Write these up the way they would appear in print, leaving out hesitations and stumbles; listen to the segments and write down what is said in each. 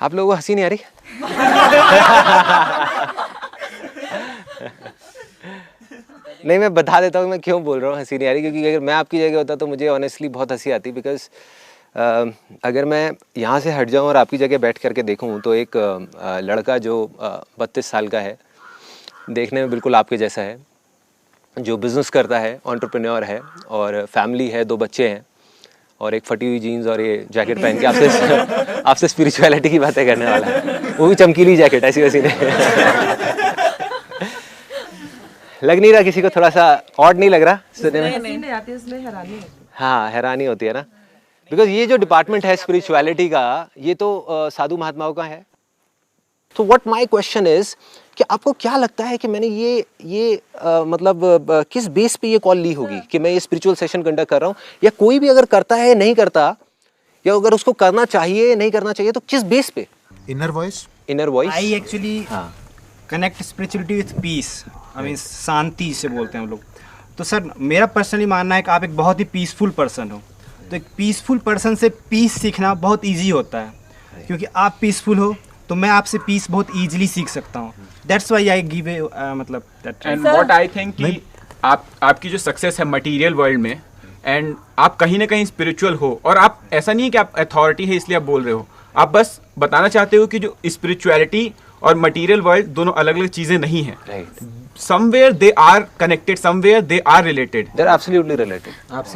आप लोगों को हंसी नहीं आ रही? नहीं, मैं बता देता हूँ मैं क्यों बोल रहा हूँ हंसी नहीं आ रही, क्योंकि अगर मैं आपकी जगह होता तो मुझे ऑनेस्टली बहुत हंसी आती। बिकॉज अगर मैं यहाँ से हट जाऊँ और आपकी जगह बैठ करके देखूँ तो एक लड़का जो 32 साल का है, देखने में बिल्कुल आपके जैसा है, जो बिज़नेस करता है, एंटरप्रेन्योर है और फैमिली है, 2 बच्चे हैं और एक फटी हुई जीन्स और ये जैकेट पहन के आपसे स्पिरिचुअलिटी की बातें करने वाला है। वो भी चमकीली जैकेट, ऐसी वैसी नहीं। लग नहीं रहा किसी को थोड़ा सा ऑड नहीं लग रहा सुनने में? नहीं आती इसलिए हैरानी होती है। हाँ, हैरानी होती है ना, बिकॉज ये जो डिपार्टमेंट है स्पिरिचुअलिटी का, ये तो साधु महात्माओं का है। तो व्हाट माय क्वेश्चन इज कि आपको क्या लगता है कि मैंने ये किस बेस पे ये कॉल ली होगी कि मैं ये स्पिरिचुअल सेशन कंडक्ट कर रहा हूँ, या कोई भी अगर करता है नहीं करता, या अगर उसको करना चाहिए नहीं करना चाहिए, तो किस बेस पे? Inner voice I actually connect spirituality with peace, I mean शांति से बोलते हैं हम लोग। तो सर मेरा पर्सनली मानना है कि आप एक बहुत ही पीसफुल पर्सन हो, तो एक पीसफुल पर्सन से पीस सीखना बहुत इजी होता है, क्योंकि आप पीसफुल हो तो मैं आपसे पीस बहुत इजीली सीख सकता हूँ। दैट्स व्हाई आई गिव मतलब that. And what I think कि आपकी जो सक्सेस है मटेरियल वर्ल्ड में, एंड आप कहीं ना कहीं स्पिरिचुअल हो, और आप ऐसा नहीं है कि आप अथॉरिटी है इसलिए आप बोल रहे हो, आप बस बताना चाहते हो कि जो स्पिरिचुअलिटी और मटेरियल वर्ल्ड दोनों अलग अलग चीजें नहीं हैं। Somewhere they are connected, somewhere they are related. They're absolutely related.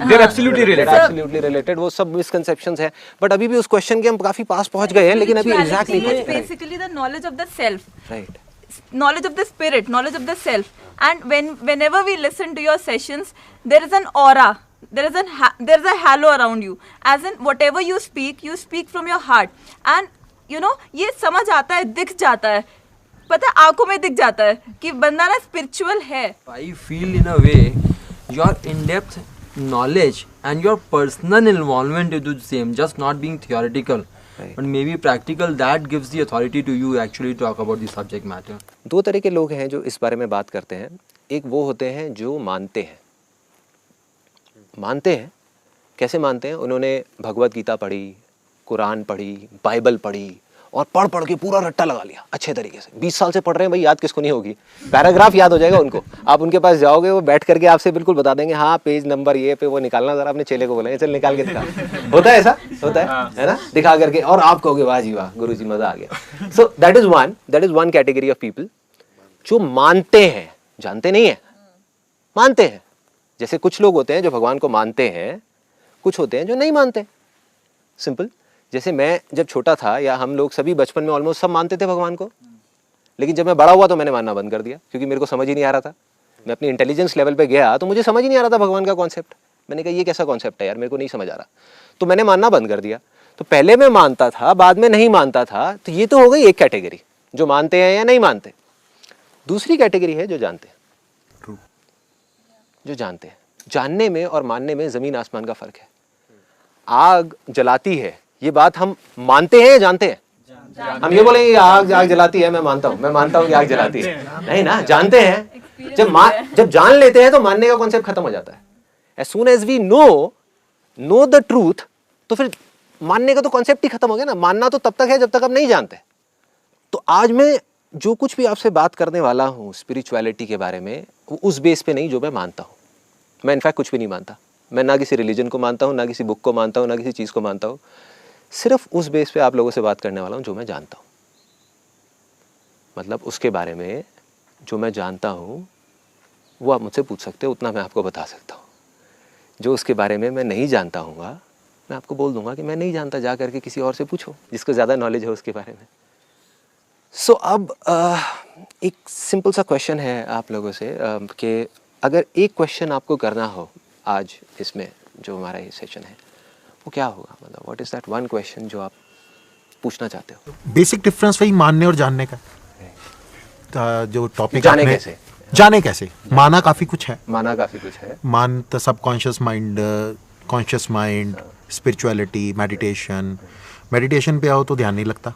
They're absolutely related. They're absolutely related. वो सब मिसकंसेप्शंस है, बट अभी भी उस क्वेश्चन के हम काफी पास पहुंच गए हैं, लेकिन अभी exactly It's basically the knowledge of the self. Right. Knowledge of the spirit, knowledge of the self. And whenever we listen to your sessions, there is an aura, there is a halo around you. As in whatever you speak from your heart. And you know, ये समझ आता है, दिख जाता है, पता है, आंखों में दिख जाता है कि बंदा ना स्पिरिचुअल है। I feel in a way your in-depth knowledge and your personal involvement into the same, just not being theoretical, but maybe practical, that gives the authority to you actually talk about the subject matter. 2 तरह के लोग हैं जो इस बारे में बात करते हैं। एक वो होते हैं जो मानते हैं। कैसे मानते हैं? उन्होंने भगवत गीता पढ़ी, कुरान पढ़ी, बाइबल पढ़ी और पढ़ के पूरा रट्टा लगा लिया अच्छे तरीके से। 20 साल से पढ़ रहे हैं भाई, याद किसको नहीं होगी, पैराग्राफ याद हो जाएगा उनको। आप उनके पास जाओगे, वो बैठ करके आपसे बिल्कुल बता देंगे, हाँ पेज नंबर ये पे वो निकालना, जरा अपने चेले को बोलेंगे चल निकाल के दिखा। होता है ऐसा? होता है ना? दिखा करके, और आप कहोगे वाह जी वाह गुरुजी मजा आ गया। So that is one category of people जो मानते हैं, जानते नहीं है, मानते हैं। जैसे कुछ लोग होते हैं जो भगवान को मानते हैं, कुछ होते हैं जो नहीं मानते। सिंपल। जैसे मैं जब छोटा था, या हम लोग सभी बचपन में ऑलमोस्ट सब मानते थे भगवान को, लेकिन जब मैं बड़ा हुआ तो मैंने मानना बंद कर दिया, क्योंकि मेरे को समझ ही नहीं आ रहा था। मैं अपनी इंटेलिजेंस लेवल पे गया तो मुझे समझ ही नहीं आ रहा था भगवान का कॉन्सेप्ट। मैंने कहा ये कैसा कॉन्सेप्ट है यार, मेरे को नहीं समझ आ रहा, तो मैंने मानना बंद कर दिया। तो पहले मैं मानता था, बाद में नहीं मानता था। तो ये तो हो गई एक कैटेगरी, जो मानते हैं या नहीं मानते। दूसरी कैटेगरी है जो जानते हैं। जो जानते हैं, जानने में और मानने में जमीन आसमान का फर्क है। आग जलाती है, ये बात हम मानते हैं या जानते हैं? हम ये बोलेंगे आग जलाती है, मैं मानता हूँ कि आग जलाती है, नहीं ना, जानते हैं। जब जान लेते हैं तो मानने का कॉन्सेप्ट खत्म हो जाता है। As soon as we know the truth, तो फिर मानने का तो कॉन्सेप्ट ही खत्म हो गया ना। मानना तो तब तक है जब तक आप नहीं जानते। तो आज मैं जो कुछ भी आपसे बात करने वाला हूँ स्पिरिचुअलिटी के बारे में, वो उस बेस पे नहीं जो मैं मानता हूँ। मैं इनफैक्ट कुछ भी नहीं मानता। मैं ना किसी रिलीजन को मानता हूँ, ना किसी बुक को मानता हूँ, ना किसी चीज़ को मानता हूँ। सिर्फ उस बेस पे आप लोगों से बात करने वाला हूँ जो मैं जानता हूँ। मतलब उसके बारे में जो मैं जानता हूँ वो आप मुझसे पूछ सकते हो, उतना मैं आपको बता सकता हूँ। जो उसके बारे में मैं नहीं जानता हूँ मैं आपको बोल दूंगा कि मैं नहीं जानता, जा करके किसी और से पूछो जिसको ज़्यादा नॉलेज है उसके बारे में। सो अब एक सिंपल सा क्वेश्चन है आप लोगों से कि अगर एक क्वेश्चन आपको करना हो आज इसमें जो हमारा ये सेशन है, वो क्या होगा? मतलब what is that one question जो आप पूछना चाहते हो? बेसिक डिफरेंस वही मानने और जानने का। जो टॉपिक जाने कैसे? माना काफी कुछ है। मान the subconscious mind, conscious mind, spirituality, meditation पे आओ तो ध्यान नहीं लगता।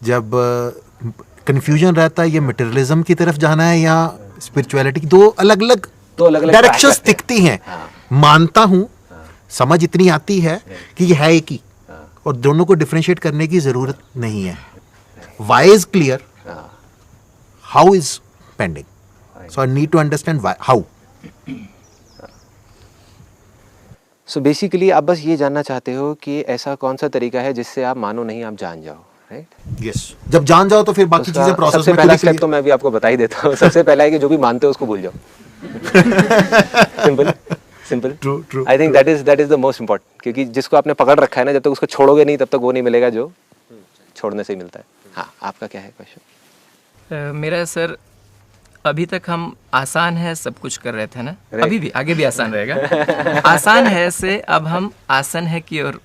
जब कंफ्यूजन रहता है ये मटेरियलिज्म की तरफ जाना है या स्पिरिचुअलिटी, दो अलग अलग डायरेक्शंस दिखती हैं। मानता हूँ, समझ इतनी आती है कि ये है एक ही, और दोनों को डिफरेंशिएट करने की ज़रूरत नहीं है. Why is clear, how is pending. So I need to understand how. So basically आप बस ये जानना चाहते हो कि ऐसा कौन सा तरीका है जिससे आप मानो नहीं आप जान जाओ, राइट? यस, जब जान जाओ तो फिर बाकी चीजें प्रोसेस सबसे में पहला खुद ही स्टेप तो मैं भी आपको बता ही देता हूँ. सबसे पहला है कि जो भी मानते हो उसको भूल जाओ. Simple. True, I think that is the most important, क्योंकि जिसको आपने पकड़ रखा है ना, जब तक उसको छोड़ोगे नहीं तब तक वो नहीं मिलेगा जो छोड़ने से ही मिलता है. हाँ, आपका क्या है क्वेश्चन? मेरा सर, अभी तक हम आसान है सब कुछ कर रहे थे ना, अभी भी आगे भी आसान रहेगा. आसान है से अब हम आसन है की ओर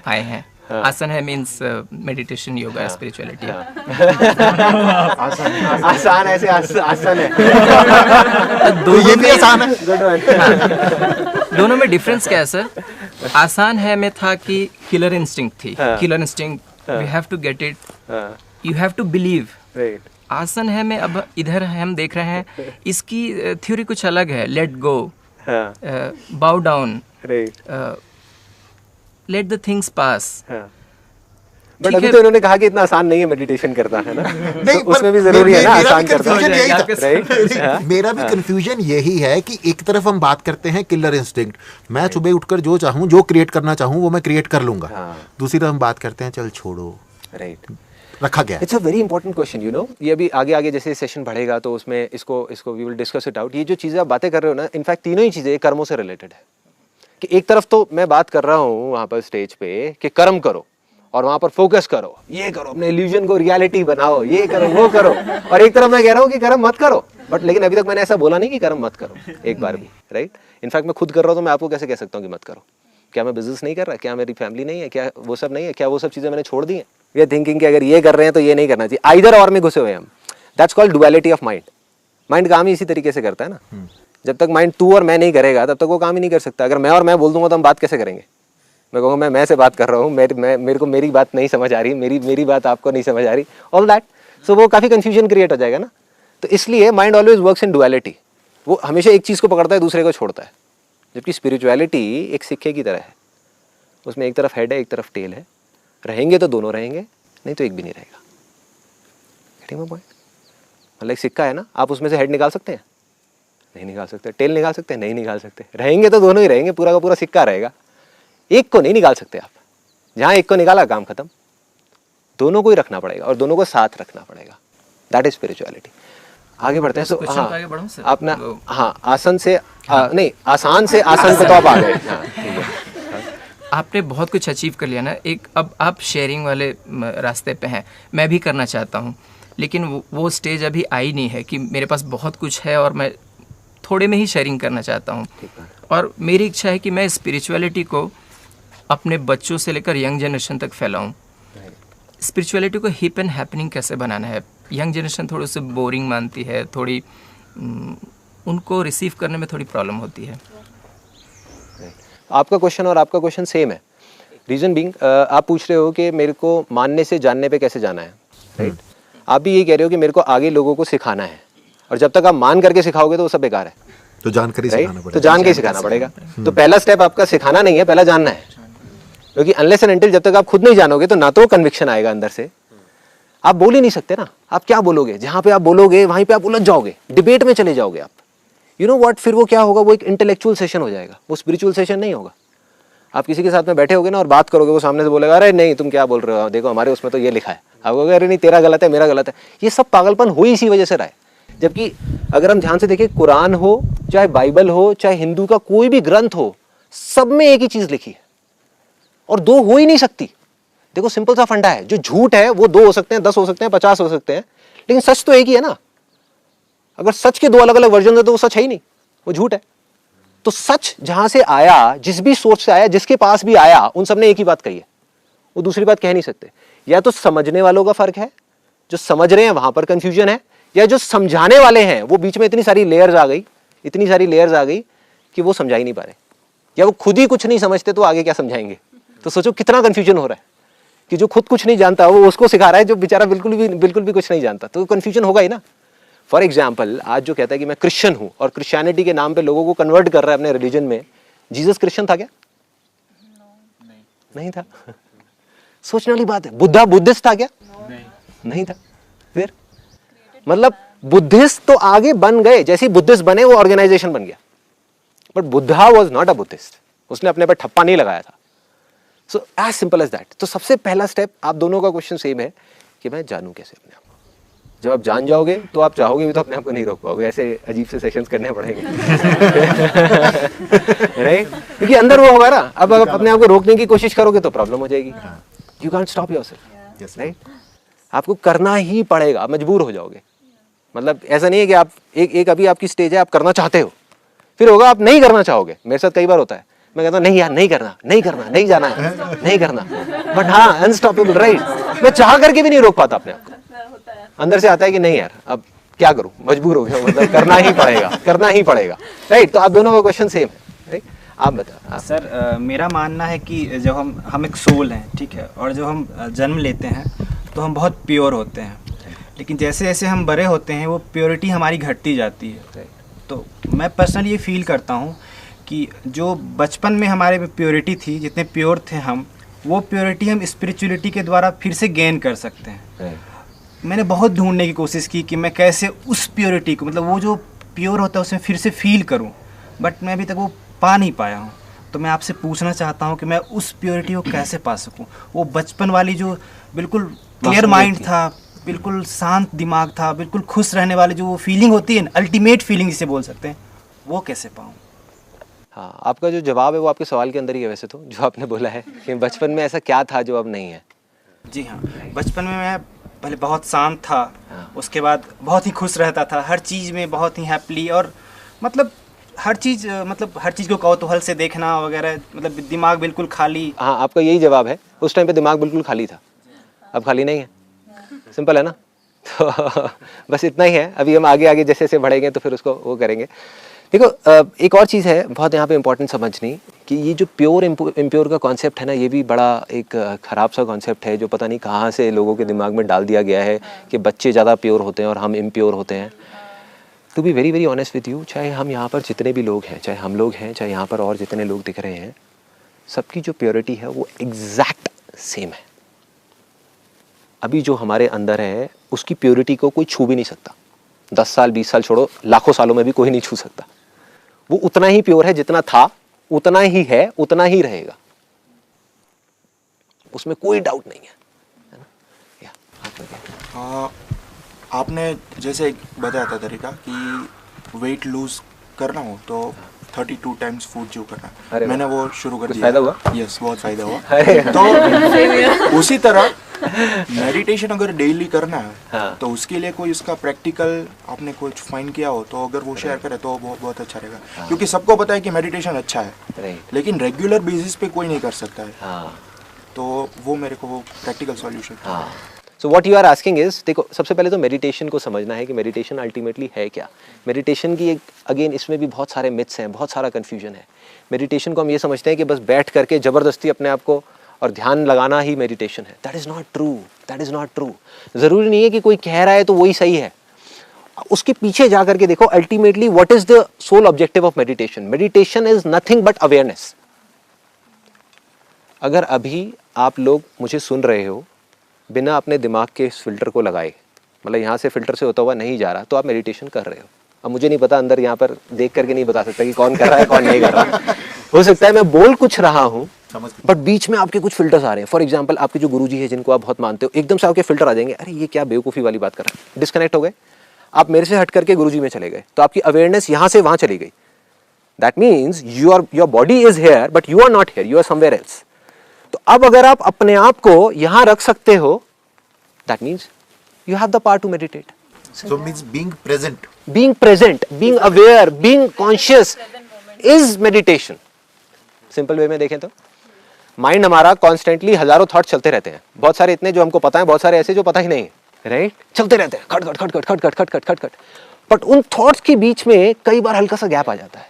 आए हैं. आसन है मीन्स मेडिटेशन, योगा, स्पिरिचुअलिटी. आसान ऐसे आसान है. तो ये भी आसान है. दोनों में डिफरेंस क्या है सर? आसान है में था कि किलर इंस्टिंक्ट थी. Killer instinct, we have to get it, you have to believe. Right. आसन है में अब इधर हम देख रहे हैं, इसकी थ्योरी कुछ अलग है. लेट गो, बाउ down, right. Let the things pass. But ठीक अभी है. तो इन्होंने कहा कि इतना आसान नहीं है मेडिटेशन करता, है ना? नहीं, तो उसमें भी जरूरी है ना आसान करना. confusion यही था. राइट. मेरा भी कंफ्यूजन यही है कि एक तरफ हम बात करते हैं किलर इंस्टिंक्ट, मैं सुबह उठकर जो चाहूँ, जो क्रिएट करना चाहूँ वो मैं क्रिएट कर लूंगा. दूसरी तरफ हम बात करते हैं चल छोड़ो, राइट. रखा गया. It's a very important question, you know. ये अभी आगे आगे जैसे सेशन बढ़ेगा तो उसमें इसको we will discuss it out. ये जो चीज़ें आप बातें कर रहे हो ना, इनफैक्ट तीनों ही चीज़ें कर्मों से रिलेटेड है. कि एक तरफ तो मैं बात कर रहा हूँ वहाँ पर स्टेज पे कि कर्म करो और वहाँ पर फोकस करो, ये करो, अपने इल्यूजन को रियलिटी बनाओ, ये करो, वो करो. और एक तरफ मैं कह रहा हूँ कि कर्म मत करो. बट लेकिन अभी तक मैंने ऐसा बोला नहीं कि कर्म मत करो एक बार भी, राइट? इनफैक्ट मैं खुद कर रहा हूँ तो मैं आपको कैसे कह सकता हूँ कि मत करो? क्या मैं बिजनेस नहीं कर रहा? क्या मेरी फैमिली नहीं है? क्या वो सब नहीं है? क्या वो सब चीज़ें मैंने छोड़ दी हैं? वी आर थिंकिंग कि अगर ये कर रहे हैं तो ये नहीं करना चाहिए. आइदर और में घुसे हुए हैं हम. That's called duality of mind. Mind काम ही इसी तरीके से करता है ना. जब तक माइंड तू और मैं नहीं करेगा तब तक वो काम ही नहीं कर सकता. अगर मैं और मैं बोल दूंगा तो हम बात कैसे करेंगे? मैं कहूँगा मैं से बात कर रहा हूँ, मेरे को मेरी बात नहीं समझ आ रही, मेरी बात आपको नहीं समझ आ रही, ऑल दैट. सो वो काफ़ी कन्फ्यूजन क्रिएट हो जाएगा ना. तो इसलिए mind always works in duality. वो हमेशा एक चीज़ को पकड़ता है, दूसरे को छोड़ता है. जबकि स्पिरिचुअलिटी एक सिक्के की तरह है. उसमें एक तरफ हेड है, एक तरफ टेल है. रहेंगे तो दोनों रहेंगे, नहीं तो एक भी नहीं रहेगा. Getting my point? मतलब एक सिक्का है ना, आप उसमें से हेड निकाल सकते हैं? नहीं निकाल सकते. टेल निकाल सकते हैं? नहीं निकाल सकते. रहेंगे तो दोनों ही रहेंगे, पूरा का पूरा सिक्का रहेगा. एक को नहीं निकाल सकते आप. जहाँ एक को निकाला काम खत्म. दोनों को ही रखना पड़ेगा और दोनों को साथ रखना पड़ेगा. That is spirituality. आगे बढ़ते हैं. क्वेश्चन पे आगे बढ़ूं सर? अपना आसन से नहीं, आसान से आसन पे तो आप आ गए. हाँ, ठीक है. आपने बहुत कुछ अचीव कर लिया ना. एक अब आप शेयरिंग वाले रास्ते पे हैं, मैं भी करना चाहता हूँ, लेकिन वो स्टेज अभी आई नहीं है कि मेरे पास बहुत कुछ है और मैं थोड़े में ही शेयरिंग करना चाहता हूँ. और मेरी इच्छा है कि मैं स्पिरिचुअलिटी को अपने बच्चों से लेकर यंग जनरेशन तक फैलाऊँ. स्पिरिचुअलिटी को हिप एंड हैपनिंग कैसे बनाना है? यंग जनरेशन थोड़ी सी बोरिंग मानती है, थोड़ी उनको रिसीव करने में थोड़ी प्रॉब्लम होती है. आपका क्वेश्चन और आपका क्वेश्चन सेम है. रीजन बीइंग, आप पूछ रहे हो कि मेरे को मानने से जानने पे कैसे जाना है, राइट? आप भी यही कह रहे हो कि मेरे को आगे लोगों को सिखाना है, और जब तक आप मान करके सिखाओगे तो वो सब बेकार है. तो जानकर ही सिखाना पड़ेगा. तो जान के ही सिखाना पड़ेगा. तो पहला स्टेप आपका सिखाना नहीं है, पहला जानना है. क्योंकि अनलेस एंड अनटिल जब तक आप खुद नहीं जानोगे तो ना तो कन्विक्शन आएगा अंदर से. आप बोल ही नहीं सकते ना. आप क्या बोलोगे? जहाँ पे आप बोलोगे वहीं पे आप उलझ जाओगे, डिबेट में चले जाओगे आप. यू नो व्हाट, फिर वो क्या होगा? वो एक इंटेलेक्चुअल सेशन हो जाएगा, वो स्पिरिचुअल सेशन नहीं होगा. आप किसी के साथ में बैठे होगे ना और बात करोगे, वो सामने से बोलेगा अरे नहीं तुम क्या बोल रहे हो, देखो हमारे उसमें तो ये लिखा है. आप कहोगे अरे नहीं तेरा गलत है, मेरा गलत है. ये सब पागलपन हो ही इसी वजह से रहा है. जबकि अगर हम ध्यान से देखें, कुरान हो चाहे बाइबल हो चाहे हिंदू का कोई भी ग्रंथ हो, सब में एक ही चीज लिखी है और दो हो ही नहीं सकती. देखो सिंपल सा फंडा है. जो झूठ है वो 2 हो सकते हैं, 10 हो सकते हैं, 50 हो सकते हैं, लेकिन सच तो एक ही है ना. अगर सच के 2 अलग अलग वर्जन है तो वो सच है ही नहीं, वो झूठ है. तो सच जहां से आया, जिस भी सोच से आया, जिसके पास भी आया, उन सब ने एक ही बात कही है. वो दूसरी बात कह नहीं सकते. या तो समझने वालों का फर्क है, जो समझ रहे हैं वहां पर कंफ्यूजन है, या जो समझाने वाले हैं वो बीच में इतनी सारी लेयर्स आ गई कि वो समझा ही नहीं पा रहे, या वो खुद ही कुछ नहीं समझते तो आगे क्या समझाएंगे. तो सोचो कितना कंफ्यूजन हो रहा है कि जो खुद कुछ नहीं जानता वो उसको सिखा रहा है जो बेचारा बिल्कुल भी कुछ नहीं जानता. तो कंफ्यूजन होगा ही ना. फॉर एग्जाम्पल, आज जो कहता है कि मैं क्रिश्चियन हूं और क्रिश्चियनिटी के नाम पे लोगों को कन्वर्ट कर रहा है अपने रिलीजन में, जीसस क्रिश्चियन था क्या? नहीं था. सोचने वाली बात है। बुद्धा बुद्धिस्ट था क्या? नहीं था। फिर मतलब बुद्धिस्ट तो आगे बन गए, जैसे ही बुद्धिस्ट बने वो ऑर्गेनाइजेशन बन गया, but Buddha was not a Buddhist, उसने अपने पर ठप्पा नहीं लगाया था। So as simple as that. तो सबसे पहला स्टेप, आप दोनों का क्वेश्चन सेम है कि मैं जानूं कैसे अपने आप को। जब आप जान जाओगे तो आप चाहोगे भी तो अपने आप को नहीं रोक पाओगे, ऐसे अजीब से सेशंस करने पड़ेंगे राइट, क्योंकि अंदर वो होगा ना। अब अगर अपने आप को रोकने की कोशिश करोगे तो प्रॉब्लम हो जाएगी। You can't stop yourself, right. आपको करना ही पड़ेगा, मजबूर हो जाओगे। मतलब ऐसा नहीं है कि आप एक अभी आपकी स्टेज है, आप करना चाहते हो, फिर होगा आप नहीं करना चाहोगे। मेरे साथ कई बार होता है, मैं कहता हूँ नहीं यार नहीं करना, नहीं करना, नहीं जाना है, नहीं करना, बट हाँ अनस्टॉपेबल, राइट। मैं चाह करके भी नहीं रोक पाता अपने आप को। अंदर से आता है कि नहीं यार अब क्या करूं, मजबूर हो गया, मतलब करना ही पड़ेगा, करना ही पड़ेगा, राइट। तो आप दोनों का क्वेश्चन सेम है, राइट। आप बताओ। सर मेरा मानना है कि जब हम एक सोल हैं, ठीक है, और जब हम जन्म लेते हैं तो हम बहुत प्योर होते हैं, लेकिन जैसे जैसे हम बड़े होते हैं वो प्योरिटी हमारी घटती जाती है। तो मैं पर्सनली ये फील करता हूँ कि जो बचपन में हमारे में प्योरिटी थी, जितने प्योर थे हम, वो प्योरिटी हम स्पिरिचुअलिटी के द्वारा फिर से गेन कर सकते हैं। मैंने बहुत ढूंढने की कोशिश की कि मैं कैसे उस प्योरिटी को, मतलब वो जो प्योर होता है उसमें फिर से फील करूं, बट मैं अभी तक वो पा नहीं पाया हूं। तो मैं आपसे पूछना चाहता हूं कि मैं उस प्योरिटी को कैसे पा सकूं। वो बचपन वाली जो बिल्कुल क्लियर माइंड था, बिल्कुल शांत दिमाग था, बिल्कुल खुश रहने वाली जो वो फीलिंग होती है, अल्टीमेट फीलिंग जिसे बोल सकते हैं, वो कैसे पाऊँ? हाँ, आपका जो जवाब है वो आपके सवाल के अंदर ही है वैसे तो, जो आपने बोला है कि बचपन में ऐसा क्या था जो अब नहीं है। जी हाँ, बचपन में मैं पहले बहुत शांत था, उसके बाद बहुत ही खुश रहता था, हर चीज़ में बहुत ही हैप्पीली, और मतलब हर चीज़ को कौतूहल से देखना वगैरह, मतलब दिमाग बिल्कुल खाली। हाँ, आपका यही जवाब है। उस टाइम पे दिमाग बिल्कुल खाली था, अब खाली नहीं है। सिंपल है ना। तो बस इतना ही है। अभी हम आगे आगे जैसे जैसे बढ़ेंगे तो फिर उसको वो करेंगे। देखो एक और चीज़ है बहुत यहाँ पे इम्पोर्टेंट समझनी, कि ये जो प्योर इम्प्योर का कॉन्सेप्ट है ना, ये भी बड़ा एक ख़राब सा कॉन्सेप्ट है, जो पता नहीं कहाँ से लोगों के दिमाग में डाल दिया गया है कि बच्चे ज़्यादा प्योर होते हैं और हम इम्प्योर होते हैं। To be very very honest with you, चाहे हम यहाँ पर जितने भी लोग हैं, चाहे हम लोग हैं, चाहे यहाँ पर और जितने लोग दिख रहे हैं, सबकी जो प्योरिटी है वो एग्जैक्ट सेम है। अभी जो हमारे अंदर है उसकी प्योरिटी को कोई छू भी नहीं सकता। 10 साल 20 साल छोड़ो, लाखों सालों में भी कोई नहीं छू सकता। वो उतना ही प्योर है जितना था, उतना ही है, उतना ही रहेगा, उसमें कोई डाउट नहीं है ना। या आपने जैसे एक बताया था तरीका कि वेट लूज करना हो तो 32 टाइम्स फूड जो करना, मैंने वो शुरू कर दिया। फायदा हुआ? यस, बहुत फायदा हुआ। तो उसी तरह मेडिटेशन अगर डेली करना है, हाँ। तो उसके लिए कोई उसका प्रैक्टिकल आपने कुछ फाइंड किया हो तो अगर वो शेयर करे तो बहुत अच्छा रहेगा। हाँ। क्योंकि सबको पता है कि मेडिटेशन अच्छा है, राइट। लेकिन रेगुलर बेसिस पे कोई नहीं कर सकता है। हाँ। तो वो मेरे को वो प्रैक्टिकल सॉल्यूशन। हाँ, so what you are asking is, देखो सबसे पहले तो मेडिटेशन को समझना है कि मेडिटेशन अल्टीमेटली है क्या। मेडिटेशन की एक अगेन इसमें भी बहुत सारे मिथ्स हैं, बहुत सारा कन्फ्यूजन है। मेडिटेशन को हम ये समझते हैं कि बस बैठ करके ज़बरदस्ती अपने आप को और ध्यान लगाना ही मेडिटेशन है। That is not true, that is not true. ज़रूरी नहीं है कि कोई कह रहा है तो वही सही है, उसके पीछे जा करके देखो ultimately what is the sole objective of meditation. Meditation is nothing but awareness. अगर अभी आप लोग मुझे सुन रहे हो बिना अपने दिमाग के इस फिल्टर को लगाए, मतलब यहाँ से फिल्टर से होता हुआ नहीं जा रहा, तो आप मेडिटेशन कर रहे हो। अब मुझे नहीं पता, अंदर यहाँ पर देख करके नहीं बता सकता कि कौन कर रहा है कौन नहीं कर रहा। हो सकता है मैं बोल कुछ रहा हूँ बट बीच में आपके कुछ फिल्टर्स आ रहे हैं। फॉर एग्जाम्पल आपके जो गुरुजी है जिनको आप बहुत मानते हो, एकदम से आपके फिल्टर आ जाएंगे, अरे ये क्या बेवकूफ़ी वाली बात कर रहा है, डिस्कनेक्ट हो गए, आप मेरे से हट करके गुरुजी में चले गए, तो आपकी अवेयरनेस यहाँ से वहाँ चली गई। That means your body is here but you are not here, you are somewhere else. तो अब अगर आप अपने आप को यहाँ रख सकते हो, that means you have the power to meditate. So means being present. Being present, being aware, being conscious is meditation. Simple way में देखें तो माइंड हमारा कॉन्स्टेंटली हजारों थॉट चलते रहते हैं, बहुत सारे इतने जो हमको पता है, बहुत सारे ऐसे जो पता ही नहीं है, राइट? चलते रहते हैं खट खट खट खट खट खट खट खट खट खट। बट उन थॉट्स के बीच में कई बार हल्का सा गैप आ जाता है।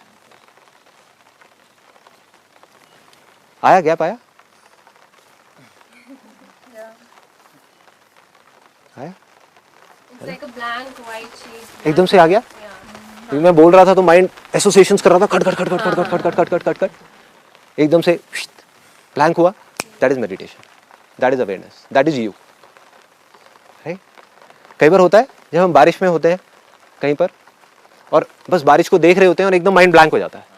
आया गैप आया? आया? Like a blank white sheet. एकदम से आ गया? मैं बोल रहा था तो माइंड एसोसिएशंस कर रहा था, खट खट खट खट खट खट खट खट खट खट खट, एकदम से ब्लैंक हुआ। That is meditation, that is awareness, that is you, right. कई बार होता है जब हम बारिश में होते हैं कहीं पर और बस बारिश को देख रहे होते हैं और एकदम माइंड ब्लैंक हो जाता है।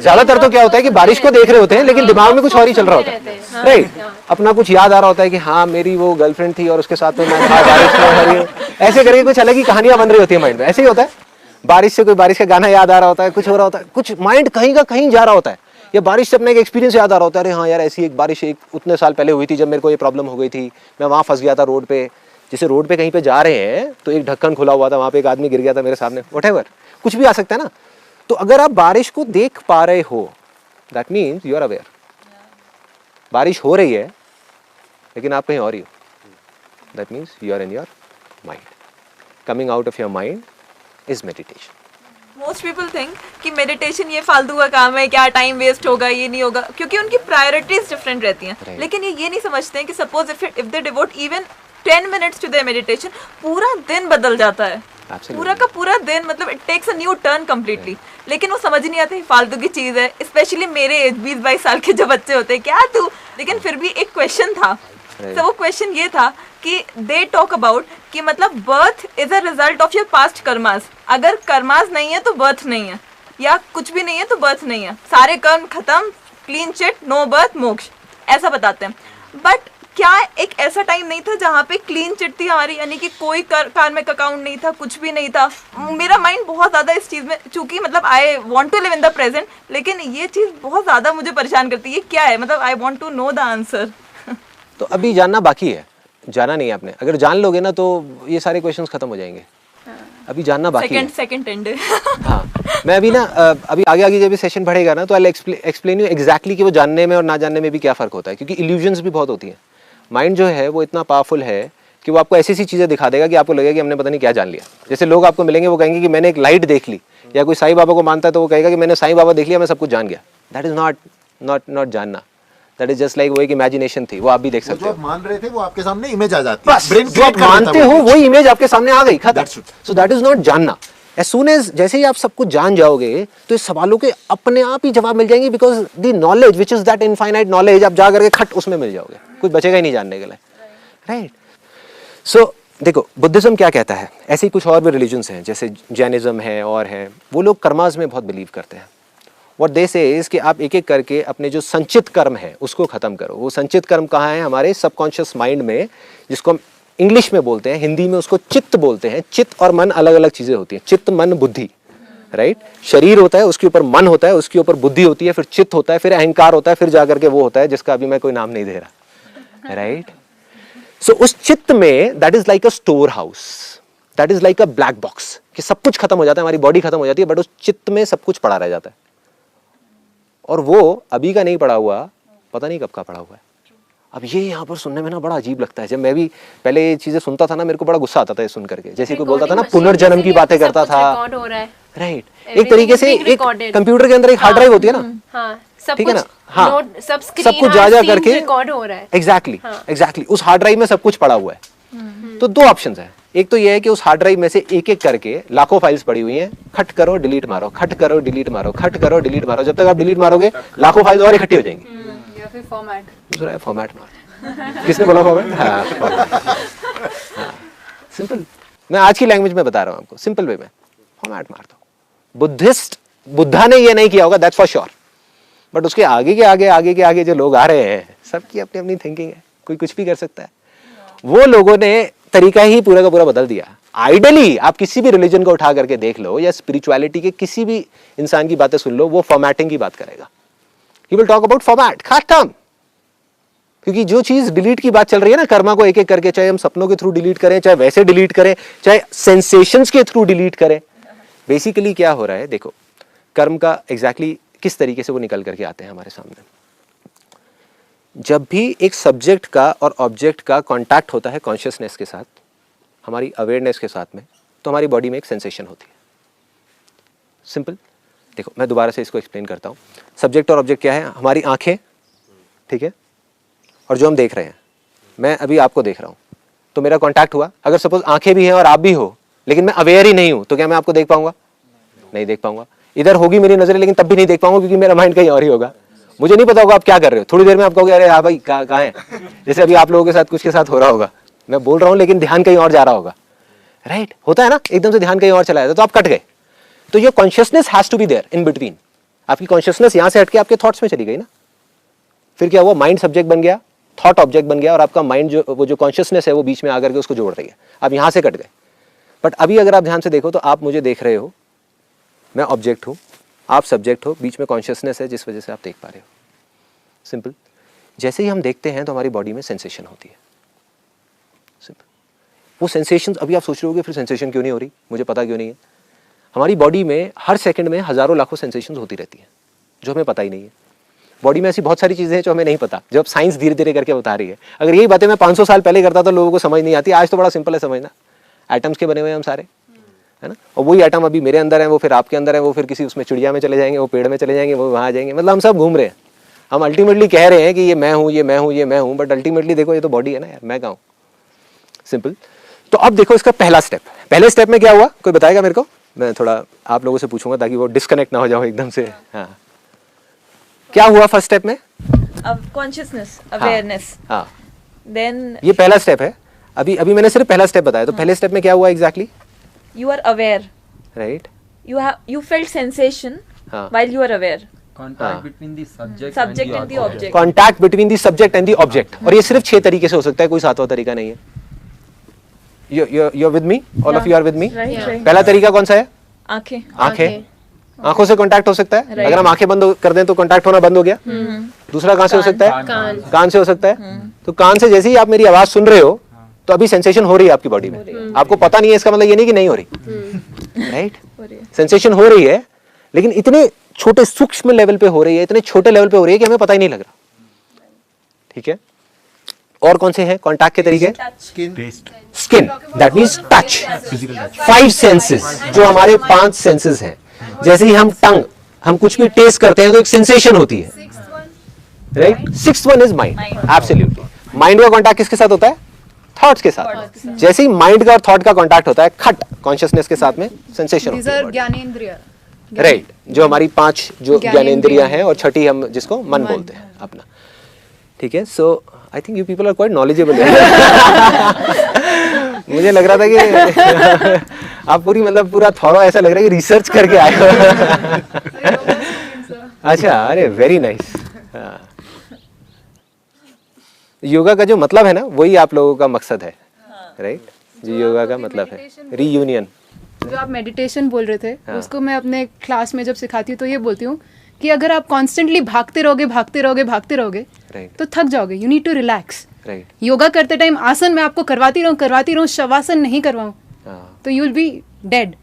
ज्यादातर तो क्या होता है कि बारिश को देख रहे होते हैं लेकिन दिमाग में कुछ और ही चल रहा होता है, राइट। अपना कुछ याद आ रहा होता है कि हाँ मेरी वो गर्लफ्रेंड थी और उसके साथ में मैं था बारिश में, ऐसे करके कुछ अलग ही कहानियां बन रही होती है माइंड में। ऐसे ही होता है, बारिश से कोई बारिश का गाना याद आ रहा होता है, कुछ हो रहा होता है, कुछ माइंड कहीं का कहीं जा रहा होता है, या बारिश से अपना एक एक्सपीरियंस याद आ रहा होता है, अरे हाँ यार ऐसी एक बारिश एक उतने साल पहले हुई थी जब मेरे को ये प्रॉब्लम हो गई थी, मैं वहाँ फंस गया था रोड पे। जैसे रोड पे कहीं पे जा रहे हैं तो एक ढक्कन खुला हुआ था, वहाँ पे एक आदमी गिर गया था मेरे सामने, व्हाटएवर, कुछ भी आ सकता है ना। तो अगर आप बारिश को देख पा रहे हो that means you are aware. बारिश हो रही है लेकिन आप कहीं और ही हो, that means you are in your mind. Coming out of your mind is meditation. Most people think कि मेडिटेशन ये फालतू का काम है, क्या टाइम वेस्ट होगा, ये नहीं होगा, क्योंकि उनकी प्रायोरिटीज डिफरेंट रहती हैं। Right. लेकिन ये नहीं समझते हैं कि suppose if they devote even 10 minutes to their meditation, पूरा दिन बदल जाता है। Absolutely. पूरा का पूरा दिन, मतलब it takes a new turn completely. लेकिन वो समझ ही नहीं आती, फालतू की चीज है। स्पेशली मेरे एज 20-22 साल के जो बच्चे होते हैं, क्या तू, लेकिन फिर भी एक क्वेश्चन था। तो वो क्वेश्चन ये था कि दे टॉक अबाउट कि मतलब birth is a result of your past karmas. अगर कर्मास नहीं है तो बर्थ नहीं है, या कुछ भी नहीं है तो बर्थ नहीं है, सारे कर्म खत्म, क्लीन चिट, नो बर्थ, मोक्ष, ऐसा बताते हैं। बट क्या एक ऐसा टाइम नहीं था जहाँ पे क्लीन चिट थी हमारी, यानी कि कोई कार्मिक अकाउंट नहीं था, कुछ भी नहीं था। मेरा माइंड बहुत ज़्यादा इस चीज़ में, चूंकि मतलब I want to live in the present, लेकिन ये चीज़ बहुत ज़्यादा मुझे परेशान करती है। ये क्या है, मतलब I want to know the answer. तो अभी जानना बाकी है, जाना नहीं है आपने। अगर जान लोगे ना तो ये सारे क्वेश्चंस खत्म हो जाएंगे। अभी जानना बाकी है। सेकंड एंड हाँ, मैं अभी ना अभी आगे जब भी सेशन बढ़ेगा ना तो आई एक्सप्लेन यू एग्जैक्टली कि वो जानने में और ना जानने में भी क्या फ़र्क होता है, क्योंकि इल्यूजन्स भी बहुत होती हैं। माइंड जो है वो इतना पावरफुल है कि वो आपको ऐसी ऐसी चीज़ें दिखा देगा कि आपको लगेगा कि हमने पता नहीं क्या जान लिया। जैसे लोग आपको मिलेंगे वो कहेंगे कि मैंने एक लाइट देख ली, या कोई साईं बाबा को मानता है तो वो कहेगा कि मैंने साईं बाबा देख लिया, मैं सब कुछ जान गया। दैट इज़ नॉट जानना, दैट इज जस्ट लाइक वो एक इमेजिनेशन थी, वो आप भी देख सकते हो। जो आप मान रहे थे वो आपके सामने इमेज आ जाती है, बस जो आप मानते हो वही इमेज आपके सामने आ गई, खत्म। सो दैट इज नॉट जानना। एज सून एज जैसे ही आप सब कुछ जान जाओगे तो इस सवालों के अपने आप ही जवाब मिल जाएंगे, because the knowledge which is that infinite knowledge, आप जा करके खट उसमें मिल जाओगे, कुछ बचेगा ही नहीं जानने के लिए, राइट। सो देखो बुद्धिज्म क्या कहता है, ऐसे ही कुछ और भी रिलीजन्स हैं, जैसे जैनिज्म है और है, वो लोग कर्मास में बहुत बिलीव करते हैं। व्हाट दे से इज कि आप एक एक करके अपने जो संचित कर्म है उसको खत्म करो। वो संचित कर्म कहाँ है, हमारे सबकॉन्शियस माइंड में, जिसको हम इंग्लिश में बोलते हैं, हिंदी में उसको चित्त बोलते हैं। चित्त और मन अलग अलग चीजें होती हैं, चित्त मन बुद्धि, राइट। शरीर होता है, उसके ऊपर मन होता है, उसके ऊपर बुद्धि होती है, फिर चित्त होता है, फिर अहंकार होता है, फिर जाकर के वो होता है जिसका अभी मैं कोई नाम नहीं दे रहा, राइट। सो उस चित्त में that is like a store house, that is like a black box, कि सब कुछ खत्म हो जाता है, हमारी बॉडी खत्म हो जाती है, बट उस चित्त में सब कुछ पड़ा रह जाता है। और वो अभी का नहीं पड़ा हुआ, पता नहीं कब का पड़ा हुआ है। अब ये यहाँ पर सुनने में ना बड़ा अजीब लगता है। जब मैं भी पहले ये चीजें सुनता था ना, मेरे को बड़ा गुस्सा आता था ये सुन करके। जैसे कोई बोलता था ना पुनर्जन्म की बातें करता था, राइट। एक तरीके से एक कंप्यूटर के अंदर एक हार्ड ड्राइव होती है ना, ठीक है ना, हाँ, सब कुछ जा करके रिकॉर्ड हो रहा है। एग्जैक्टली उस हार्ड ड्राइव में सब कुछ पड़ा हुआ है। तो दो ऑप्शन है, एक तो ये है कि उस हार्ड ड्राइव में से एक एक करके लाखों फाइल्स पड़ी हुई हैं, खट करो डिलीट मारो, खट करो डिलीट मारो, खट करो डिलीट मारो, जब तक आप डिलीट मारोगे लाखों फाइल्स और इकट्ठी हो जाएंगी। या फिर फॉर्मेट, दूसरा है फॉर्मेट मार। किसने बोला फॉर्मेट? हाँ, सिंपल। मैं आज की लैंग्वेज में बता रहा हूँ आपको, सिंपल वे में फॉर्मेट मार दो। बुद्धा ने ये नहीं किया होगा, दैट्स फॉर श्योर, बट उसके आगे के आगे जो लोग आ रहे हैं, सबकी अपनी अपनी थिंकिंग है, कोई कुछ भी कर सकता है। वो लोगों ने तरीका ही पूरा का पूरा बदल दिया। आइडली आप किसी भी रिलीजन को उठा करके देख लो, या स्पिरिचुअलिटी के किसी भी इंसान की बातें सुन लो, वो फॉर्मेटिंग की बात करेगा। He will talk about format, खत्म। क्योंकि जो चीज डिलीट की बात चल रही है ना, कर्मा को एक एक करके, चाहे हम सपनों के थ्रू डिलीट करें, चाहे वैसे डिलीट करें, चाहे सेंसेशंस के थ्रू डिलीट करें, बेसिकली क्या हो रहा है, देखो कर्म का एग्जैक्टली किस तरीके से वो निकल करके आते हैं हमारे सामने। जब भी एक सब्जेक्ट का और ऑब्जेक्ट का कांटेक्ट होता है कॉन्शियसनेस के साथ, हमारी अवेयरनेस के साथ में, तो हमारी बॉडी में एक सेंसेशन होती है। सिंपल, देखो मैं दोबारा से इसको एक्सप्लेन करता हूँ। सब्जेक्ट और ऑब्जेक्ट क्या है, हमारी आंखें, ठीक है, और जो हम देख रहे हैं। मैं अभी आपको देख रहा हूँ तो मेरा कांटेक्ट हुआ। अगर सपोज आंखें भी हैं और आप भी हो, लेकिन मैं अवेयर ही नहीं हूँ, तो क्या मैं आपको देख पाऊंगा? नहीं देख पाऊंगा। इधर होगी मेरी नजरें, लेकिन तब भी नहीं देख पाऊंगा, क्योंकि मेरा माइंड कहीं और ही होगा। मुझे नहीं पता होगा आप क्या कर रहे हो, थोड़ी देर में आप कहोगे अरे हाँ भाई कहाँ है, जैसे अभी आप लोगों के साथ कुछ के साथ हो रहा होगा, मैं बोल रहा हूँ लेकिन ध्यान कहीं और जा रहा होगा, राइट होता है ना, एकदम से ध्यान कहीं और चला जाता तो आप कट गए। तो your consciousness has to be there in between, आपकी कॉन्शियसनेस यहाँ से हटके आपके थॉट्स में चली गई ना, फिर क्या हुआ, माइंड सब्जेक्ट बन गया, थॉट ऑब्जेक्ट बन गया, और आपका माइंड जो वो जो कॉन्शियसनेस है वो बीच में आकर के उसको जोड़ रही है, आप यहाँ से कट गए। बट अभी अगर आप ध्यान से देखो तो आप मुझे देख रहे हो, मैं ऑब्जेक्ट हूँ, आप सब्जेक्ट हो, बीच में कॉन्शियसनेस है जिस वजह से आप देख पा रहे हो। सिंपल। जैसे ही हम देखते हैं तो हमारी बॉडी में सेंसेशन होती है, सिंपल। वो सेंसेशन, अभी आप सोच रहे होगे फिर सेंसेशन क्यों नहीं हो रही, मुझे पता क्यों नहीं है। हमारी बॉडी में हर सेकंड में हज़ारों लाखों सेंसेशन होती रहती हैं जो हमें पता ही नहीं है। बॉडी में ऐसी बहुत सारी चीज़ें हैं जो हमें नहीं पता, जो अब साइंस धीरे धीरे करके बता रही है। अगर यही बातें मैं 500 साल पहले करता तो लोगों को समझ नहीं आती, आज तो बड़ा सिंपल है समझना। एटम्स के बने हुए हैं हम सारे, है ना, और वही एटम अभी मेरे अंदर है, वो फिर आपके अंदर है, वो फिर किसी उसमें चिड़िया में चले जाएंगे, वो पेड़ में चले जाएंगे, वो वहाँ जाएंगे, मतलब हम सब घूम रहे हैं। हम अल्टीमेटली कह रहे हैं कि ये मैं हूँ, ये मैं हूँ, ये मैं हूँ, बट अल्टीमेटली देखो ये तो बॉडी है ना यार, मैं कहाँ हूँ। सिंपल। तो अब देखो इसका पहला स्टेप, पहले स्टेप में क्या हुआ, कोई बताएगा मेरे को, मैं थोड़ा आप लोगों से पूछूंगा ताकि वो डिस्कनेक्ट ना हो जाओ एकदम से। हाँ, क्या हुआ फर्स्ट स्टेप में? Consciousness, awareness. हाँ, देन ये पहला स्टेप है। अभी मैंने सिर्फ पहला स्टेप बताया, तो पहले स्टेप में क्या हुआ exactly? You are aware, right, you felt sensation हाँ. while you are aware. Contact between the subject and the object. Contact between the subject and the object, और ये सिर्फ 6 तरीके से हो सकता है, कोई 7वां तरीका नहीं है। You are with me, all of you are with me. पहला तरीका कौन सा है? आंखें। आंखें, आंखों से कांटेक्ट हो सकता है। अगर हम आंखें बंद कर दें तो कांटेक्ट होना बंद हो गया। दूसरा कहाँ से हो सकता है? कान से हो सकता है। तो कान से जैसे ही आप मेरी आवाज सुन रहे हो तो अभी सेंसेशन हो रही है आपकी बॉडी में, आपको पता नहीं है, इसका मतलब ये नहीं कि नहीं हो रही, राइट? सेंसेशन हो रही है, लेकिन इतने छोटे सूक्ष्म लेवल पे हो रही है, इतने छोटे लेवल पे हो रही है कि हमें पता ही नहीं लग रहा। ठीक है, और कौन से हैं कांटेक्ट के तरीके? Skin, that means touch. 5 senses, जो हमारे 5 सेंसेस हैं। जैसे ही हम हम कुछ भी टेस्ट करते हैं तो एक सेंसेशन होती है, right? 6th one is mind. Absolutely. Mind का कांटेक्ट किसके साथ होता है? थॉट्स के साथ। जैसे ही माइंड का और थॉट का कांटेक्ट होता है, खट कॉन्शियसनेस के साथ में सेंसेशन होती है। ज्ञानेंद्रिय, राइट, जो हमारी 5 जो ज्ञानेंद्रियां हैं, और छठी हम जिसको मन बोलते हैं अपना। ठीक है, so I think you people are quite knowledgeable. मुझे लग रहा था कि आप पूरा थोड़ा ऐसा लग रहा है कि रिसर्च करके आए हो। अच्छा, अरे वेरी नाइस। योगा का जो मतलब है ना, वही आप लोगों का मकसद है, राइट? जो योगा का मतलब है रीयूनियन। जो आप मेडिटेशन बोल रहे थे, उसको मैं अपने क्लास में जब सिखाती हूँ तो ये बोलती हूँ कि अगर आप कॉन्स्टेंटली भागते रहोगे तो थक जाओगे। You need to relax. Yoga करते टाइम आसन मैं आपको करवाती रहूँ, शवासन नहीं करवाऊँ तो यू विल बी डेड।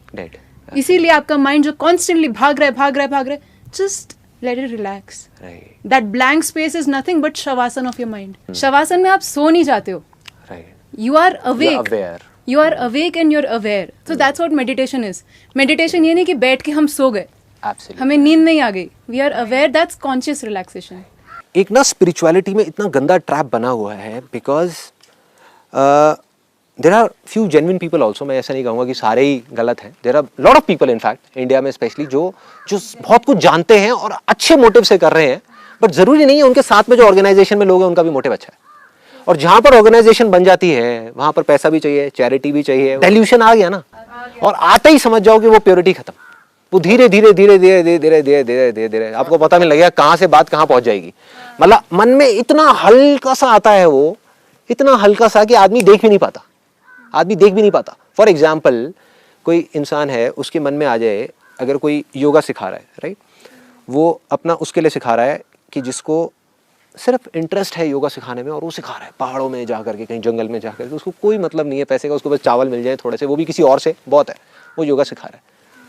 इसीलिए आपका माइंड जो कॉन्स्टेंटली भाग रहा है, just let it relax. Right. That blank space is nothing but shavasana of your mind. Shavasana में आप सो नहीं जाते हो. Right. You are awake. You are aware. You are awake and you're aware. So that's what meditation is. Meditation ये नहीं कि बैठ के हम सो गए. Absolutely. हमें नींद नहीं आ गई. We are aware. That's conscious relaxation. एक ना स्पिरिचुअलिटी में इतना गंदा ट्रैप बना हुआ है, because there are few genuine people also. मैं ऐसा नहीं कहूँगा कि सारे ही गलत हैं। There are lot of people in fact India में स्पेशली जो बहुत कुछ जानते हैं और अच्छे मोटिव से कर रहे हैं, बट जरूरी नहीं है उनके साथ में जो ऑर्गेनाइजेशन में लोग हैं उनका भी मोटिव अच्छा है। और जहाँ पर ऑर्गेनाइजेशन बन जाती है वहाँ पर पैसा भी चाहिए, चैरिटी भी चाहिए, डेल्यूशन आ गया ना, और आते ही समझ जाओ कि वो प्योरिटी खत्म। वो धीरे धीरे आपको पता नहीं लगेगा कहाँ से बात कहाँ पहुँच जाएगी। मतलब मन में इतना हल्का सा आता है, वो इतना हल्का सा कि आदमी देख भी नहीं पाता। फॉर एग्जाम्पल, कोई इंसान है, उसके मन में आ जाए, अगर कोई योगा सिखा रहा है, राइट, वो अपना उसके लिए सिखा रहा है कि जिसको सिर्फ इंटरेस्ट है योगा सिखाने में, और वो सिखा रहा है पहाड़ों में जा करके, कहीं जंगल में जा करके, उसको कोई मतलब नहीं है पैसे का, उसको बस चावल मिल जाए थोड़े से, वो भी किसी और से, बहुत है, वो योगा सिखा रहा है।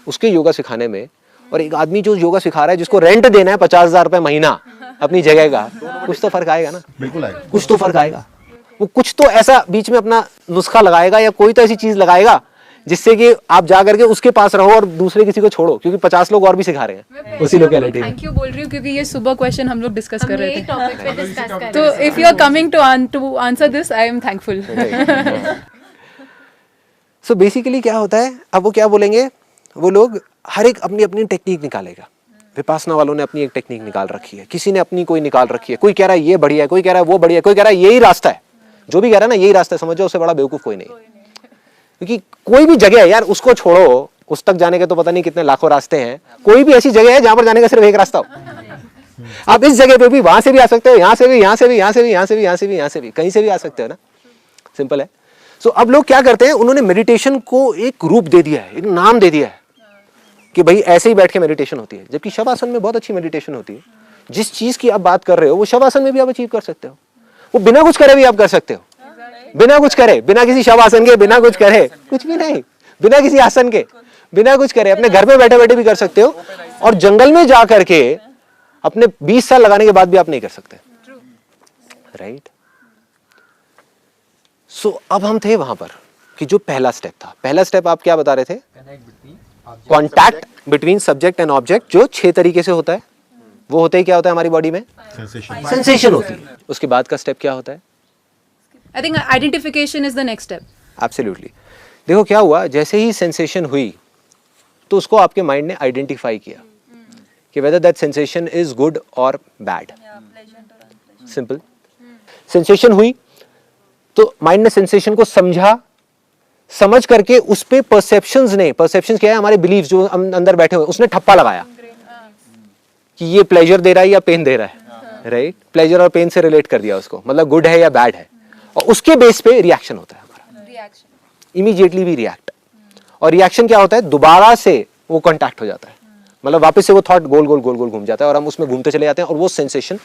उसके योगा सिखाने में और एक आदमी जो योगा सिखा रहा है जिसको रेंट देना है 50,000 रुपये महीना अपनी जगह का, कुछ तो फर्क आएगा ना। बिल्कुल आएगा, कुछ तो फर्क आएगा। वो कुछ तो ऐसा बीच में अपना नुस्खा लगाएगा या कोई तो ऐसी चीज लगाएगा जिससे कि आप जा करके उसके पास रहो और दूसरे किसी को छोड़ो, क्योंकि 50 लोग और भी सिखा रहे हैं उसी लोकेलिटी में। थैंक यू बोल रही हूँ क्योंकि ये सुबह क्वेश्चन हम लोग डिस्कस कर रहे थे, तो if you are coming to answer this, I am thankful. So basically क्या होता है, अब वो क्या बोलेंगे, वो लोग हर एक अपनी अपनी टेक्निक निकालेगा, विपासना वालों ने अपनी एक टेक्निक निकाल रखी है, किसी ने अपनी कोई निकाल रखी है, कोई कह रहा है ये बढ़िया है, कोई कह रहा है वो बढ़िया है, कोई कह रहा है यही रास्ता है। जो भी कह रहा है ना यही रास्ता है, समझ जाओ उससे बड़ा बेवकूफ कोई नहीं, क्योंकि कोई भी जगह है यार, उसको छोड़ो, उस तक जाने के तो पता नहीं कितने लाखों रास्ते हैं, कोई भी ऐसी जगह है जहां पर जाने का सिर्फ एक रास्ता हो। आप इस जगह पे भी वहां से भी आ सकते हो, यहां से भी, यहां से भी, यहां से भी, यहां से भी, यहां से भी, यहां से भी, कहीं से भी आ सकते हो ना, सिंपल है। सो अब लोग क्या करते हैं, उन्होंने मेडिटेशन को एक रूप दे दिया है, एक नाम दे दिया है कि भाई ऐसे ही बैठ के मेडिटेशन होती है, जबकि शवासन में बहुत अच्छी मेडिटेशन होती है। जिस चीज की आप बात कर रहे हो वो शवासन में भी आप अचीव कर सकते हो, वो बिना कुछ करे भी आप कर सकते हो, बिना कुछ करे, बिना किसी शवासन के, बिना कुछ करे, कुछ भी नहीं, बिना किसी आसन के, बिना कुछ करे, अपने घर में बैठे बैठे भी कर सकते हो, और जंगल में जा करके अपने 20 साल लगाने के बाद भी आप नहीं कर सकते, राइट। सो अब हम थे वहां पर कि जो पहला स्टेप था, पहला स्टेप आप क्या बता रहे थे, contact between subject and object, जो 6 तरीके से होता है। वो होते ही क्या होता है हमारी बॉडी में, सेंसेशन होती है। उसके बाद का स्टेप क्या होता है, I think identification is the next step. Absolutely. देखो क्या हुआ, जैसे ही सेंसेशन हुई तो उसको आपके माइंड ने आइडेंटिफाई किया कि whether that sensation is good और बैड, सिंपल। सेंसेशन हुई तो माइंड ने सेंसेशन को समझा, समझ करके उस पे परसेप्शंस ने, परसेप्शंस क्या है, हमारे बिलीव्स जो अंदर बैठे हुए, उसने ठप्पा लगाया कि ये प्लेजर दे रहा है या पेन दे रहा है, राइट। प्लेजर और पेन से रिलेट कर दिया उसको, मतलब गुड है या बैड है, और उसके बेस पे रिएक्शन होता है हमारा, इमीडिएटली भी रिएक्ट। और रिएक्शन क्या होता है, दोबारा से वो कॉन्टैक्ट हो जाता है, मतलब वापस से वो थॉट गोल गोल गोल गोल घूम जाता है और हम उसमें घूमते चले जाते हैं, और वो सेंसेशन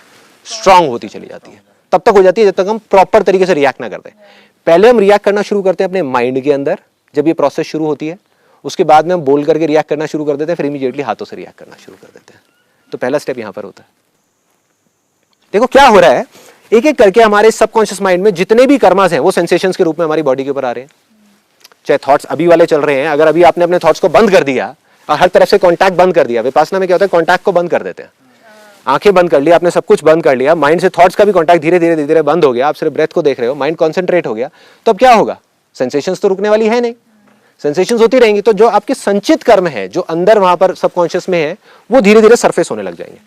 स्ट्रांग होती चली जाती है। तब तक हो जाती है जब तक हम प्रॉपर तरीके से रिएक्ट ना करते। पहले हम रिएक्ट करना शुरू करते हैं अपने माइंड के अंदर, जब ये प्रोसेस शुरू होती है, उसके बाद में हम बोल करके रिएक्ट करना शुरू कर देते हैं, फिर इमीडिएटली हाथों से रिएक्ट करना शुरू कर देते हैं। तो पहला स्टेप यहां पर होता है। देखो क्या हो रहा है, एक एक करके हमारे सबकॉन्शियस माइंड में जितने भी कर्मास हैं वो सेंसेशंस के रूप में हमारी बॉडी के ऊपर आ रहे हैं। चाहे थॉट्स अभी वाले चल रहे हैं, अगर अभी आपने अपने थॉट्स को बंद कर दिया और हर तरफ से कॉन्टैक्ट बंद कर दिया, विपासना में क्या होता है, कॉन्टैक्ट को बंद कर देते हैं, आंखें बंद कर लिया आपने, सब कुछ बंद कर लिया, माइंड से थॉट्स का भी कॉन्टैक्ट धीरे धीरे धीरे धीरे बंद हो गया, आप सिर्फ ब्रेथ को देख रहे हो, माइंड कॉन्सेंट्रेट हो गया, तो अब क्या होगा, सेंसेशंस तो रुकने वाली है नहीं, सेंसेशंस होती रहेंगी। तो जो आपके संचित कर्म है, जो अंदर वहां पर सबकॉन्शियस में है, वो धीरे धीरे सरफेस होने लग जाएंगे।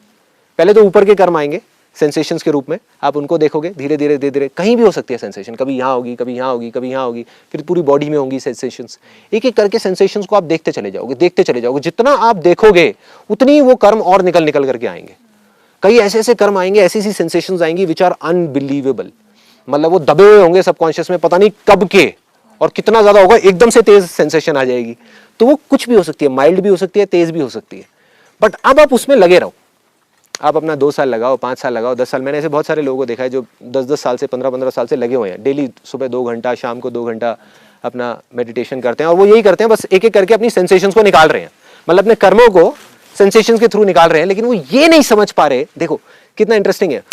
पहले तो ऊपर के कर्म आएंगे सेंसेशंस के रूप में, आप उनको देखोगे धीरे धीरे धीरे धीरे, कहीं भी हो सकती है सेंसेशन, कभी यहाँ होगी, कभी यहाँ होगी, कभी यहाँ होगी, फिर पूरी बॉडी में होंगी सेंसेशंस। एक एक करके सेंसेशंस को आप देखते चले जाओगे, देखते चले जाओगे, जितना आप देखोगे उतनी वो कर्म और निकल निकल करके आएंगे। कई ऐसे ऐसे कर्म आएंगे, ऐसी ऐसी सेंसेशंस आएंगी विच आर अनबिलीवेबल, मतलब वो दबे हुए होंगे सबकॉन्शियस में, पता नहीं कब के और कितना ज्यादा होगा, एकदम से तेज सेंसेशन आ जाएगी। तो वो कुछ भी हो सकती है, माइल्ड भी हो सकती है, तेज भी हो सकती है, बट अब आप उसमें लगे रहो। आप अपना 2 साल लगाओ, 5 साल लगाओ, 10 साल। मैंने ऐसे बहुत सारे लोगों को देखा है जो 10-10 साल से, 15-15 साल से लगे हुए हैं, डेली सुबह 2 घंटा, शाम को 2 घंटा अपना मेडिटेशन करते हैं, और वो यही करते हैं, बस एक एक करके अपनी सेंसेशंस को निकाल रहे हैं, मतलब अपने कर्मों को सेंसेशंस के थ्रू निकाल रहे हैं, लेकिन वो ये नहीं समझ पा रहे। देखो कितना इंटरेस्टिंग है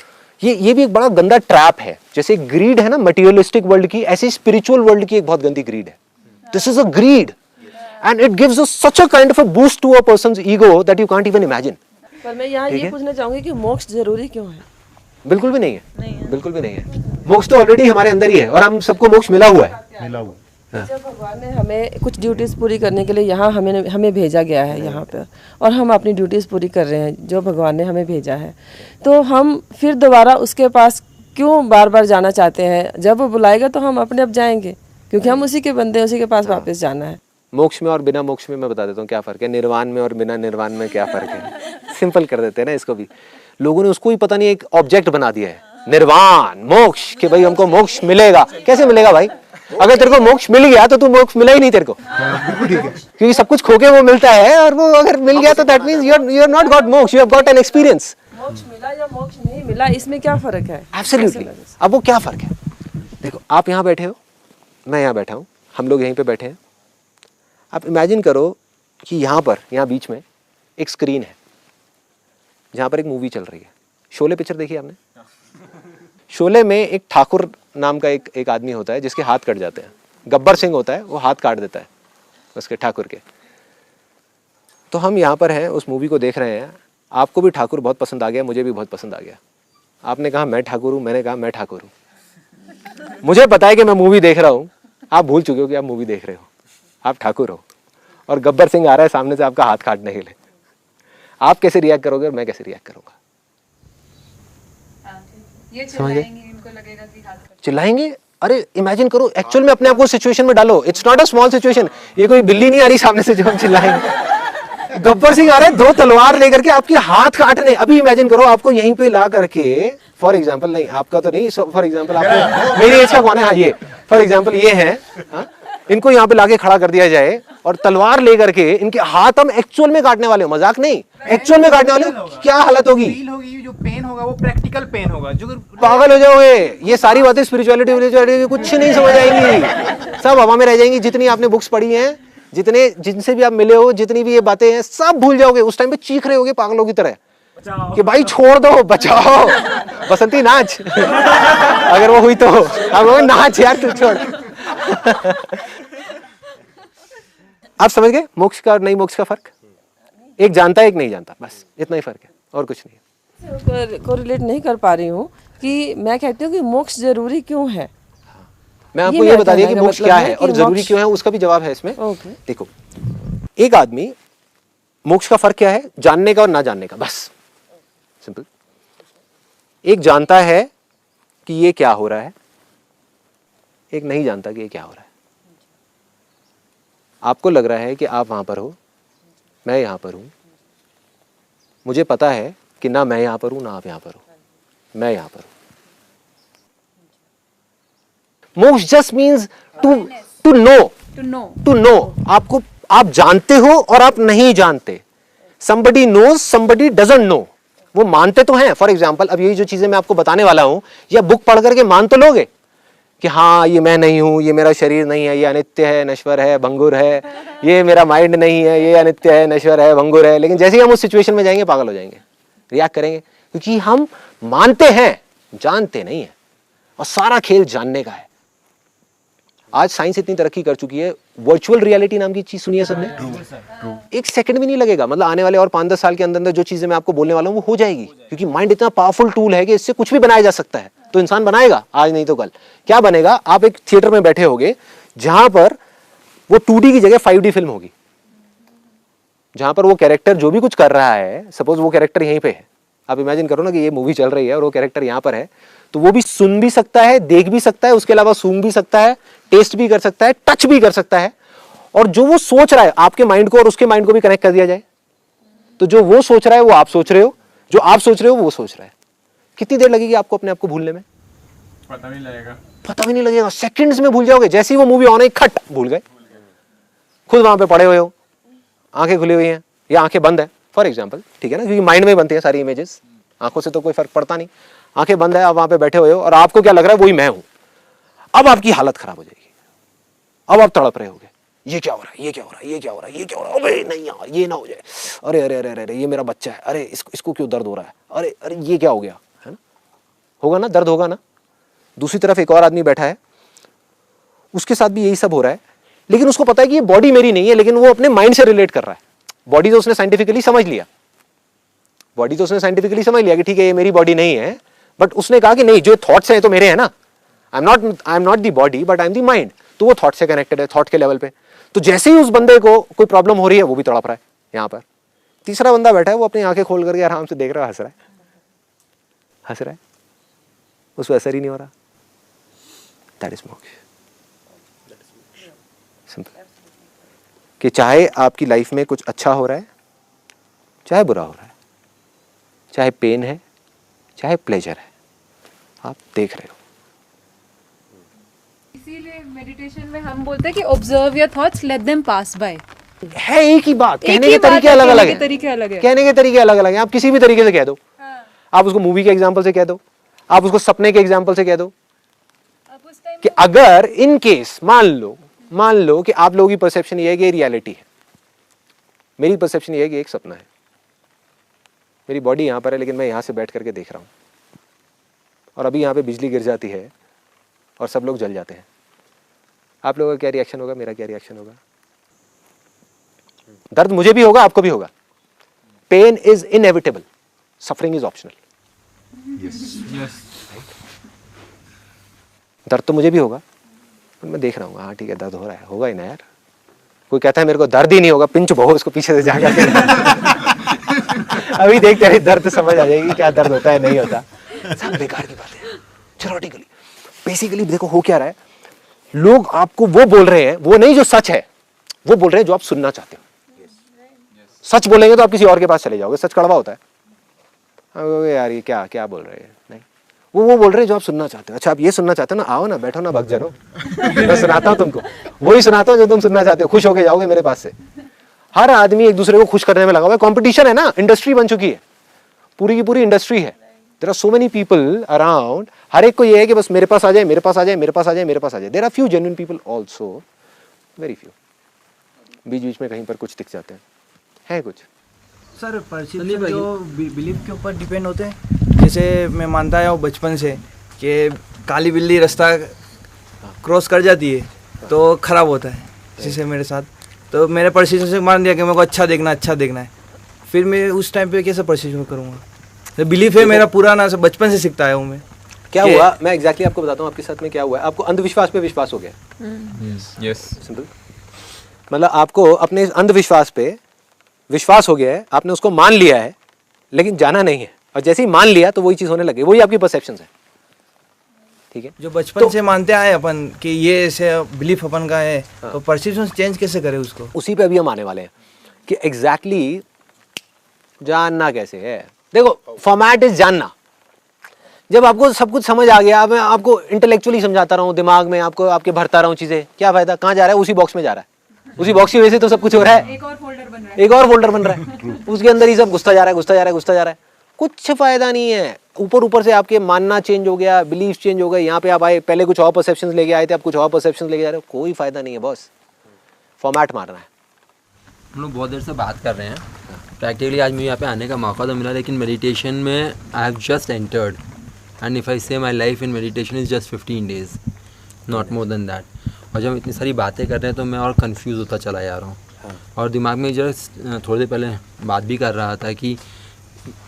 ये भी एक बड़ा गंदा ट्रैप है। जैसे ग्रीड है ना मटेरियलिस्टिक वर्ल्ड की, ऐसे स्पिरिचुअल वर्ल्ड की एक बहुत गंदी ग्रीड है। This is a greed and it gives us such a kind of a boost to a person's ego that you can't even imagine. पर मैं यहाँ ये पूछना चाहूंगी कि मोक्ष जरूरी क्यों है? बिल्कुल भी नहीं है, बिल्कुल भी नहीं है। मोक्ष तो ऑलरेडी हमारे अंदर ही है, और हम सबको मोक्ष मिला हुआ है। जब भगवान ने हमें कुछ ड्यूटीज पूरी करने के लिए यहाँ हमें भेजा गया है यहाँ पे, और हम अपनी ड्यूटीज पूरी कर रहे हैं जो भगवान ने हमें भेजा है, तो हम फिर दोबारा उसके पास क्यों बार बार जाना चाहते हैं? जब वो बुलाएगा तो हम अपने आप जाएंगे, क्योंकि हम उसी के बंदे, उसी के पास वापस जाना है। मोक्ष में और बिना मोक्ष में मैं बता देता हूँ क्या फर्क है, निर्वाण में और बिना निर्वाण में क्या फर्क है। सिंपल कर देते हैं ना इसको भी, लोगों ने उसको ही पता नहीं एक ऑब्जेक्ट बना दिया है, निर्वाण मोक्ष, कि भाई हमको मोक्ष मिलेगा। कैसे मिलेगा भाई? अगर तेरे को मोक्ष मिल गया तो तू मोक्ष मिला ही नहीं तेरे को, क्योंकि सब कुछ खो के वो मिलता है, और वो अगर मिल गया तो that means you are not got moksha, you have got an experience. मोक्ष मिला या मोक्ष नहीं मिला, इसमें क्या फर्क है? एब्सोल्युटली। अब वो क्या फर्क है, देखो आप यहाँ बैठे हो, मैं यहाँ बैठा हूँ, हम लोग यहीं पे बैठे हैं। आप इमेजिन करो कि यहाँ पर, यहाँ बीच में एक स्क्रीन है जहाँ पर एक मूवी चल रही है। शोले पिक्चर देखी आपने? शोले में एक ठाकुर नाम का एक आदमी होता है जिसके हाथ कट जाते हैं। गब्बर सिंह होता है, वो हाथ काट देता है उसके ठाकुर के। तो हम यहाँ पर हैं, उस मूवी को देख रहे हैं। आपको भी ठाकुर बहुत पसंद आ गया, मुझे भी बहुत पसंद आ गया। आपने कहा मैं ठाकुर हूँ, मैंने कहा मैं ठाकुर हूँ। मुझे पता है कि मैं मूवी देख रहा हूँ, आप भूल चुके हो कि आप मूवी देख रहे हो, आप ठाकुर हो, और गब्बर सिंह आ रहा है सामने से आपका हाथ काटने के लिए। आप कैसे रिएक्ट करोगे और मैं कैसे रिएक्ट करूंगा। ये चिल्लाएंगे, इनको लगेगा कि हाथ कर चिल्लाएंगे, अरे इमेजिन करो, एक्चुअल में अपने आप को सिचुएशन में डालो, it's not a small situation, ये कोई बिल्ली नहीं आ रही सामने से जो हम चिल्लाएंगे। गब्बर सिंह आ रहे हैं 2 तलवार लेकर के आपके हाथ काटने। अभी इमेजिन करो आपको यहीं पे ला करके, फॉर एग्जांपल, नहीं आपका तो नहीं, फॉर एग्जांपल आपको मेरी एज का कौन है, हाँ ये फॉर एग्जांपल ये है, हाँ? इनको यहाँ पे लाके खड़ा कर दिया जाए और तलवार लेकर के इनके हाथ हम एक्चुअल में काटने वाले हो, मजाक नहीं, एक्चुअल में काटने वाले हो, क्या हालत होगी। फील होगी, जो पेन होगा वो प्रैक्टिकल पेन होगा, जो पागल हो जाओगे। ये सारी बातें स्पिरिचुअलिटी कुछ नहीं समझ आएंगी, सब हवा में रह जाएंगी। जितनी आपने बुक्स पढ़ी हैं, जितने जिनसे भी आप मिले हो, जितनी भी ये बातें हैं, सब भूल जाओगे। उस टाइम पे चीख रहे होगे पागलों की तरह कि भाई छोड़ दो, बचाओ, बसंती नाच। अगर वो हुई तो आप लोग नाच यार, तू छोड़। आप समझ गए मोक्ष का और नहीं मोक्ष का फर्क? एक जानता है, एक नहीं जानता, बस इतना ही फर्क है और कुछ नहीं। कोरिलेट नहीं कर पा रही हूँ कि मैं कहती हूँ कि मोक्ष जरूरी क्यों है। मैं आपको ये बता दिया कि मोक्ष क्या है और जरूरी क्यों है, उसका भी जवाब है इसमें। देखो, एक आदमी, मोक्ष का फर्क क्या है? जानने का और ना जानने का, बस सिंपल। एक जानता है कि ये क्या हो रहा है, एक नहीं जानता कि ये क्या हो रहा है। आपको लग रहा है कि आप वहां पर हो, मैं यहां पर हूं, मुझे पता है कि ना मैं यहां पर हूं ना आप यहां पर हो, मैं यहां पर हूं। मोक्ष जस्ट मीन्स टू नो। आपको, आप जानते हो और आप नहीं जानते। somebody knows, somebody doesn't know। वो मानते तो हैं। फॉर एग्जाम्पल, अब यही जो चीजें मैं आपको बताने वाला हूं, या बुक पढ़ करके मान तो लोगे कि हाँ ये मैं नहीं हूं, ये मेरा शरीर नहीं है, ये अनित्य है, नश्वर है, भंगुर है, ये मेरा माइंड नहीं है, ये अनित्य है, नश्वर है, भंगुर है। लेकिन जैसे ही हम उस सिचुएशन में जाएंगे पागल हो जाएंगे, रिएक्ट करेंगे, क्योंकि हम मानते हैं, जानते नहीं है। और सारा खेल जानने का है। आज साइंस इतनी तरक्की कर चुकी है, वर्चुअल रियलिटी नाम की चीज सुनी है सबने? एक सेकंड भी नहीं लगेगा, मतलब आने वाले और 5-10 साल के अंदर अंदर जो चीजें मैं आपको बोलने वाला हूं वो हो जाएगी, क्योंकि माइंड इतना पावरफुल टूल है कि इससे कुछ भी बनाया जा सकता है। तो इंसान बनाएगा, आज नहीं तो कल। क्या बनेगा? आप एक थिएटर में बैठे होगे जहां पर वो 2D की जगह 5D फिल्म होगी, जहां पर वो कैरेक्टर जो भी कुछ कर रहा है, सपोज वो कैरेक्टर यहीं पे है, आप इमेजिन करो ना कि ये मूवी चल रही है और वो कैरेक्टर यहाँ पर है, तो वो भी सुन भी सकता है, देख भी सकता है, उसके अलावा सूंघ भी सकता है, टेस्ट भी कर सकता है, टच भी कर सकता है। और जो वो सोच रहा है, आपके माइंड को और उसके माइंड को भी कनेक्ट कर दिया जाए, तो जो वो सोच रहा है वो आप सोच रहे हो, जो आप सोच रहे हो वो सोच रहा है। कितनी देर लगेगी आपको अपने आप को भूलने में? पता नहीं लगेगा, पता भी नहीं लगेगा, सेकंड्स में भूल जाओगे। जैसे ही वो मूवी ऑन है, खट भूल गए। खुद वहां पे पड़े हुए हो, आंखें खुली हुई हैं या आंखें बंद है, फॉर एग्जाम्पल, ठीक है ना, क्योंकि माइंड में बनती है सारी इमेजेस, आंखों से तो कोई फर्क पड़ता नहीं। आंखें बंद है, आप वहां पे बैठे हुए हो और आपको क्या लग रहा है, वही मैं हूं। अब आपकी हालत खराब हो जाएगी, अब आप तड़प रहे होगे, ये क्या हो रहा है, ये क्या हो रहा है, ये क्या हो रहा है, ये क्या हो रहा है, अबे नहीं यार ये ना हो जाए, अरे अरे अरे अरे ये मेरा बच्चा है, अरे इसको क्यों दर्द हो रहा है, अरे अरे ये क्या हो गया, है ना, होगा ना, दर्द होगा ना। दूसरी तरफ एक और आदमी बैठा है, उसके साथ भी यही सब हो रहा है, लेकिन उसको पता है कि ये बॉडी मेरी नहीं है, लेकिन वो अपने माइंड से रिलेट कर रहा है। बॉडी तो उसने साइंटिफिकली समझ लिया, बॉडी तो उसने साइंटिफिकली समझ लिया कि ठीक है ये मेरी बॉडी नहीं है, बट उसने कहा कि नहीं, जो थॉट्स हैं तो मेरे हैं ना, I am not the body but I am the mind. तो वो थॉट से कनेक्टेड है, थॉट के लेवल पे। तो जैसे ही उस बंदे को कोई प्रॉब्लम हो रही है, वो भी तड़प रहा है यहाँ पर। तीसरा बंदा बैठा है, वो अपनी आंखें खोल करके आराम से देख रहा है, हंस रहा है, उसको असर ही नहीं हो रहा। दैट इज मोक्ष। सिंपल। कि चाहे आपकी लाइफ में कुछ अच्छा हो रहा है, चाहे बुरा हो रहा है, चाहे पेन है, चाहे प्लेजर है, आप देख रहे हो। इसीलिए मेडिटेशन में हम बोलते हैं कि observe your thoughts, let them pass by. है एक ही बात, कहने के तरीके अलग अलग हैं, कहने के तरीके अलग अलग हैं। आप किसी भी तरीके से कह दो, आप उसको मूवी के एग्जांपल से कह दो, आप उसको सपने के एग्जांपल से कह दो, कि अगर इन केस मान लो कि आप लोगों की परसेप्शन ये है कि ये रियलिटी है, मेरी परसेप्शन ये है कि एक सपना है, मेरी बॉडी यहां पर है लेकिन मैं यहां से बैठ करके देख रहा हूं, और अभी यहां पे बिजली गिर जाती है और सब लोग जल जाते हैं। आप लोगों का क्या रिएक्शन होगा, मेरा क्या रिएक्शन होगा? दर्द मुझे भी होगा, आपको भी होगा। Pain is inevitable, suffering is optional. दर्द तो मुझे भी होगा, पर मैं देख रहा हूँ, हाँ ठीक है दर्द हो रहा है, होगा ही ना यार। कोई कहता है मेरे को दर्द ही नहीं होगा, पिंच बहु उसको पीछे से जाकर अभी देख तेरे दर्द समझ आ जाएगी क्या दर्द होता है नहीं होता। सब बेकार की बातें हैं थ्योरेटिकली। बेसिकली देखो हो क्या रहा है, लोग आपको वो बोल रहे हैं, वो नहीं जो सच है, वो बोल रहे हैं जो आप सुनना चाहते हो। सच बोलेंगे तो आप किसी और के पास चले जाओगे, सच कड़वा होता है। यार ये क्या क्या बोल रहे हैं, नहीं वो बोल रहे हैं जो आप सुनना चाहते हो। अच्छा आप ये सुनना चाहते हो ना, आओ ना, बैठो ना, भग जरो, मैं सुनाता हूँ तुमको, वही सुनाता हूँ जो तुम सुनना चाहते हो, खुश होके जाओगे मेरे पास से। हर आदमी एक दूसरे को खुश करने में लगा हुआ है, कंपटीशन है ना, इंडस्ट्री बन चुकी है, पूरी की पूरी इंडस्ट्री है। There are so many people around, हर एक को ये है कि बस मेरे पास आ जाए, मेरे पास आ जाए, मेरे पास आ जाए, मेरे पास आ जाए। There are few genuine people also, very few, बीच बीच में कहीं पर कुछ दिख जाते हैं, है कुछ। सर परसेप्शन जो बिलीफ के ऊपर डिपेंड होते हैं, जैसे मैं मानता आया हूँ बचपन से कि काली बिल्ली रास्ता क्रॉस कर जाती है तो ख़राब होता है, जैसे मेरे साथ, तो मेरे परसेप्शन से मान दिया कि मेरे को अच्छा देखना है, फिर मैं उस टाइम पे कैसे परसेप्शन करूँगा। तो बिलीफ है मेरा पुराना, से बचपन से सीखता आया हूँ मैं। क्या हुआ, मैं एग्जैक्टली आपको बताता हूँ आपके साथ में क्या हुआ है। आपको अंधविश्वास पे विश्वास हो गया, यस सिंपल, मतलब आपको अपने अंधविश्वास पे विश्वास हो गया है, आपने उसको मान लिया है लेकिन जाना नहीं है, और जैसे ही मान लिया तो वही चीज होने लगी, वही आपकी परसेप्शन है, ठीक है। जो बचपन से मानते आए अपन कि ये ऐसे बिलीफ अपन का है, तो परसेप्शन चेंज कैसे करें उसको, उसी पे अभी हम आने वाले हैं कि एग्जैक्टली जानना कैसे है। देखो फॉर्मेट इज जानना। जब आपको सब कुछ समझ आ गया, मैं आपको इंटेलेक्चुअली समझाता रहा हूँ, दिमाग में आपको आपके भरता रहा हूँ चीजें, क्या फायदा, कहाँ जा रहा है, उसी बॉक्स में जा रहा है, उसी बॉक्स की वजह से तो सब कुछ हो रहा है, एक और फोल्डर बन रहा है, उसके अंदर ही सब घुसता जा रहा है, कुछ फायदा नहीं है। ऊपर से आपके मानना चेंज हो गया, बिलीफ चेंज हो गए, यहाँ पे आप आए, पहले कुछ और परसेप्शंस लेके आए थे, आप कुछ और परसेप्शंस लेके जा रहे हो, कोई फायदा नहीं है बॉस, फॉर्मेट मारना है। हम लोग बहुत देर से बात कर रहे हैं, प्रैक्टिकली आज मुझे यहाँ पे आने का मौका तो मिला, लेकिन मेडिटेशन में I have just entered, and if I say my life in meditation is just 15 days, not more than that. और जब हम इतनी सारी बातें कर रहे हैं तो मैं और कंफ्यूज होता चला जा रहा हूँ। और दिमाग में जस्ट थोड़ी देर पहले बात भी कर रहा था कि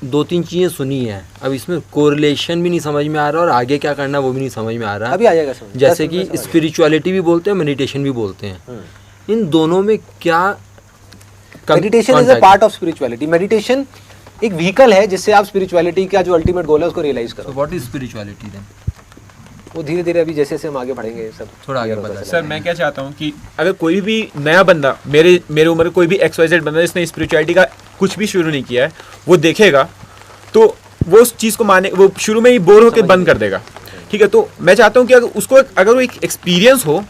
2-3 चीज़ें सुनी हैं, अब इसमें कोरिलेशन भी नहीं समझ में आ रहा और आगे क्या करना वो भी नहीं समझ में आ रहा। अभी आ जाएगा समझ। जैसे कि स्पिरिचुअलिटी भी बोलते हैं, मेडिटेशन भी बोलते हैं, इन दोनों में क्या? Meditation is a part of spirituality. Meditation एक व्हीकल है जिससे आप स्पिरिचुअलिटी का जो अल्टीमेट गोल है उसको रियलाइज करो। What is spirituality then? वो धीरे धीरे अभी जैसे जैसे हम आगे बढ़ेंगे सब थोड़ा आगे बढ़ा। सर मैं क्या चाहता हूँ कि अगर कोई भी नया बंदा, मेरे उम्र कोई भी XYZ बंदा जिसने स्पिरिचुअलिटी का कुछ भी शुरू नहीं किया है, वो देखेगा तो वो उस चीज़ को माने, वो शुरू में ही बोर होकर बंद कर देगा, ठीक है। तो मैं चाहता हूँ कि अगर वो एक एक्सपीरियंस हो,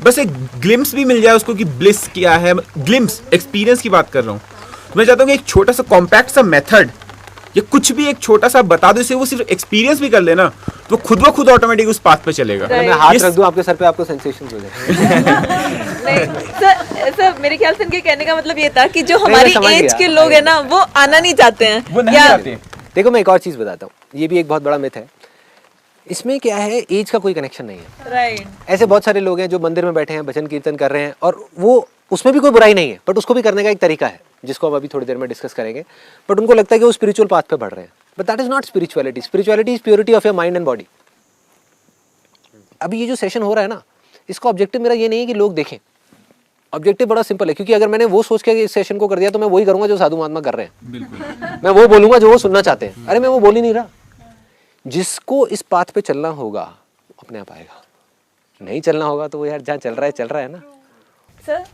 बस एक ग्लिम्स भी मिल जाए उसको कि ब्लिस क्या है, ग्लिम्स एक्सपीरियंस की बात कर रहा हूँ। मैं चाहता हूँ कि एक छोटा सा कॉम्पैक्ट सा मेथड या कुछ भी एक छोटा सा बता दो, इसे वो सिर्फ एक्सपीरियंस भी कर लेना तो खुद ऑटोमेटिक उस पाथ पे चलेगा। मैं हाथ रख दूं आपके सर पे, आपको सेंसेशन हो जाए। सर मेरे ख्याल से इनके कहने का मतलब ये था कि जो हमारी एज के लोग हैं ना, वो आना नहीं चाहते हैं, वो नहीं चाहते। देखो मैं एक और चीज बताता हूँ, ये भी एक बहुत बड़ा मिथ है। इसमें क्या है, एज का कोई कनेक्शन नहीं है। राइट। ऐसे बहुत सारे लोग हैं जो मंदिर में बैठे हैं, भजन कीर्तन कर रहे हैं, और वो उसमें भी कोई बुराई नहीं है, बट उसको भी करने का एक तरीका है जिसको हम अभी थोड़ी देर में डिस्कस करेंगे। बट उनको लगता है कि वो स्पिरिचुअल पाथ पे बढ़ रहे हैं, but that is not spirituality. Spirituality is purity of your mind and body. अभी ये जो सेशन हो रहा है ना, इसका ऑब्जेक्टिव मेरा ये नहीं है कि लोग देखें, ऑब्जेक्टिव बड़ा सिंपल है, क्योंकि अगर मैंने वो सोच के इस सेशन को कर दिया तो मैं वही करूंगा जो साधु महात्मा कर रहे हैं। बिल्कुल। मैं वो बोलूंगा जो वो सुनना चाहते हैं। अरे मैं वो बोल ही नहीं रहा। जिसको इस पाथ पे चलना होगा अपने आप आएगा, नहीं चलना होगा तो वो यार जहाँ चल रहा है ना। सर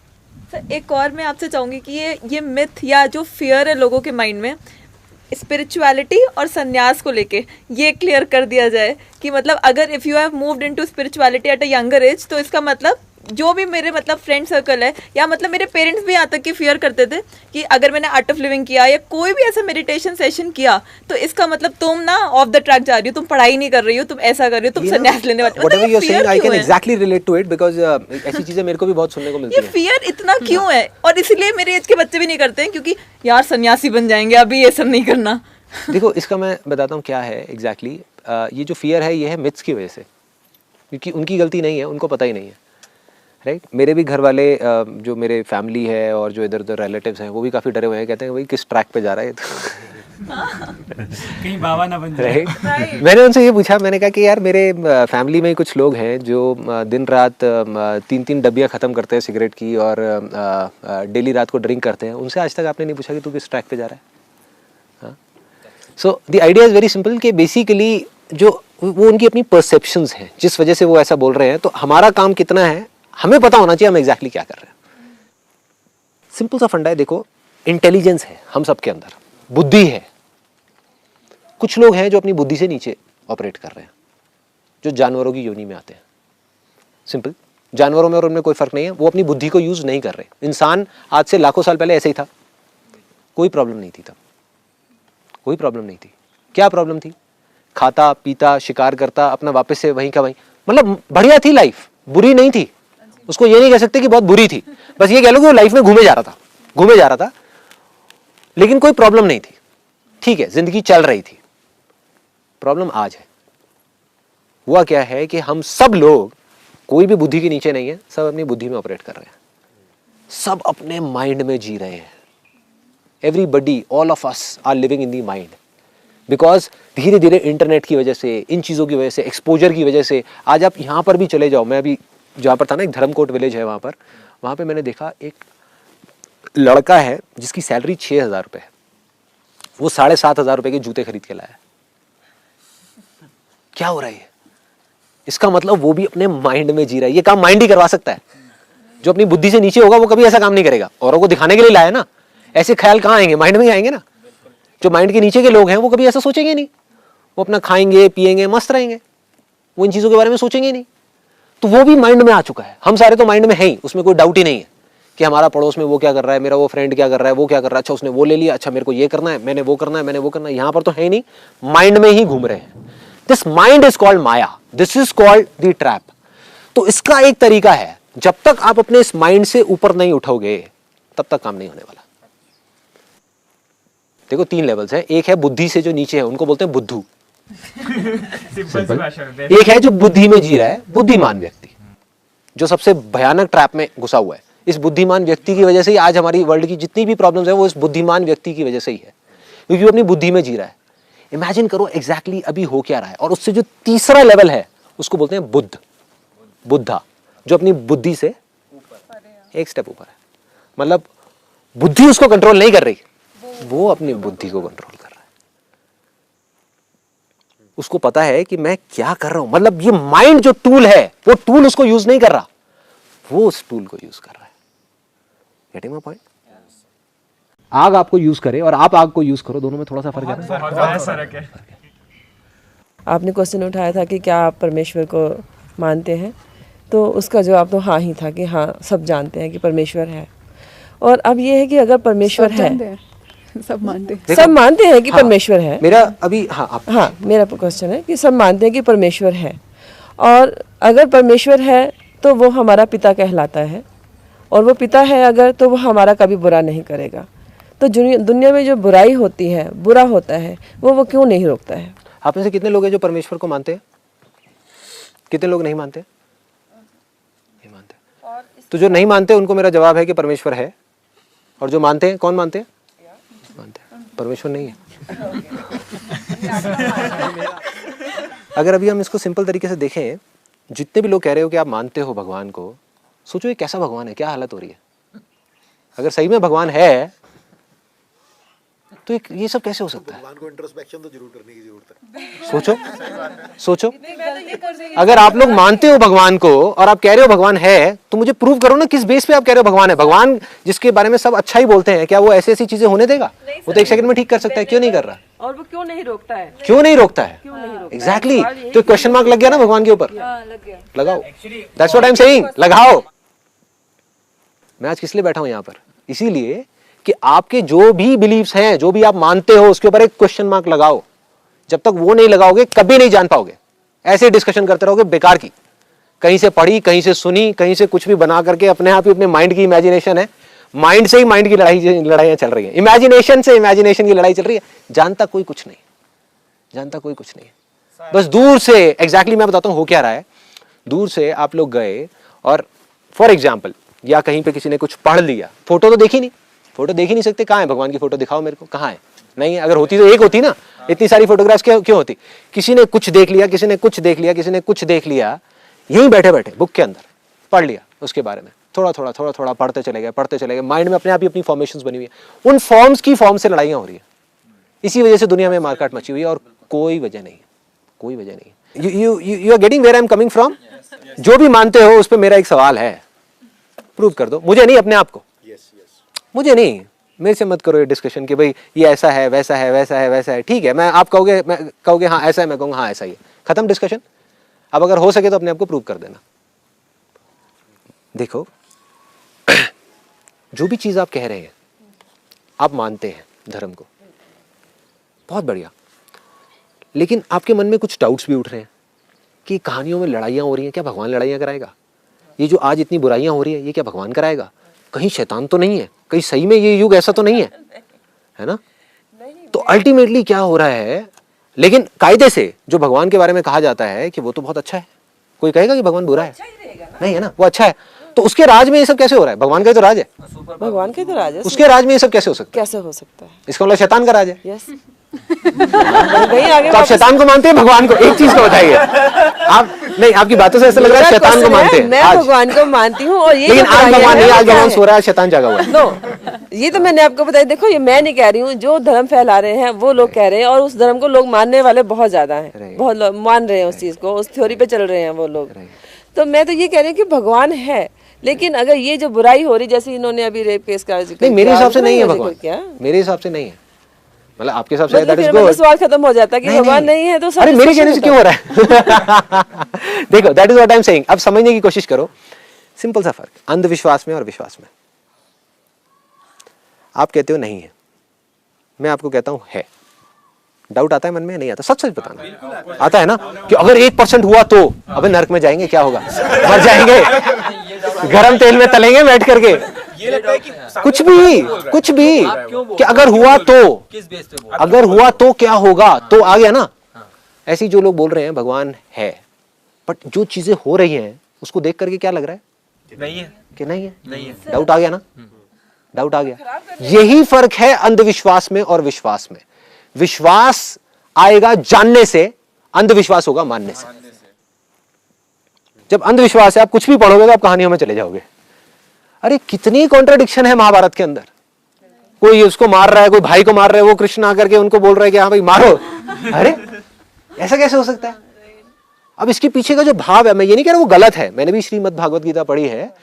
एक और मैं आपसे चाहूँगी कि ये मिथ या जो फियर है लोगों के माइंड में स्पिरिचुअलिटी और संन्यास को लेके, ये क्लियर कर दिया जाए कि मतलब अगर if you have moved into spirituality at a younger age, तो इसका मतलब जो भी मेरे मतलब फ्रेंड सर्कल है, या मतलब मेरे पेरेंट्स भी यहाँ तक कि फियर करते थे कि अगर मैंने आर्ट ऑफ लिविंग किया या कोई भी ऐसा मेडिटेशन सेशन किया तो इसका मतलब तुम ना ऑफ द ट्रैक जा रही हो, तुम पढ़ाई नहीं कर रही हो, तुम ऐसा कर रही हो, तुम संन्यास लेने वाली हो। Whatever you're saying, I can exactly relate to it because ऐसी चीजें मेरे को भी बहुत सुनने को मिलती हैं। ये फियर इतना क्यों है? और इसीलिए मेरे एज के बच्चे भी नहीं करते हैं, क्योंकि यार सन्यासी बन जाएंगे, अभी ये सब नहीं करना। देखो इसका मैं बताता हूँ क्या है एग्जैक्टली। ये जो फियर है ये है मिथ्स की वजह से, क्योंकि उनकी गलती नहीं है, उनको पता ही नहीं है। राइट। मेरे भी घर वाले जो मेरे फैमिली है और जो इधर उधर रिलेटिव्स हैं वो भी काफ़ी डरे हुए हैं, कहते हैं भाई किस ट्रैक पे जा रहा है कहीं बाबा ना बन जाए। राइट। मैंने उनसे ये पूछा, मैंने कहा कि यार मेरे फैमिली में कुछ लोग हैं जो दिन रात 3-3 डब्बियाँ ख़त्म करते हैं सिगरेट की और डेली रात को ड्रिंक करते हैं, उनसे आज तक आपने नहीं पूछा कि तू किस ट्रैक पे जा रहा है? हाँ? So the idea is very simple कि बेसिकली जो वो उनकी अपनी परसेप्शंस हैं जिस वजह से वो ऐसा बोल रहे हैं, तो हमारा काम कितना है हमें पता होना चाहिए हम एग्जैक्टली क्या कर रहे हैं। सिंपल सा फंडा है, देखो इंटेलिजेंस है हम सबके अंदर, बुद्धि है। कुछ लोग हैं जो अपनी बुद्धि से नीचे ऑपरेट कर रहे हैं, जो जानवरों की योनि में आते हैं। सिंपल, जानवरों में और उनमें कोई फर्क नहीं है, वो अपनी बुद्धि को यूज नहीं कर रहे। इंसान आज से लाखों साल पहले ऐसे ही था, कोई प्रॉब्लम नहीं थी तब, कोई प्रॉब्लम नहीं थी। क्या प्रॉब्लम थी? खाता पीता शिकार करता, अपना वापस से वहीं का वहीं, मतलब बढ़िया थी लाइफ, बुरी नहीं थी। उसको ये नहीं कह सकते कि बहुत बुरी थी, बस ये कह लो कि वो लाइफ में घूमे जा रहा था, लेकिन कोई प्रॉब्लम नहीं थी। ठीक है, जिंदगी चल रही थी। प्रॉब्लम आज है। हुआ क्या है कि हम सब लोग, कोई भी बुद्धि के नीचे नहीं है, सब अपनी बुद्धि में ऑपरेट कर रहे हैं, सब अपने माइंड में जी रहे हैं। Everybody, all of us are living in the mind, because धीरे धीरे इंटरनेट की वजह से, इन चीज़ों की वजह से, एक्सपोजर की वजह से, आज आप यहाँ पर भी चले जाओ, मैं अभी जहाँ पर था ना, एक धर्मकोट विलेज है वहाँ पे मैंने देखा एक लड़का है जिसकी सैलरी 6,000 रुपये है, वो 7,500 रुपये के जूते खरीद के लाया। क्या हो रहा है? इसका मतलब वो भी अपने माइंड में जी रहा है। ये काम माइंड ही करवा सकता है। जो अपनी बुद्धि से नीचे होगा वो कभी ऐसा काम नहीं करेगा, औरों को दिखाने के लिए लाया ना, ऐसे ख्याल कहाँ आएंगे? माइंड में ही आएंगे ना। जो माइंड के नीचे के लोग हैं वो कभी ऐसा सोचेंगे नहीं, वो अपना खाएंगे पिएंगे मस्त रहेंगे, वो इन चीज़ों के बारे में सोचेंगे नहीं। तो वो भी माइंड में आ चुका है। हम सारे तो माइंड में है ही, उसमें कोई डाउट ही नहीं है कि हमारा पड़ोस में वो क्या कर रहा है, मेरा वो फ्रेंड क्या कर रहा है, वो क्या कर रहा है, अच्छा उसने वो ले लिया, अच्छा मेरे को ये करना है, मैंने वो करना है, मैंने वो करना है। यहाँ पर तो है ही नहीं, माइंड में ही घूम रहे हैं। This mind is called Maya, this is called the trap. तो इसका एक तरीका है, जब तक आप अपने इस माइंड से ऊपर नहीं उठोगे तब तक काम नहीं होने वाला। देखो 3 लेवल्स हैं। एक है बुद्धि से जो नीचे है, उनको बोलते हैं बुद्धू। एक है जो बुद्धि में जी रहा है, बुद्धिमान व्यक्ति, जो सबसे भयानक ट्रैप में घुसा हुआ है। इस बुद्धिमान व्यक्ति की वजह से ही आज हमारी वर्ल्ड की जितनी भी प्रॉब्लम्स है वो इस बुद्धिमान व्यक्ति की वजह से ही है, क्योंकि वो अपनी बुद्धि में जी रहा है। इमेजिन करो एग्जैक्टली अभी हो क्या रहा है। और उससे जो तीसरा लेवल है उसको बोलते हैं बुद्धा, जो अपनी बुद्धि से एक स्टेप ऊपर है। मतलब बुद्धि उसको कंट्रोल नहीं कर रही, वो अपनी बुद्धि को कंट्रोल कर रहा है। उसको पता है कि मैं क्या कर रहा हूं, मतलब ये माइंड जो टूल है वो टूल उसको यूज नहीं कर रहा, वो उस टूल को यूज कर रहा है। Getting my point? आग आपको यूज करे और आप आग को यूज करो, दोनों में थोड़ा सा फर्क है। आपने क्वेश्चन उठाया था कि क्या आप परमेश्वर को मानते हैं, तो उसका जवाब तो हाँ ही था कि हाँ, सब जानते हैं कि परमेश्वर है। और अब ये है कि अगर परमेश्वर है, सब मानते हैं कि परमेश्वर है। मेरा अभी हाँ मेरा क्वेश्चन है कि सब मानते हैं कि परमेश्वर है, और अगर परमेश्वर है तो वो हमारा पिता कहलाता है, और वो पिता है अगर, तो वो हमारा कभी बुरा नहीं करेगा। तो दुनिया में जो बुराई होती है, बुरा होता है, वो क्यों नहीं रोकता है? आप में से कितने लोग हैं जो परमेश्वर को मानते हैं? कितने लोग नहीं मानते? नहीं मानते। तो जो नहीं मानते उनको मेरा जवाब है कि परमेश्वर है, और जो मानते हैं, कौन मानते हैं? मानते हैं परमेश्वर नहीं है। अगर अभी हम इसको सिंपल तरीके से देखें, जितने भी लोग कह रहे हो कि आप मानते हो भगवान को, सोचो ये कैसा भगवान है, क्या हालत हो रही है। अगर सही में भगवान है तो ये सब कैसे हो सकता है? भगवान को इंट्रोस्पेक्शन तो जरूर करने की जरूरत है। सोचो अगर आप लोग मानते हो भगवान को और आप कह रहे हो भगवान है, तो मुझे प्रूव करो ना किस बेस पे आप कह रहे हो भगवान है। भगवान जिसके बारे में सब अच्छा ही बोलते हैं, क्या वो ऐसी ऐसी चीजें होने देगा? वो तो 1 सेकंड में ठीक कर सकता है, क्यों नहीं कर रहा? और वो क्यों नहीं रोकता है? क्यों नहीं रोकता है? एग्जैक्टली। तो क्वेश्चन मार्क लग गया ना भगवान के ऊपर। लगाओ, that's what I am saying, लगाओ। मैं आज किस लिए बैठा हूं यहाँ पर? इसीलिए कि आपके जो भी बिलीव्स हैं, जो भी आप मानते हो, उसके ऊपर एक क्वेश्चन मार्क लगाओ। जब तक वो नहीं लगाओगे कभी नहीं जान पाओगे। ऐसे डिस्कशन करते रहोगे बेकार की, कहीं से पढ़ी, कहीं से सुनी, कहीं से कुछ भी बना करके, अपने आप ही अपने माइंड की इमेजिनेशन है, माइंड से ही माइंड की लड़ाइयां चल रही है, इमेजिनेशन से इमेजिनेशन की लड़ाई चल रही है। जानता कोई कुछ नहीं, जानता कोई कुछ नहीं। बस दूर से एग्जैक्टली मैं बताता हूँ हो क्या रहा है। दूर से आप लोग गए और फॉर एग्जाम्पल, या कहीं पे किसी ने कुछ पढ़ लिया, फोटो तो देखी नहीं, फोटो देख ही नहीं सकते, कहाँ है भगवान की फोटो, दिखाओ मेरे को, कहाँ है? नहीं है। अगर होती तो एक होती ना, इतनी सारी फोटोग्राफ्स क्यों होती? किसी ने कुछ देख लिया, किसी ने कुछ देख लिया, किसी ने कुछ देख लिया, यहीं बैठे बैठे बुक के अंदर पढ़ लिया उसके बारे में, थोड़ा थोड़ा पढ़ते चले गए, माइंड में अपने आप ही अपनी फॉर्मेशंस बनी हुई है। उन फॉर्म्स की फॉर्म से लड़ाइयाँ हो रही है। इसी वजह से दुनिया में मारकाट मची हुई है और कोई वजह नहीं है, कोई वजह नहीं है। You are getting where I am coming from. जो भी मानते हो उस पर मेरा एक सवाल है, प्रूव कर दो। मुझे नहीं, अपने आप को। मुझे नहीं, मेरे से मत करो ये डिस्कशन कि भाई ये ऐसा है वैसा है वैसा है वैसा है। ठीक है, मैं आप कहोगे हाँ ऐसा है, मैं कहूँगा हाँ ऐसा ही है, खत्म डिस्कशन। अब अगर हो सके तो अपने आप को प्रूव कर देना। देखो जो भी चीज़ आप कह रहे हैं, आप मानते हैं धर्म को, बहुत बढ़िया, लेकिन आपके मन में कुछ डाउट्स भी उठ रहे हैं कि कहानियों में लड़ाइयाँ हो रही हैं, क्या भगवान लड़ाइयाँ कराएगा? ये जो आज इतनी बुराइयाँ हो रही है, ये क्या भगवान कराएगा? कहीं शैतान तो नहीं है? कहीं सही में ये युग ऐसा तो नहीं है ना? तो अल्टीमेटली क्या हो रहा है, लेकिन कायदे से जो भगवान के बारे में कहा जाता है कि वो तो बहुत अच्छा है, कोई कहेगा कि भगवान बुरा है? नहीं है ना, वो अच्छा है। तो उसके राज में ये सब कैसे हो रहा है? भगवान का ही तो राज है, भगवान का ही तो राज है, उसके राज में ये सब कैसे हो सकता है? कैसे हो सकता है? इसका मतलब शैतान का राज है। यस आगे तो आप शैतान को मानते हैं, भगवान को? एक चीज को बताइए आप। नहीं, आपकी बातों से ऐसा लग रहा है शैतान को मानते हैं। मैं भगवान को मानती हूँ, और ये लेकिन आज भगवान नहीं, आज भगवान सो रहा है, शैतान जागा हुआ है। नो, ये तो मैंने आपको बताया। देखो, ये मैं नहीं कह रही हूँ, जो धर्म फैला रहे हैं वो लोग कह रहे हैं, और उस धर्म को लोग मानने वाले बहुत ज्यादा हैं, बहुत लोग मान रहे हैं उस चीज को, उस थ्योरी पे चल रहे हैं वो लोग। तो मैं तो ये कह रही हूँ कि भगवान है, लेकिन अगर ये जो बुराई हो रही, जैसे इन्होंने अभी रेप केस का जिक्र नहीं, मेरे हिसाब से नहीं है किया, भगवान, मेरे हिसाब से नहीं है। मतलब आपके हिसाब से दैट इज मतलब गुड। सवाल खत्म हो जाता है कि भगवान नहीं है तो सब। अरे मेरे कहने से क्यों हो रहा है? देखो, that is what I am saying. अब समझने की कोशिश करो, सिंपल सा फर्क अंधविश्वास में और विश्वास में। आप कहते हो नहीं है, मैं आपको कहता हूं है। डाउट आता है मन में? नहीं आता? सच सच बताना। आता है ना कि अगर 1% हुआ तो अबे नरक में जाएंगे, क्या होगा? मर जाएंगे, गरम तेल में तलेंगे बैठ करके। ये लगता है कि कुछ भी कि अगर हुआ तो, अगर हुआ तो क्या होगा, तो आ गया ना। ऐसे ही जो लोग बोल रहे हैं भगवान है, बट जो चीजें हो रही हैं उसको देख करके क्या लग रहा है? नहीं है कि नहीं है। डाउट आ गया ना, डाउट आ गया। यही फर्क है अंधविश्वास में और विश्वास में। विश्वास आएगा जानने से, अंधविश्वास होगा मानने से। जब अंधविश्वास है, आप कुछ भी पढ़ोगे तो आप कहानियों में चले जाओगे। अरे कितनी कॉन्ट्रडिक्शन है महाभारत के अंदर। कोई उसको मार रहा है, कोई भाई को मार रहा है, वो कृष्ण आकर के उनको बोल रहा है कि हाँ भाई मारो। अरे ऐसा कैसे हो सकता है? अब इसके पीछे का जो भाव है, मैं ये नहीं कह रहा वो गलत है, मैंने भी श्रीमद् भागवत गीता पढ़ी है,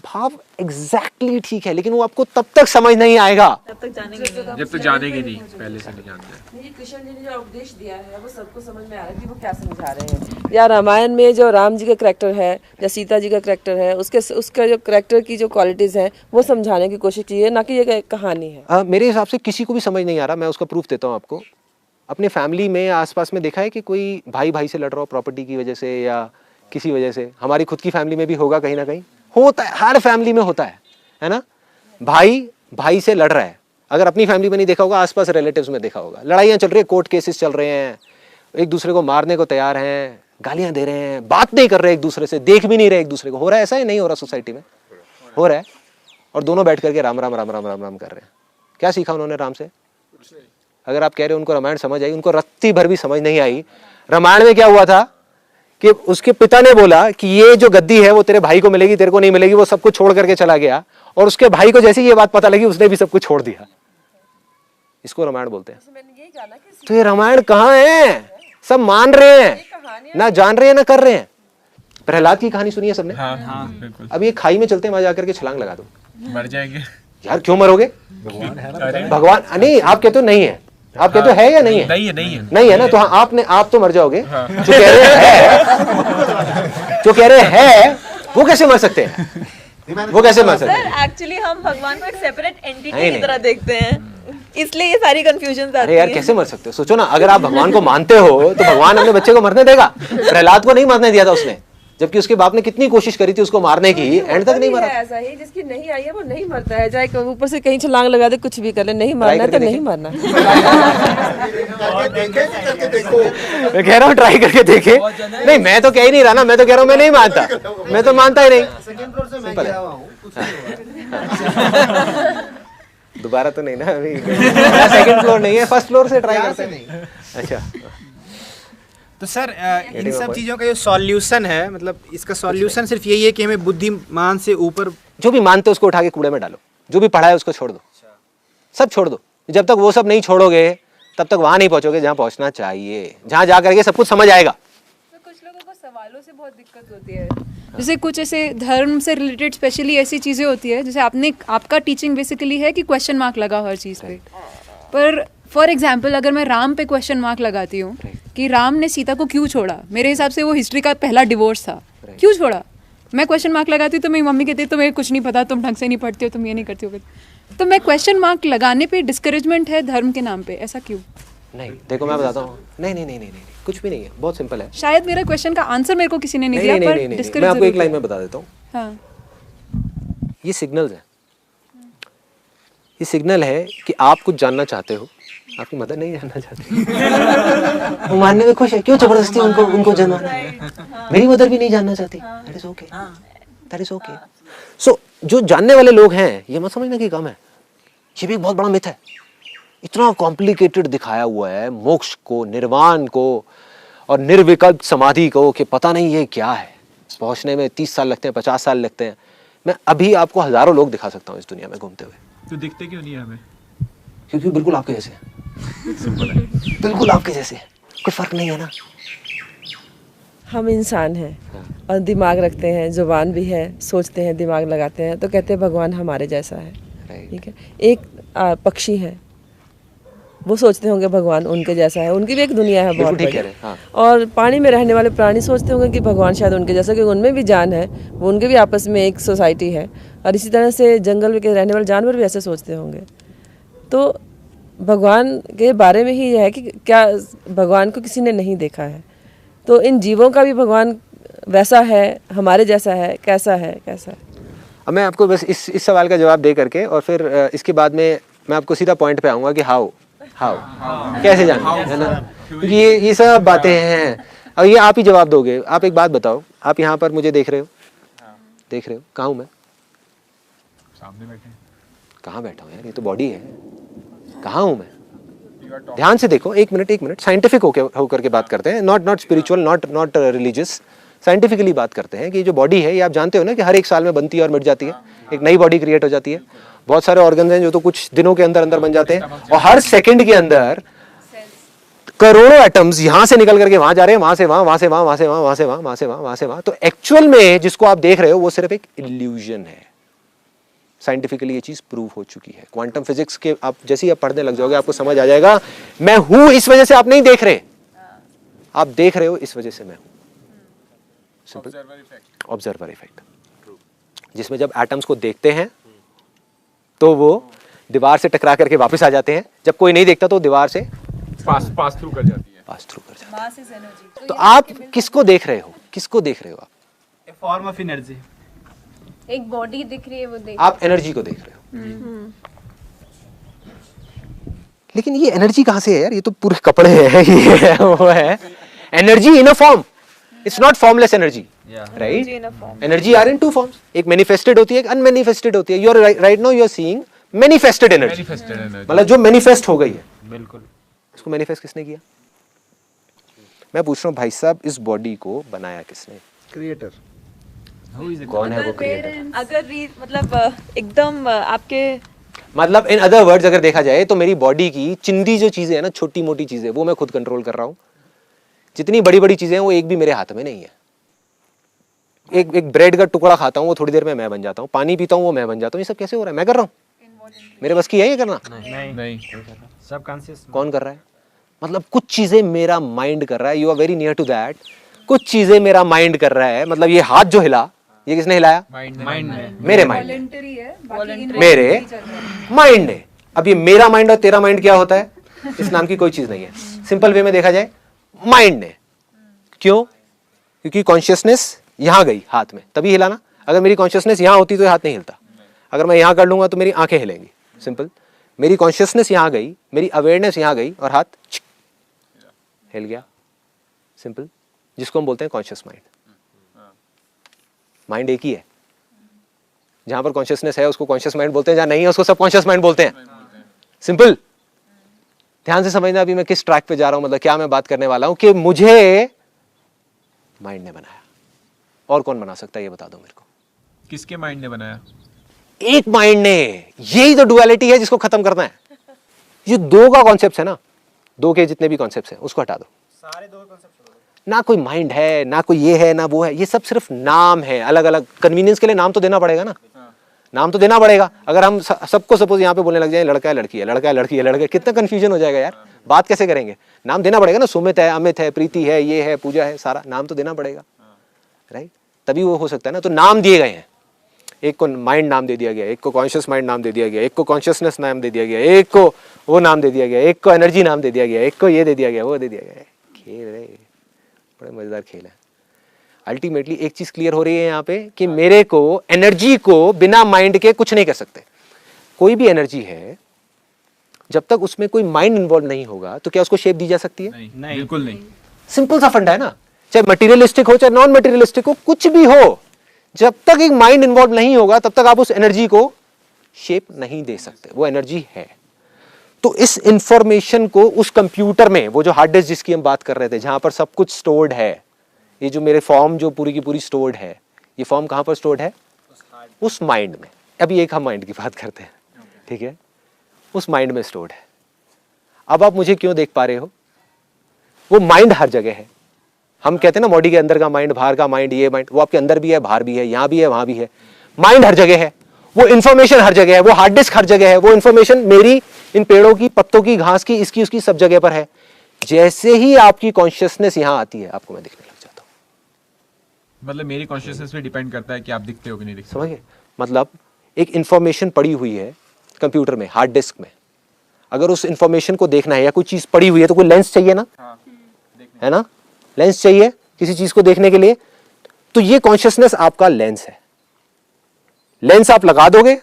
भाव एग्जैक्टली ठीक है, लेकिन वो आपको तब तक समझ नहीं आएगा जब तक जानेंगे नहीं, पहले से नहीं जानते। कृष्ण जी ने जो उपदेश दिया है वो सबको समझ में आ रहा है कि वो क्या समझा रहे हैं। या रामायण में जो राम जी का करैक्टर है या सीता जी का करैक्टर है, उसका जो करैक्टर की जो क्वालिटीज हैं वो समझाने की कोशिश की है, ना कि ये कहानी है। मेरे हिसाब से किसी को भी समझ नहीं आ रहा। मैं उसका प्रूफ देता हूँ आपको। अपने फैमिली में आसपास में देखा है कि कोई भाई भाई से लड़ रहा हो प्रॉपर्टी की वजह से या किसी वजह से। हमारी खुद की फैमिली में भी होगा, कहीं ना कहीं होता है, हर फैमिली में होता है ना। भाई भाई से लड़ रहा है, अगर अपनी फैमिली में नहीं देखा होगा, आसपास रिलेटिव्स में देखा होगा। लड़ाइयाँ चल रही है, कोर्ट केसेस चल रहे हैं, एक दूसरे को मारने को तैयार हैं, गालियाँ दे रहे हैं, बात नहीं कर रहे एक दूसरे से, देख भी नहीं रहे एक दूसरे को। हो रहा है ऐसा है? नहीं हो रहा? सोसाइटी में हो रहा है। और दोनों बैठ करके राम राम राम राम राम राम कर रहे हैं। क्या सीखा उन्होंने राम से? अगर आप कह रहे हो उनको रामायण समझ आई, उनको रत्ती भर भी समझ नहीं आई। रामायण में क्या हुआ था कि उसके पिता ने बोला कि ये जो गद्दी है वो तेरे भाई को मिलेगी, तेरे को नहीं मिलेगी। वो सब कुछ छोड़ करके चला गया, और उसके भाई को जैसे ये बात पता लगी उसने भी सब कुछ छोड़ दिया। इसको रामायण बोलते हैं। तो ये रामायण कहाँ है? सब मान रहे हैं, ना जान रहे हैं ना कर रहे हैं। प्रहलाद की कहानी सुनी है सबने? हाँ, बिल्कुल। अब ये खाई में चलते हैं, वहां जाकर के छलांग लगा दो, मर जाएंगे। यार क्यों मरोगे? भगवान नहीं, आप कहते हो नहीं है, आप कहते हो है या नहीं है? नहीं है ना, तो हाँ आप तो मर जाओगे। जो कह रहे हैं वो कैसे मर सकते हैं? वो कैसे मर सकते हैं? एक्चुअली हम भगवान को एक सेपरेट एंटिटी की तरह देखते हैं, इसलिए ये सारी कंफ्यूजन आती है। अरे यार कैसे मर सकते हो? सोचो ना, अगर आप भगवान को मानते हो तो भगवान अपने बच्चे को मरने देगा? प्रहलाद को नहीं मरने दिया था उसने, जबकि उसके बाप ने कितनी कोशिश करी थी उसको मारने की, एंड तक नहीं मरा। ऐसा ही जिसकी नहीं आई है वो नहीं मरता है, चाहे ऊपर से कहीं छलांग लगा दे, कुछ भी कर ले, नहीं मरना है तो नहीं मरना। मैं कह रहा हूँ ट्राई करके देखे। नहीं, मैं तो कह ही नहीं रहा ना, मैं तो कह रहा हूँ मैं नहीं मानता, मैं तो मानता ही नहीं। सिंपल है। दोबारा तो नहीं ना, अभी सेकंड फ्लोर नहीं है, फर्स्ट फ्लोर से ट्राई करते हैं। अच्छा, तो सर इन सब चीज़ों का जो सॉल्यूशन है, मतलब इसका सॉल्यूशन सिर्फ यही है कि हमें बुद्धिमान से ऊपर जो भी मानते हो उसको उठा के कूड़े में डालो, जो भी पढ़ा है उसको छोड़ दो, सब छोड़ दो। जब तक वो सब नहीं छोड़ोगे तब तक वहां नहीं पहुंचोगे जहां पहुंचना चाहिए, जहां जा करके सब कुछ समझ आएगा। तो कुछ लोगों को सवालों से बहुत दिक्कत होती है, जैसे कुछ ऐसे धर्म से रिलेटेड स्पेशली ऐसी चीज़ें होती है, जैसे आपका टीचिंग बेसिकली है कि क्वेश्चन मार्क लगा हर चीज़ पे, पर फॉर एग्जाम्पल अगर मैं राम पे क्वेश्चन मार्क लगाती हूँ कि राम ने सीता को क्यों छोड़ा, मेरे हिसाब से वो हिस्ट्री का पहला डिवोर्स था, क्यों छोड़ा, मैं क्वेश्चन मार्क लगाती हूँ तो मेरी मम्मी कहती है तुम्हें कुछ नहीं पता, तुम ढंग से नहीं पढ़ती हो, तुम ये नहीं करती हो। तो मैं क्वेश्चन मार्क लगाने पे डिस्करेजमेंट है धर्म के नाम पे, ऐसा क्यों? नहीं देखो मैं बताता हूँ, नहीं, कुछ भी नहीं है, बहुत सिंपल है। शायद मेरा क्वेश्चन का आंसर मेरे को किसी ने नहीं दिया, पर मैं आपको एक लाइन में बता देता हूँ। हाँ, ये सिग्नल्स है, ये सिग्नल है कि आप कुछ जानना चाहते हो, आपकी मदर नहीं जानना चाहती वो मानने में खुश है, क्यों जबरदस्ती उनको जानना। मेरी मदर भी नहीं जानना चाहती, दैट इज ओके। सो जो जानने वाले लोग हैं ये मत समझना कि कम है, ये भी एक बहुत बड़ा मिथ है। इतना कॉम्प्लिकेटेड दिखाया हुआ है मोक्ष को, निर्वाण को और निर्विकल्प समाधि को कि पता नहीं ये क्या है। पहुंचने में 30 साल लगते हैं, 50 साल लगते हैं। मैं अभी आपको हजारों लोग दिखा सकता हूँ इस दुनिया में घूमते हुए। तो दिखते क्यों नहीं हमें? क्योंकि बिल्कुल आपके जैसे हैं। सिंपल है, बिल्कुल आपके जैसे हैं, कोई फर्क नहीं है ना। हम इंसान हैं और दिमाग रखते हैं, जुबान भी है, सोचते हैं, दिमाग लगाते हैं, तो कहते हैं भगवान हमारे जैसा है। ठीक है, एक पक्षी है, वो सोचते होंगे भगवान उनके जैसा है, उनकी भी एक दुनिया है बहुत बड़ी। हाँ। और पानी में रहने वाले प्राणी सोचते होंगे कि भगवान शायद उनके जैसा, क्योंकि उनमें भी जान है, वो उनके भी आपस में एक सोसाइटी है। और इसी तरह से जंगल के रहने वाले जानवर भी ऐसे सोचते होंगे। तो भगवान के बारे में ही है कि क्या भगवान को किसी ने नहीं देखा है, तो इन जीवों का भी भगवान वैसा है, हमारे जैसा है, कैसा है, कैसा है। अब मैं आपको बस इस सवाल का जवाब दे करके और फिर इसके बाद में मैं आपको सीधा पॉइंट पे आऊँगा कि हाउ कैसे जानना है ना, क्योंकि ये सब बातें हैं और ये आप ही जवाब दोगे। आप एक बात बताओ, आप यहाँ पर मुझे देख रहे हो, कहाँ हूँ मैं? सामने बैठे। कहाँ बैठा हूँ यार, ये तो बॉडी है, कहाँ हूँ मैं? ध्यान से देखो, एक मिनट साइंटिफिक होकर के बात करते हैं, not spiritual, not religious, scientifically बात करते हैं कि जो बॉडी है ये आप जानते हो ना कि हर एक साल में बनती है और मिट जाती है, एक नई बॉडी क्रिएट हो जाती है। बहुत सारे ऑर्गन्स हैं जो तो कुछ दिनों के अंदर बन जाते हैं और हर सेकंड के अंदर करोड़ों एटम्स यहाँ से निकल करके वहां जा रहे हैं, वहां से वहां, वहां से वहां, वहां से वहां, वहां से वहां, वहां से वहां, वहां से वहां। तो एक्चुअल में जिसको आप देख रहे हो वो सिर्फ एक इल्यूजन है। साइंटिफिकली ये चीज प्रूव हो चुकी है। क्वांटम फिजिक्स के आप जैसे ही आप पढ़ने लग जाओगे आपको समझ आ जाएगा, मैं हूं इस वजह से आप नहीं देख रहे, आप देख रहे हो इस वजह से मैं हूं। सिंपल ऑब्जर्वर इफेक्ट, जिसमें जब एटम्स को देखते हैं तो वो दीवार से टकरा करके वापस आ जाते हैं, जब कोई नहीं देखता तो दीवार से पास थ्रू कर जाती है। तो आप किसको देख रहे हो, किसको देख रहे हो? आप फॉर्म ऑफ एनर्जी, एक बॉडी दिख रही है, वो देख आप एनर्जी को देख रहे हो। लेकिन ये एनर्जी कहां से है यार? ये तो पूरे कपड़े हैं, ये है, वो है। Energy in a form, it's not formless energy, right? Energy are in two forms, एक मैनिफेस्टेड होती है, एक अनमैनिफेस्टेड होती है। You are right now you are seeing manifested energy, मतलब जो मैनिफेस्ट हो गई है। बिल्कुल, इसको मैनिफेस्ट किसने किया? मैं पूछ रहा हूँ भाई साहब, इस बॉडी को बनाया किसने? क्रिएटर। कौन है वो क्रिएटर? अगर मतलब एकदम आपके मतलब इन अदर वर्ड्स अगर देखा जाए तो मेरी बॉडी की चिंदी जो चीजें है ना, छोटी मोटी चीजें, वो मैं खुद कंट्रोल कर रहा हूँ। जितनी बड़ी बड़ी चीजें हैं वो एक भी मेरे हाथ में नहीं है। एक ब्रेड का टुकड़ा खाता हूँ वो थोड़ी देर में मैं बन जाता हूँ, पानी पीता हूँ वो मैं बन जाता हूँ। ये सब कैसे हो रहा है? मैं कर रहा हूँ? मेरे बस की है ये करना? नहीं, सब कॉन्शियस। कौन कर रहा है? मतलब कुछ चीजें मेरा माइंड कर रहा है। You are very near to that. कुछ चीजें मेरा माइंड कर रहा है। मतलब ये हाथ जो हिला, ये किसने हिलाया? माइंड ने। मेरे माइंड ने, मेरे माइंड ने। अब ये मेरा माइंड और तेरा माइंड क्या होता है? इस नाम की कोई चीज नहीं है। सिंपल वे में देखा जाए, माइंड ने। क्यों? क्योंकि कॉन्शियसनेस यहां गई हाथ में, तभी हिला ना। अगर मेरी कॉन्शियसनेस यहां होती तो हाथ नहीं हिलता। अगर मैं यहां कर लूंगा तो मेरी आंखें हिलेंगी। सिंपल, मेरी कॉन्शियसनेस यहां गई, मेरी अवेयरनेस यहां गई और हाथ हिल गया। सिंपल, जिसको हम बोलते हैं कॉन्शियस माइंड। माइंड एक ही है। जहां पर कॉन्शियसनेस है उसको कॉन्शियस माइंड बोलते हैं, जहां नहीं है उसको सब कॉन्शियस माइंड बोलते हैं। सिंपल, ध्यान से समझना अभी मैं किस ट्रैक पे जा रहा हूं, मतलब क्या मैं बात करने वाला हूं कि मुझे माइंड ने बनाया। और कौन बना सकता है ये बता दो मेरे को। किसके माइंड ने बनाया? एक माइंड ने। यही तो डुअलिटी है जिसको खत्म करना है। ये दो का कॉन्सेप्ट है ना, दो के जितने भी कॉन्सेप्ट्स हैं उसको हटा दो, सारे दो कॉन्सेप्ट, ना कोई माइंड है, ना कोई ये है, ना वो है, ये सब सिर्फ नाम है, अलग अलग कन्वीनियंस के लिए नाम तो देना पड़ेगा ना, नाम तो देना पड़ेगा। अगर हम सबको सपोज यहाँ पे बोलने लग जाए लड़का है लड़की है, लड़का है लड़की है, लड़का है, कितना कंफ्यूजन हो जाएगा यार, बात कैसे करेंगे? नाम देना पड़ेगा ना, सुमित है, अमित है, प्रीति है, ये है, पूजा है, सारा नाम तो देना पड़ेगा, राइट, तभी वो हो सकता है ना। तो नाम दिए गए हैं, एक को माइंड नाम दे दिया गया, एक को कॉन्शियस माइंड नाम दे दिया गया, एक को कॉन्शियसनेस नाम दे दिया गया, एक को वो नाम दे दिया गया, एक को एनर्जी नाम दे दिया गया, एक को ये दे दिया गया, वो दे दिया गया। खेल है, बड़े मजेदार खेल है। अल्टीमेटली एक चीज क्लियर हो रही है यहाँ पे कि मेरे को एनर्जी को बिना माइंड के कुछ नहीं कर सकते। कोई भी एनर्जी है जब तक उसमें कोई माइंड इन्वॉल्व नहीं होगा तो क्या उसको शेप दी जा सकती है? नहीं, बिल्कुल नहीं। सिंपल सा फंडा है ना, चाहे मटेरियलिस्टिक हो चाहे नॉन मटेरियलिस्टिक हो, कुछ भी हो, जब तक एक माइंड इन्वॉल्व नहीं होगा तब तक आप उस एनर्जी को शेप नहीं दे सकते, वो एनर्जी है। तो इस इंफॉर्मेशन को उस कंप्यूटर में, वो जो हार्ड डिस्क जिसकी हम बात कर रहे थे, जहां पर सब कुछ स्टोर्ड है, ये जो मेरे फॉर्म जो पूरी की पूरी स्टोर्ड है, ये फॉर्म कहां पर स्टोर्ड है? उस माइंड में। अभी एक हम माइंड की बात करते हैं, ठीक है, उस माइंड में स्टोर्ड है। अब आप मुझे क्यों देख पा रहे हो? वो माइंड हर जगह है। हम कहते हैं ना बॉडी के अंदर का माइंड, बाहर का माइंड, ये माइंड, वो आपके अंदर भी है, बाहर भी है, यहां भी है, वहां भी है। माइंड हर जगह है, वो इन्फॉर्मेशन हर जगह है, वो हार्ड डिस्क हर जगह है, वो इन्फॉर्मेशन मेरी इन पेड़ों की, पत्तों की, घास की, इसकी उसकी सब जगह पर है। जैसे ही आपकी कॉन्शियसनेस यहां आती है, आपको मैं दिखने लग जाता हूं। मतलब मेरी कॉन्शियसनेस पे डिपेंड करता है कि आप दिखते हो कि नहीं दिखते। समझ गए? मतलब एक इंफॉर्मेशन पड़ी हुई है कंप्यूटर में, हार्ड डिस्क में, अगर उस इंफॉर्मेशन को देखना है या कोई चीज पड़ी हुई है तो कोई लेंस चाहिए ना, है ना, लेंस चाहिए किसी चीज को देखने के लिए। तो ये कॉन्शियसनेस आपका लेंस है। लेंस आप लगा दोगे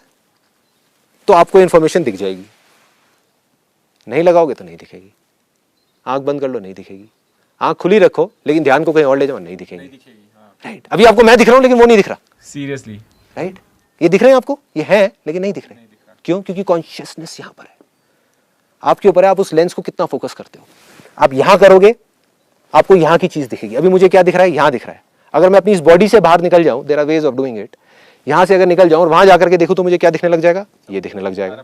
तो आपको इंफॉर्मेशन दिख जाएगी, नहीं लगाओगे तो नहीं दिखेगी। आंख बंद कर लो, नहीं दिखेगी। आंख खुली रखो लेकिन ध्यान को कहीं और ले जाओ, नहीं दिखेगी। राइट, अभी आपको मैं दिख रहा हूं लेकिन वो नहीं दिख रहा। सीरियसली, राइट, ये दिख रहे हैं आपको, ये है लेकिन नहीं दिख रहे। क्यों? क्योंकि कॉन्शियसनेस यहां पर है, आपके ऊपर है, आप उस लेंस को कितना फोकस करते हो। आप यहां करोगे आपको यहां की चीज दिखेगी। अभी मुझे क्या दिख रहा है? यहां दिख रहा है। अगर मैं अपनी इस बॉडी से बाहर निकल जाऊं, there are ways of doing it, यहां से अगर निकल जाऊं और वहां जाकर के देखूं तो मुझे क्या दिखने लग जाएगा? ये दिखने लग जाएगा।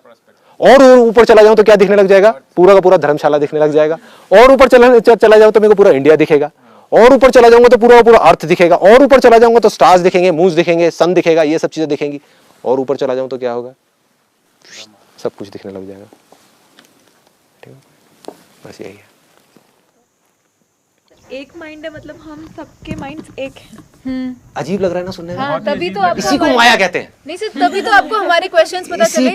और ऊपर चला जाऊं तो क्या दिखने लग जाएगा? पूरा का पूरा धर्मशाला दिखने लग जाएगा। और ऊपर चला जाऊं तो मेरे को पूरा इंडिया दिखेगा। और ऊपर चला जाऊंगा तो पूरा पूरा अर्थ दिखेगा। और ऊपर चला जाऊंगा तो स्टार्स दिखेंगे, मून्स दिखेंगे, सन दिखेगा, ये सब चीजें दिखेंगी। और ऊपर चला जाऊं तो क्या होगा? सब कुछ दिखने लग जाएगा। ठीक है, बस यही है। एक माइंड है, मतलब हम सबके माइंड्स एक हैं। अजीब लग रहा है ना सुनने में? हाँ, तभी तो आपको इसी को माया कहते हैं। नहीं सिर्फ तभी तो आपको हमारे क्वेश्चंस पता चले।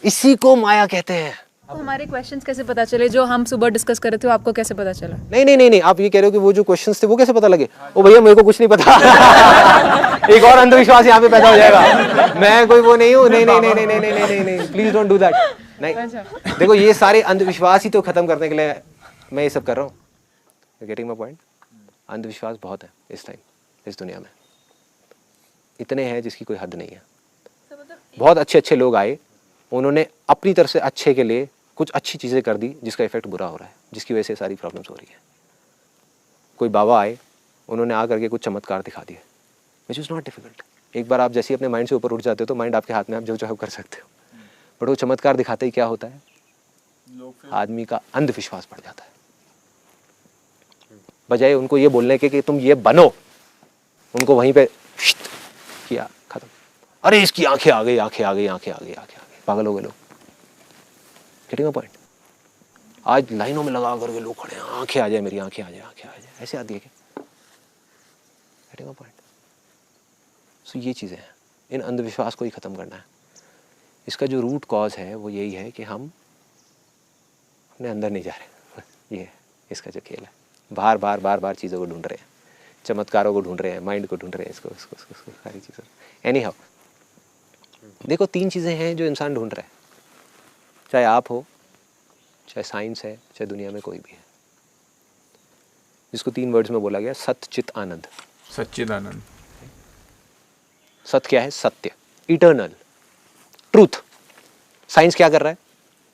इसी को माया कहते हैं। आपको हमारे क्वेश्चंस कैसे पता चले? जो हम सुबह डिस्कस कर रहे थे, आपको कैसे पता चला? नहीं, आप ये कह रहे हो कि वो जो क्वेश्चंस थे वो कैसे पता लगे? ओ भैया मेरे को कुछ नहीं पता। एक और अंधविश्वास यहाँ पे पैदा हो जाएगा। मैं कोई वो नहीं हूँ। नहीं, प्लीज डोंट डू दैट। नहीं, देखो ये सारे अंधविश्वास ही तो खत्म करने के लिए मैं ये सब कर रहा हूँ। Getting my point? अंधविश्वास बहुत है इस टाइम, इस दुनिया में इतने हैं जिसकी कोई हद नहीं है। बहुत अच्छे लोग आए, उन्होंने अपनी तरफ से अच्छे के लिए कुछ अच्छी चीज़ें कर दी जिसका इफेक्ट बुरा हो रहा है, जिसकी वजह से सारी प्रॉब्लम्स हो रही है। कोई बाबा आए, उन्होंने आ करके कुछ चमत्कार दिखा दिए, विच इज़ नॉट डिफिकल्ट। एक बार आप जैसे अपने माइंड से ऊपर उठ जाते हो तो माइंड आपके हाथ में, आप जो चाहो कर सकते हो। बट वो चमत्कार दिखाते ही क्या होता है? आदमी का अंधविश्वास बढ़ जाता है। बजाय उनको ये बोलने के कि तुम ये बनो, उनको वहीं पे किया, खत्म। अरे इसकी आंखें आ गई, आंखें आ गई, आंखें आ गई, आंखें आ गई, पागल हो गए लोग। Getting my point? आज लाइनों में लगा करके लोग खड़े हैं, आंखें आ जाए मेरी, आंखें आ जाए, आंखें आ जाए, ऐसे आती है क्या? Getting my point? सो ये चीज़ें हैं, इन अंधविश्वास को ही ख़त्म करना है। इसका जो रूट कॉज है वो यही है कि हम अपने अंदर नहीं जा रहे। ये है इसका जो खेल है। बार बार चीज़ों को ढूंढ रहे हैं, चमत्कारों को ढूंढ रहे हैं, माइंड को ढूंढ रहे हैं, इसको सारी चीज़ें। एनी हाउ, देखो 3 चीज़ें हैं जो इंसान ढूंढ रहा है, चाहे आप हो, चाहे साइंस है, चाहे दुनिया में कोई भी है, जिसको 3 वर्ड्स में बोला गया, सत्य चित आनंद। सच्चिदानंद। सत्य क्या है? सत्य, इटर्नल ट्रूथ। साइंस क्या कर रहा है?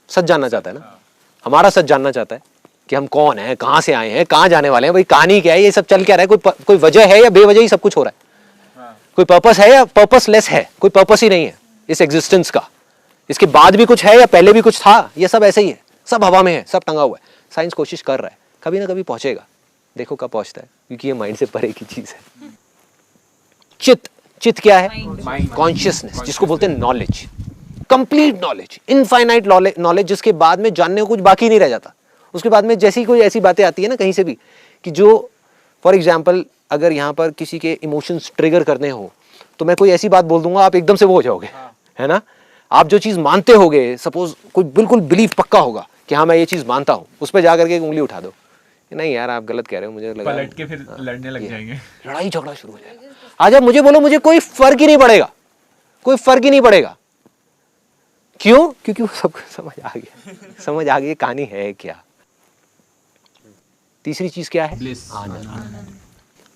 सच जानना चाहता है ना, हमारा सच जानना चाहता है कि हम कौन हैं, कहाँ से आए हैं, कहाँ जाने वाले हैं, भाई कहानी क्या है, ये सब चल क्या रहा है, कोई वजह है या बेवजह ही सब कुछ हो रहा है? कोई पर्पस है या पर्पसलेस है? कोई पर्पस ही नहीं है इस एग्जिस्टेंस का। इसके बाद भी कुछ है या पहले भी कुछ था? ये सब ऐसे ही है, सब हवा में है, सब टंगा हुआ है, साइंस कोशिश कर रहा है, कभी ना कभी पहुंचेगा, देखो कब पहुंचता है, क्योंकि ये माइंड से परे की चीज है। चित्त, चित्त क्या है? कॉन्शियसनेस, जिसको बोलते हैं knowledge, complete knowledge, infinite knowledge, जिसके बाद में जानने को कुछ बाकी नहीं रह जाता। उसके बाद में जैसी कोई ऐसी बातें आती है ना कहीं से भी, कि जो फॉर एग्जाम्पल अगर यहाँ पर किसी के इमोशंस ट्रिगर करने हो, तो मैं कोई ऐसी बात बोल दूंगा, आप एकदम से वो हो जाओगे, है ना। आप जो चीज़ मानते होगे, सपोज कोई बिल्कुल बिलीफ पक्का होगा कि हाँ मैं ये चीज़ मानता हूँ, उस पर जाकर के एक उंगली उठा दो, नहीं यार आप गलत कह रहे हो, मुझे लगा, पलट के फिर लड़ने लग जाएंगे, लड़ाई झगड़ा शुरू हो जाएगा। आज आप मुझे बोलो, मुझे कोई फर्क ही नहीं पड़ेगा, कोई फर्क ही नहीं पड़ेगा। क्यों? क्योंकि वो सब समझ आ गया, समझ आ गई कहानी है क्या। तीसरी चीज क्या है? आनंद।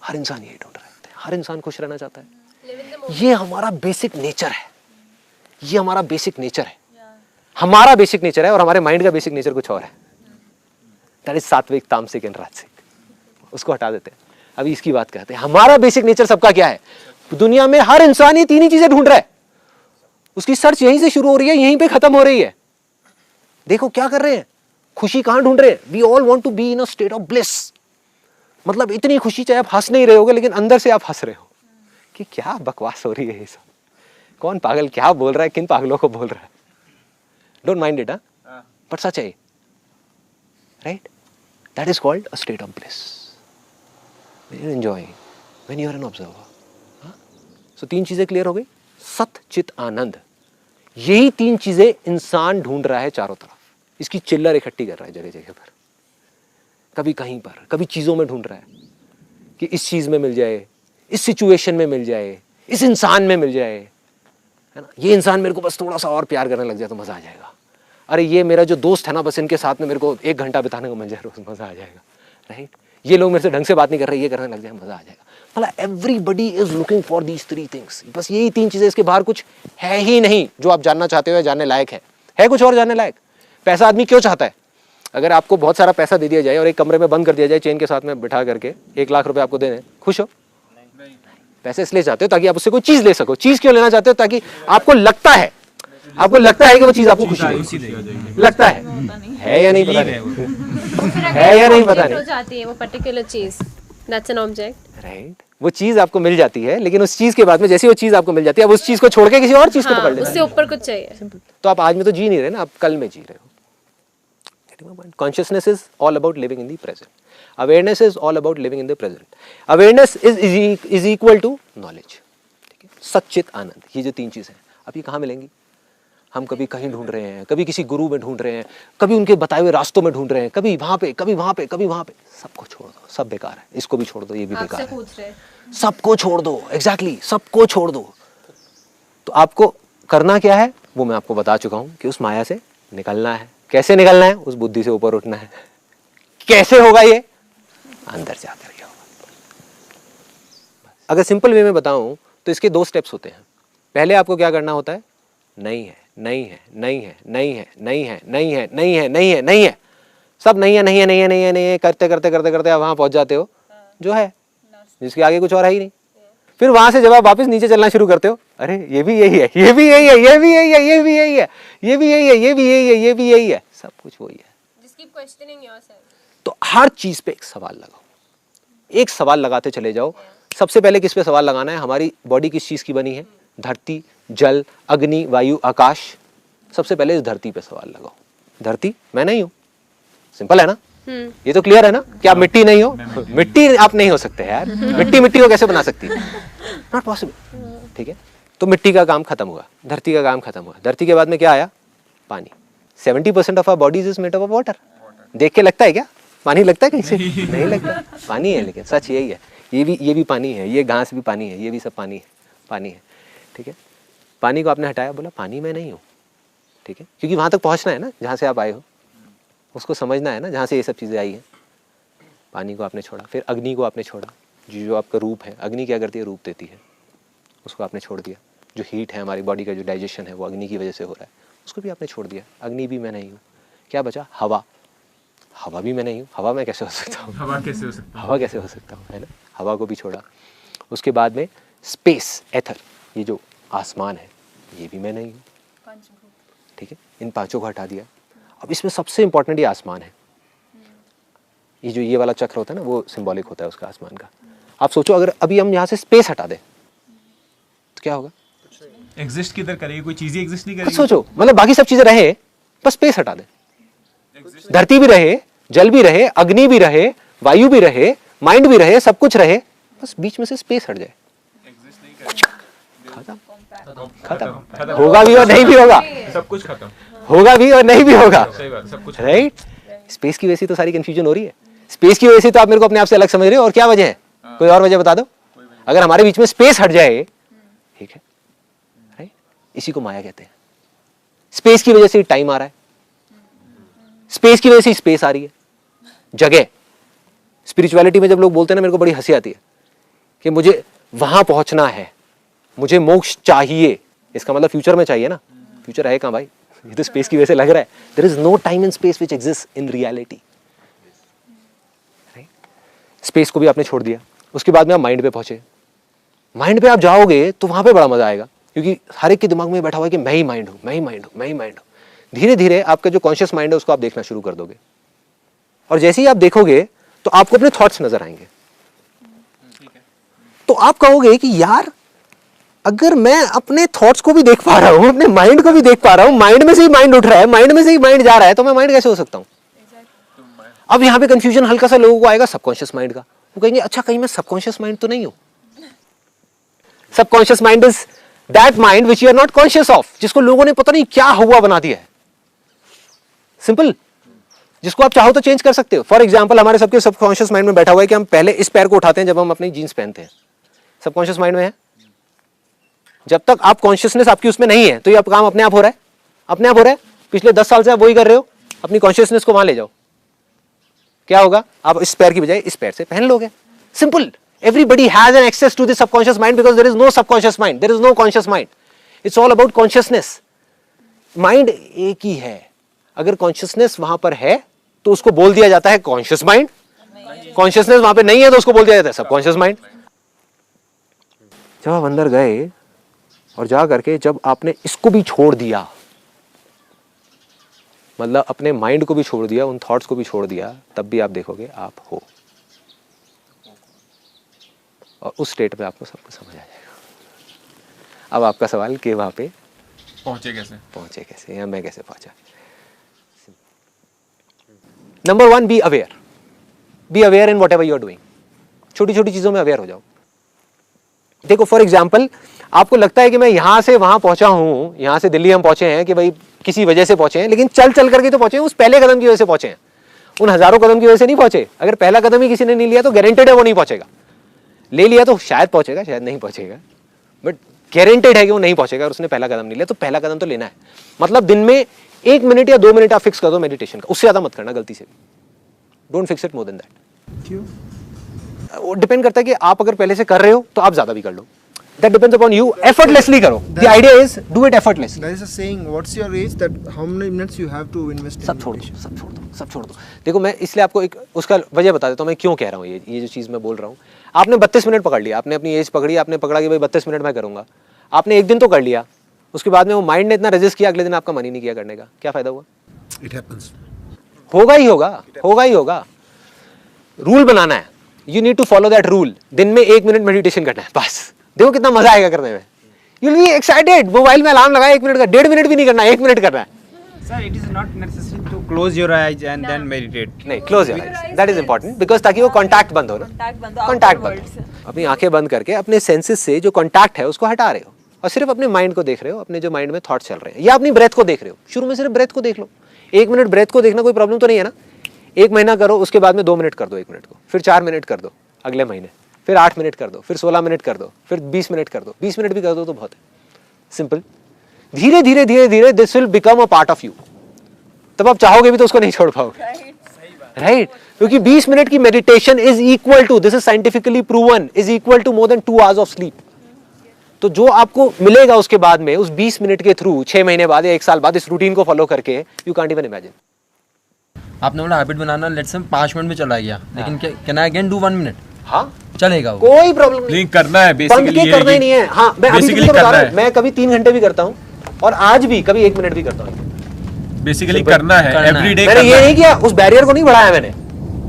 हर इंसान यही ढूंढ रहा है, हर इंसान खुश रहना चाहता है। ये हमारा बेसिक नेचर है, ये हमारा बेसिक नेचर है, हमारा बेसिक नेचर है, और हमारे माइंड का बेसिक नेचर कुछ और है। दैट इज सात्विक, तामसिक एंड राजसिक, उसको हटा देते हैं, अभी इसकी बात करते हैं। हमारा बेसिक नेचर सबका क्या है? दुनिया में हर इंसान ये तीन ही चीजें ढूंढ रहा है, उसकी सर्च यहीं से शुरू हो रही है, यहीं पे खत्म हो रही है। देखो क्या कर रहे हैं, खुशी कहां ढूंढ रहे हैं? We all want to be in a state of bliss, मतलब इतनी खुशी, चाहे आप हंस नहीं रहे होगे लेकिन अंदर से आप हंस रहे हो कि क्या बकवास हो रही है ये सब, कौन पागल क्या बोल रहा है, किन पागलों को बोल रहा है। डोंट माइंड इट, बट सच है, right? That is called a state of bliss, when you are enjoying, when you are an observer. So तीन चीजें क्लियर हो गई, सत, चित, आनंद। यही तीन चीजें इंसान ढूंढ रहा है चारों तरफ, इसकी चिल्लर इकट्ठी कर रहा है जगह जगह पर, कभी कहीं पर, कभी चीजों में ढूंढ रहा है कि इस चीज में मिल जाए, इस सिचुएशन में मिल जाए, इस इंसान में मिल जाए, है ना। ये इंसान मेरे को बस थोड़ा सा और प्यार करने लग जाए तो मजा आ जाएगा। अरे ये मेरा जो दोस्त है ना, बस इनके साथ में मेरे को 1 घंटा बिताने को मिल जाए रोज, मजा आ जाएगा, राइट। ये लोग मेरे से ढंग से बात नहीं कर रहे, ये करने लग जाए, मजा आ जाएगा। मतलब everybody is looking for these 3 things, बस यही 3 चीजें, इसके बाहर कुछ है ही नहीं जो आप जानना चाहते हो या जानने लायक है कुछ और जानने लायक? पैसा आदमी क्यों चाहता है? अगर आपको बहुत सारा पैसा दे दिया जाए और एक कमरे में बंद कर दिया जाए चेन के साथ में बिठा करके, 1 लाख रुपए आपको देने, खुश हो? पैसे इसलिए चाहते हो ताकि आप उससे कोई चीज ले सको। चीज क्यों लेना चाहते हो? ताकि आपको लगता है कि वो चीज आपको खुशी देगी, लगता है या नहीं पता नहीं, है या नहीं पता नहीं, हो जाती है वो पर्टिकुलर चीज, दैट्स एन ऑब्जेक्ट, राइट। वो चीज आपको मिल जाती है, लेकिन उस चीज के बाद में जैसे वो चीज आपको मिल जाती है, अब उस चीज को छोड़ के किसी और चीज को पकड़ लेते हैं, उससे ऊपर कुछ चाहिए। तो आप आज में तो जी नहीं रहे ना, आप कल में जी रहे हो। Consciousness is all about living in the present. Awareness is all about living in the present. Awareness is equal to knowledge. ठीक है, सच्चित आनंद, ये जो 3 चीजें हैं, अब ये कहाँ मिलेंगी? हम कभी कहीं ढूंढ रहे हैं, कभी किसी गुरु में ढूंढ रहे हैं, कभी उनके बताए हुए रास्तों में ढूंढ रहे हैं, कभी वहां पे, कभी वहां पे, कभी वहां पे। सबको छोड़ दो, सब बेकार है, इसको भी छोड़ दो, ये भी बेकार है, सबको छोड़ दो, एग्जैक्टली, सबको छोड़ दो। तो आपको करना क्या है वो मैं आपको बता चुका हूं कि उस माया से निकलना है। कैसे निकलना है? उस बुद्धि से ऊपर उठना है। कैसे होगा ये? अंदर जाकर के होगा। अगर सिंपल वे में बताऊं तो इसके 2 स्टेप्स होते हैं। पहले आपको क्या करना होता है? नहीं है, नहीं है, नहीं है, नहीं है, नहीं है, नहीं है, नहीं है, नहीं है, नहीं है, सब नहीं है, नहीं है, नहीं है, नहीं है, नहीं है, करते करते करते करते आप वहां पहुंच जाते हो जो है, जिसके आगे कुछ और है ही नहीं। फिर वहां से जब आप वापस नीचे चलना शुरू करते हो, अरे ये भी यही है, ये भी यही है, ये भी यही है, ये भी यही है, ये भी यही है, ये भी यही है, ये भी यही है, सब कुछ वही है। Just keep questioning yourself. तो हर चीज पे एक सवाल लगाओ, एक सवाल लगाते चले जाओ। सबसे पहले किस पे सवाल लगाना है? हमारी बॉडी किस चीज की बनी है? धरती, जल, अग्नि, वायु, आकाश। सबसे पहले इस धरती पे सवाल लगाओ। धरती मैं नहीं हूं, सिंपल है ना, ये तो क्लियर है ना कि आप मिट्टी नहीं हो, मिट्टी आप नहीं हो सकते यार, मिट्टी को कैसे बना सकती है? Not possible. ठीक है, तो मिट्टी का काम खत्म हुआ, धरती का काम खत्म हुआ। धरती के बाद में क्या आया? पानी। 70% of our bodies is made up of water. देख के लगता है क्या पानी लगता है कहीं से? नहीं लगता, पानी है। लेकिन सच यही है, ये भी पानी है, ये घास भी पानी है, ये भी सब पानी है, पानी है। ठीक है, पानी को आपने हटाया, बोला पानी में नहीं हूँ। ठीक है, क्योंकि वहां तक पहुंचना है ना जहाँ से आप आए हो, उसको समझना है ना जहाँ से ये सब चीज़ें आई हैं। पानी को आपने छोड़ा, फिर अग्नि को आपने छोड़ा, जो आपका रूप है। अग्नि क्या करती है? रूप देती है, उसको आपने छोड़ दिया। जो हीट है हमारी बॉडी का, जो डाइजेशन है वो अग्नि की वजह से हो रहा है, उसको भी आपने छोड़ दिया। अग्नि भी मैं नहीं हूँ। क्या बचा? हवा। हवा भी मैं नहीं हूँ। हवा मैं कैसे हो सकता हूँ? हवा कैसे हो सकता हूँ? हवा कैसे हो सकता हूँ, है ना। हवा को भी छोड़ा। उसके बाद में स्पेस, एथर, ये जो आसमान है, ये भी मैं नहीं हूँ। ठीक है, इन 5 को हटा दिया। अब इसमें सबसे इंपॉर्टेंट ये आसमान है। ये जो ये वाला चक्र होता है ना, वो सिंबॉलिक होता है उसका आसमान का। आप सोचो अगर अभी हम यहाँ से स्पेस हटा दें तो क्या होगा? एग्जिस्ट किधर करेगी? कोई चीजें एग्जिस्ट नहीं कुछ करेगी। सोचो, मतलब बाकी सब चीजें रहे, बस स्पेस हटा दें, धरती भी रहे, जल भी रहे, अग्नि भी रहे, वायु भी रहे, माइंड भी रहे, सब कुछ रहे, बस बीच में से स्पेस हट जाए, खत्म। होगा भी और नहीं भी होगा, सब कुछ खत्म, होगा भी और नहीं भी होगा। सही बात, सब कुछ राइट। स्पेस की वजह से तो सारी कंफ्यूजन हो रही है, स्पेस की वजह से तो आप मेरे को अपने आप से अलग समझ रहे हो। और क्या वजह है? कोई और वजह बता दो। अगर हमारे बीच में स्पेस हट जाए, ठीक है, राइट, इसी को माया कहते हैं। स्पेस की वजह से टाइम आ रहा है, स्पेस की वजह से स्पेस आ रही है, जगह। स्पिरिचुअलिटी में जब लोग बोलते हैं ना, मेरे को बड़ी हंसी आती है कि मुझे वहां पहुंचना है, मुझे मोक्ष चाहिए, इसका मतलब फ्यूचर में चाहिए ना। फ्यूचर है कहां भाई? ये तो स्पेस की वजह से लग रहा है। There is no time and space which exist in reality. Space को भी आपने छोड़ दिया, उसके बाद में आप माइंड पे पहुंचे। माइंड पे आप जाओगे तो वहां पे बड़ा मजा आएगा, क्योंकि हर एक के दिमाग में बैठा हुआ है कि मैं ही माइंड हूं, मैं ही माइंड हूं, मैं ही माइंड हूं। धीरे धीरे आपका जो कॉन्शियस माइंड है उसको आप देखना शुरू कर दोगे, और जैसे ही आप देखोगे तो आपको अपने थॉट्स नजर आएंगे। तो आप कहोगे कि यार अगर मैं अपने थॉट्स को भी देख पा रहा हूं, अपने माइंड को भी देख पा रहा हूं, माइंड में से ही माइंड उठ रहा है, माइंड में से ही माइंड जा रहा है, तो मैं माइंड कैसे हो सकता हूं? अब यहाँ पे कंफ्यूजन हल्का सा लोगों को आएगा सबकॉन्शियस माइंड का। वो कहेंगे अच्छा कहीं मैं सबकॉन्शियस माइंड तो नहीं हूं? Subconscious mind is that mind which you are not conscious of, जिसको लोगों ने पता नहीं क्या हुआ बना दिया है। सिंपल, जिसको आप चाहो तो चेंज कर सकते हो। फॉर एग्जाम्पल, हमारे सबके सबकॉन्शियस माइंड में बैठा हुआ है कि हम पहले इस पैर को उठाते हैं जब हम अपनी जीन्स पहनते हैं। सबकॉन्शियस माइंड में है। जब तक आप कॉन्शियसनेस आपकी उसमें नहीं है तो ये काम अपने आप हो रहा है, अपने आप हो रहा है। पिछले 10 साल से आप वही कर रहे हो, अपनी कॉन्शियसनेस को वहां ले जाओ, क्या होगा? आप इस पैर की बजाय इस पैर से पहन लोगे। Simple. Everybody has an access to the subconscious mind because there is no subconscious mind, there is no conscious mind. It's all about consciousness. Mind एक ही है। अगर consciousness वहां पर है तो उसको बोल दिया जाता है conscious mind. Consciousness वहां पे नहीं है तो उसको बोल दिया जाता है subconscious mind. जब आप अंदर गए और जा करके जब आपने इसको भी छोड़ दिया, मतलब अपने माइंड को भी छोड़ दिया, उन थॉट्स को भी छोड़ दिया, तब भी आप देखोगे आप हो। और उस स्टेट पे आपको सब कुछ समझ आ जाएगा। अब आपका सवाल कि वहां पे पहुंचे कैसे, या मैं कैसे पहुंचा। Number 1, be aware. Be aware in whatever you are doing. छोटी छोटी चीजों में अवेयर हो जाओ। देखो फॉर एग्जाम्पल, आपको लगता है कि मैं यहां से वहां पहुंचा हूं, यहां से दिल्ली हम पहुंचे हैं कि भाई किसी वजह से पहुंचे हैं, लेकिन चल चल करके तो पहुंचे हैं, उस पहले कदम की वजह से पहुंचे हैं, उन हजारों कदम की वजह से नहीं पहुंचे। अगर पहला कदम ही किसी ने नहीं लिया तो गारंटेड है वो नहीं पहुंचेगा। ले लिया तो शायद पहुंचेगा, शायद नहीं पहुंचेगा, बट गारंटेड है कि वो नहीं पहुंचेगा। और उसने पहला कदम नहीं लिया तो पहला कदम तो लेना है। मतलब दिन में 1 मिनट या 2 मिनट आप फिक्स कर दो मेडिटेशन का, उससे ज्यादा मत करना गलती से भी। Don't fix it more than that. क्यों? वो डिपेंड करता है कि आप अगर पहले से कर रहे हो तो आप ज्यादा भी कर लो। That depends upon you. Effortlessly करो. The idea is do it effortlessly. There is a saying, what's your age, that how many minutes you have to invest in सब छोड़ दो, सब छोड़ दो। देखो मैं इसलिए आपको एक उसका वजह बता देता हूँ मैं क्यों कह रहा हूँ ये जो चीज़ मैं बोल रहा हूँ। आपने 32 मिनट पकड़ लिया, आपने अपनी एज पकड़ी, आपने पकड़ा कि भाई 32 मिनट मैं करूँगा। आपने एक दिन तो कर लिया, उसके बाद में वो माइंड ने इतना रेजिस्ट किया, अगले दिन आपका मन ही नहीं किया करने का। क्या फायदा हुआ? It happens. होगा ही होगा, होगा ही होगा। रूल बनाना है, you need to follow that rule. दिन में 1 मिनट मेडिटेशन करना है बस। देखो कितना मजा आएगा करने में। You'll be excited. मोबाइल में अलार्म लगाया 1 मिनट का, 1.5 मिनट भी नहीं करना, 1 मिनट करना है। Sir, it is not necessary to close your eyes and then meditate. नहीं, close your eyes. That is important because ताकि वो कांटेक्ट बंद हो ना। कांटेक्ट बंद हो। अपनी आंखें बंद करके अपने सेंसेस से जो कांटेक्ट है उसको हटा रहे हो और सिर्फ अपने माइंड को देख रहे हो, अपने जो माइंड में थॉट चल रहे हैं, या अपनी ब्रेथ को देख रहे हो। शुरू में सिर्फ ब्रेथ को देख लो। 1 मिनट ब्रेथ को देखना कोई प्रॉब्लम तो नहीं है ना। 1 महीना करो, उसके बाद में 2 मिनट कर दो 1 मिनट को, फिर 4 मिनट कर दो अगले महीने, फिर 8 मिनट कर दो, फिर 16 मिनट कर दो, फिर 20 मिनट कर दो। 20 मिनट भी कर दो तो बहुत है। सिंपल। धीरे धीरे धीरे धीरे this will become a part of you. तब आप चाहोगे भी तो उसको नहीं छोड़ पाओगे, राइट? क्योंकि 20 मिनट की meditation is equal to, this is scientifically proven, is equal to more than 2 hours of sleep. तो जो आपको मिलेगा उसके बाद में उस 20 मिनट के थ्रू 6 महीने बाद या 1 साल बाद इस रूटीन को फॉलो करके, यू कांट इवन इमेजिन। आपने बोला habit banana, let's say 5 minute में चला गया, लेकिन can I again do 1 minute? हाँ चलेगा वो, कोई प्रॉब्लम नहीं। करना है बेसिकली, करना ही नहीं है। हाँ, मैं अभी तुमको बता रहा हूं, मैं कभी 3 घंटे भी करता हूँ और आज भी कभी 1 मिनट भी करता हूँ। बेसिकली करना है, एवरी डे। मैंने ये नहीं किया, उस बैरियर को नहीं बढ़ाया मैंने।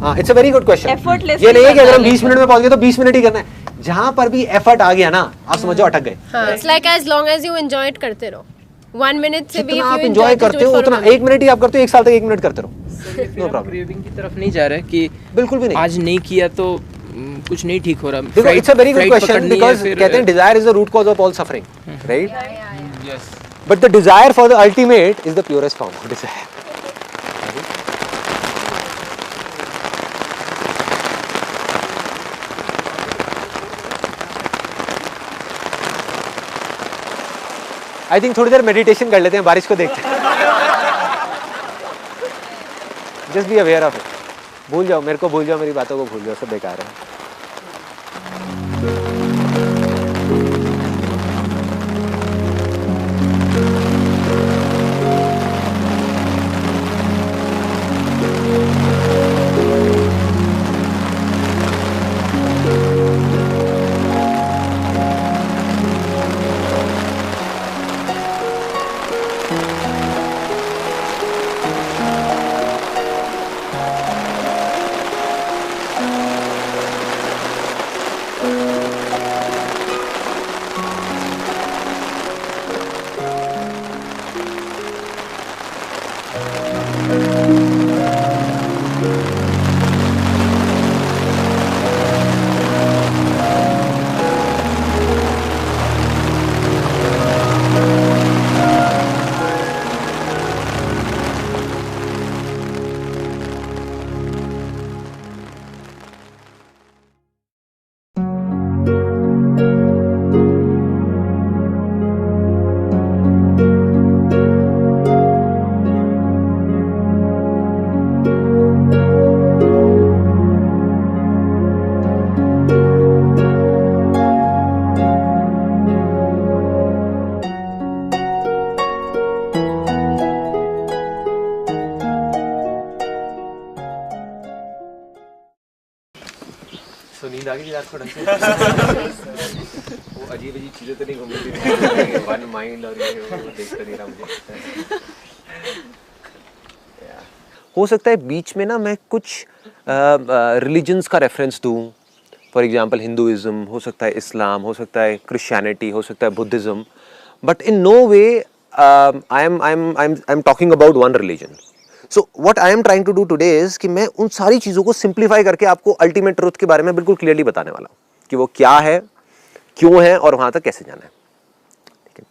हाँ, it's a very good question. Effortlessly ये नहीं है कि अगर हम करना 20 मिनट में पहुंच गए तो 20 मिनट ही करना है। जहां पर भी एफर्ट आ गया ना, आप समझो अटक गए। It's like as long as you enjoy it करते रहो। 1 minute से भी जितना if आप you एंजॉय enjoy it, करते do हो it for a उतना month. 1 मिनट ही आप करते हो, 1 साल तक 1 मिनट करते रहो, नो प्रॉब्लम। क्रेविंग की तरफ नहीं जा रहा है कि बिल्कुल भी नहीं। आज नहीं किया तो कुछ नहीं ठीक हो रहा। देखो, it's a very good question because कहते हैं desire is the root cause of all suffering, right? Yes but the desire for the ultimate is the purest form of desire. I think थोड़ी देर मेडिटेशन कर लेते हैं, बारिश को देखते हैं। Just be aware of it. भूल जाओ मेरे को, भूल जाओ मेरी बातों को, भूल जाओ, सब बेकार है। तो नींद आ गई यार थोड़ा सा। वो अजीब अजीब चीजें तो नहीं घूम रही थी, वन माइंड और ये वो देखता नहीं रहा मुझे। हो सकता है बीच में ना मैं कुछ रिलीजन्स का रेफरेंस दूं, फॉर एग्जांपल हिंदुइज्म, हो सकता है इस्लाम, हो सकता है क्रिश्चियनिटी, हो सकता है Buddhism, but in no way I am talking about one religion. So what I am trying to do today is कि मैं उन सारी चीज़ों को सिंप्लीफाई करके आपको अल्टीमेट ट्रुथ के बारे में बिल्कुल क्लियरली बताने वाला हूँ कि वो क्या है, क्यों है और वहाँ तक कैसे जाना है। ठीक है,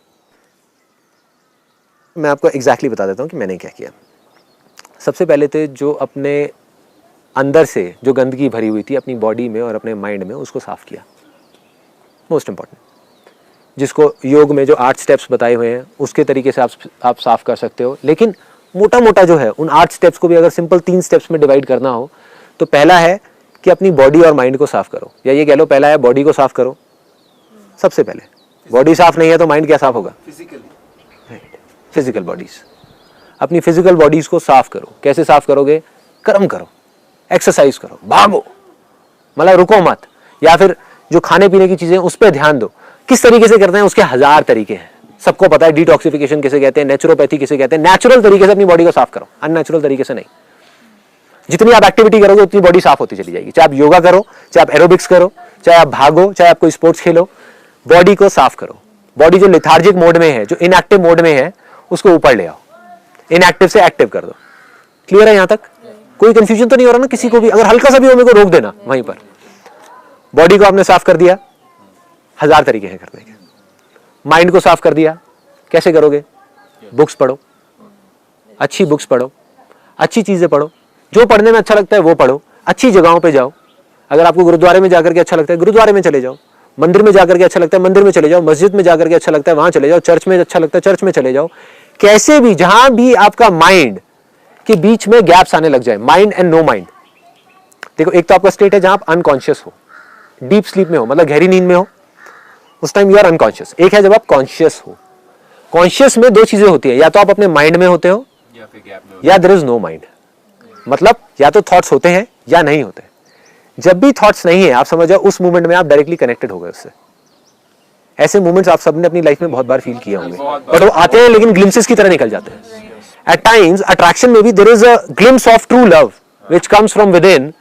मैं आपको एग्जैक्टली बता देता हूँ कि मैंने क्या किया। सबसे पहले तो जो अपने अंदर से जो गंदगी भरी हुई थी अपनी बॉडी में और अपने माइंड में, उसको साफ़ किया। मोस्ट इम्पॉर्टेंट, जिसको योग में जो 8 स्टेप्स बताए हुए हैं उसके तरीके से आप साफ़ कर सकते हो। लेकिन मोटा मोटा जो है उन 8 स्टेप्स को भी अगर सिंपल 3 स्टेप्स में डिवाइड करना हो तो पहला है कि अपनी बॉडी और माइंड को साफ़ करो, या ये कह लो पहला है बॉडी को साफ़ करो। सबसे पहले बॉडी साफ़ नहीं है तो माइंड क्या साफ़ होगा? Physical bodies. अपनी फिजिकल बॉडीज़ को साफ़ करो। कैसे साफ़ करोगे? कर्म करो, एक्सरसाइज करो, भागो, मतलब रुको मत, या फिर जो खाने पीने की चीज़ें उस पर ध्यान दो। किस तरीके से करते हैं उसके 1000 तरीके हैं, सबको पता है। डिटॉक्सिफिकेशन किसे कहते हैं, नेचुरोपैथी किसे कहते हैं। नेचुरल तरीके से अपनी बॉडी को साफ करो, अननेचुरल तरीके से नहीं। जितनी आप एक्टिविटी करोगे उतनी बॉडी साफ होती चली जाएगी। चाहे आप योगा करो, चाहे आप एरोबिक्स करो, चाहे आप भागो, चाहे आप कोई स्पोर्ट्स खेलो, बॉडी को साफ करो। बॉडी जो लेथार्जिक मोड में है, जो इनएक्टिव मोड में है, उसको ऊपर ले आओ, इनएक्टिव से एक्टिव कर दो। क्लियर है यहाँ तक? कोई कंफ्यूजन तो नहीं हो रहा ना किसी को भी? अगर हल्का सा भी हो मेरे को रोक देना वहीं पर। बॉडी को आपने साफ कर दिया, 1000 तरीके हैं करने के। माइंड को साफ कर दिया, कैसे करोगे? बुक्स पढ़ो, अच्छी बुक्स पढ़ो, अच्छी चीजें पढ़ो, जो पढ़ने में अच्छा लगता है वो पढ़ो, अच्छी जगहों पे जाओ। अगर आपको गुरुद्वारे में जाकर के अच्छा लगता है गुरुद्वारे में चले जाओ, मंदिर में जाकर के अच्छा लगता है मंदिर में चले जाओ, मस्जिद में जाकर के अच्छा लगता है वहां चले जाओ, चर्च में अच्छा लगता है चर्च में चले जाओ। कैसे भी, जहां भी आपका माइंड के बीच में गैप्स आने लग जाए, माइंड एंड नो माइंड। देखो, एक तो आपका स्टेट है जहां आप अनकॉन्शियस हो, डीप स्लीप में हो, मतलब गहरी नींद में हो, उस टाइम यू आर अनकॉन्शियस। एक है जब आप कॉन्शियस हो। कॉन्शियस में 2 चीजें होती है, या तो आप अपने माइंड में होते हो या देयर इज नो माइंड, मतलब या तो थॉट्स होते हैं या नहीं होते। जब भी थॉट्स नहीं है, आप समझ जाओ उस मोमेंट में आप डायरेक्टली कनेक्टेड हो गए उससे। ऐसे मोमेंट्स आप सबने अपनी लाइफ में बहुत बार फील किए होंगे, बट वो आते हैं लेकिन ग्लिम्सेस की तरह निकल जाते हैं। एट टाइम्स अट्रैक्शन में भी there is a glimpse of true love which comes from within,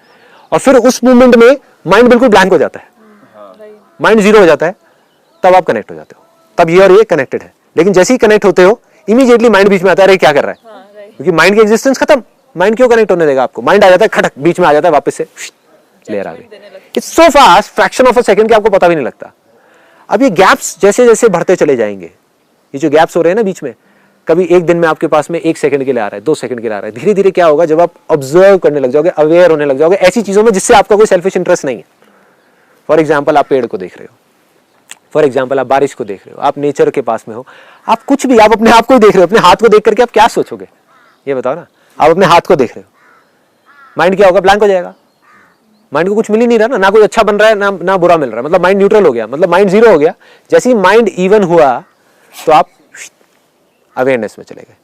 और फिर उस मूवमेंट में माइंड बिल्कुल ब्लैंक हो जाता है, माइंड जीरो हो जाता है, तब आप कनेक्ट हो जाते हो, तब ये और ये कनेक्टेड है। लेकिन जैसे ही कनेक्ट होते हो इमीडिएटली माइंड बीच में आता है, अरे क्या कर रहा है, क्योंकि माइंड की एग्जिस्टेंस खत्म, माइंड क्यों कनेक्ट होने देगा आपको, माइंड आ जाता है खटक बीच में आ जाता है, वापस से लेयर आ गई, it's so fast, fraction of a second के आपको पता भी नहीं लगता। अब ये गैप्स जैसे जैसे बढ़ते चले जाएंगे, ये जो गैप्स हो रहे हैं ना बीच में, कभी एक दिन में आपके पास में 1 सेकंड के लिए आ रहा है, 2 सेकंड के लिए आ रहा है, धीरे धीरे क्या होगा जब आप ऑब्जर्व करने लग जाओगे, अवेयर होने लग जाओगे ऐसी चीजों में जिससे आपका कोई सेल्फिश इंटरेस्ट नहीं है। फॉर एग्जाम्पल आप पेड़ को देख रहे हो, फॉर एग्जाम्पल आप बारिश को देख रहे हो, आप नेचर के पास में हो, आप कुछ भी, आप अपने आप को ही देख रहे हो, अपने हाथ को देख करके आप क्या सोचोगे ये बताओ ना, आप अपने हाथ को देख रहे हो, माइंड क्या होगा, ब्लैंक हो जाएगा, माइंड को कुछ मिल ही नहीं रहा ना कोई अच्छा बन रहा है ना बुरा मिल रहा है, मतलब माइंड न्यूट्रल हो गया, मतलब माइंड जीरो हो गया। जैसे ही माइंड इवन हुआ तो आप अवेयरनेस में चले गए।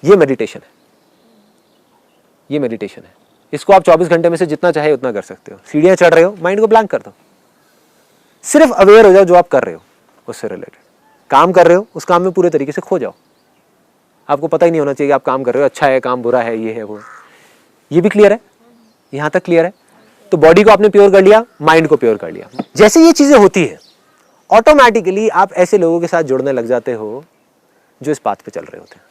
ये मेडिटेशन है, ये मेडिटेशन है। इसको आप 24 घंटे में से जितना चाहे उतना कर सकते हो। सीढ़ियां चढ़ रहे हो, माइंड को ब्लैंक कर दो, सिर्फ अवेयर हो जाओ जो आप कर रहे हो उससे रिलेटेड। काम कर रहे हो, उस काम में पूरे तरीके से खो जाओ, आपको पता ही नहीं होना चाहिए कि आप काम कर रहे हो, अच्छा है काम, बुरा है, ये है वो। ये भी क्लियर है, यहां तक क्लियर है। तो बॉडी को आपने प्योर कर लिया, माइंड को प्योर कर लिया। जैसे ये चीजें होती है ऑटोमेटिकली आप ऐसे लोगों के साथ जुड़ने लग जाते हो जो इस पाथ पे चल रहे होते हैं,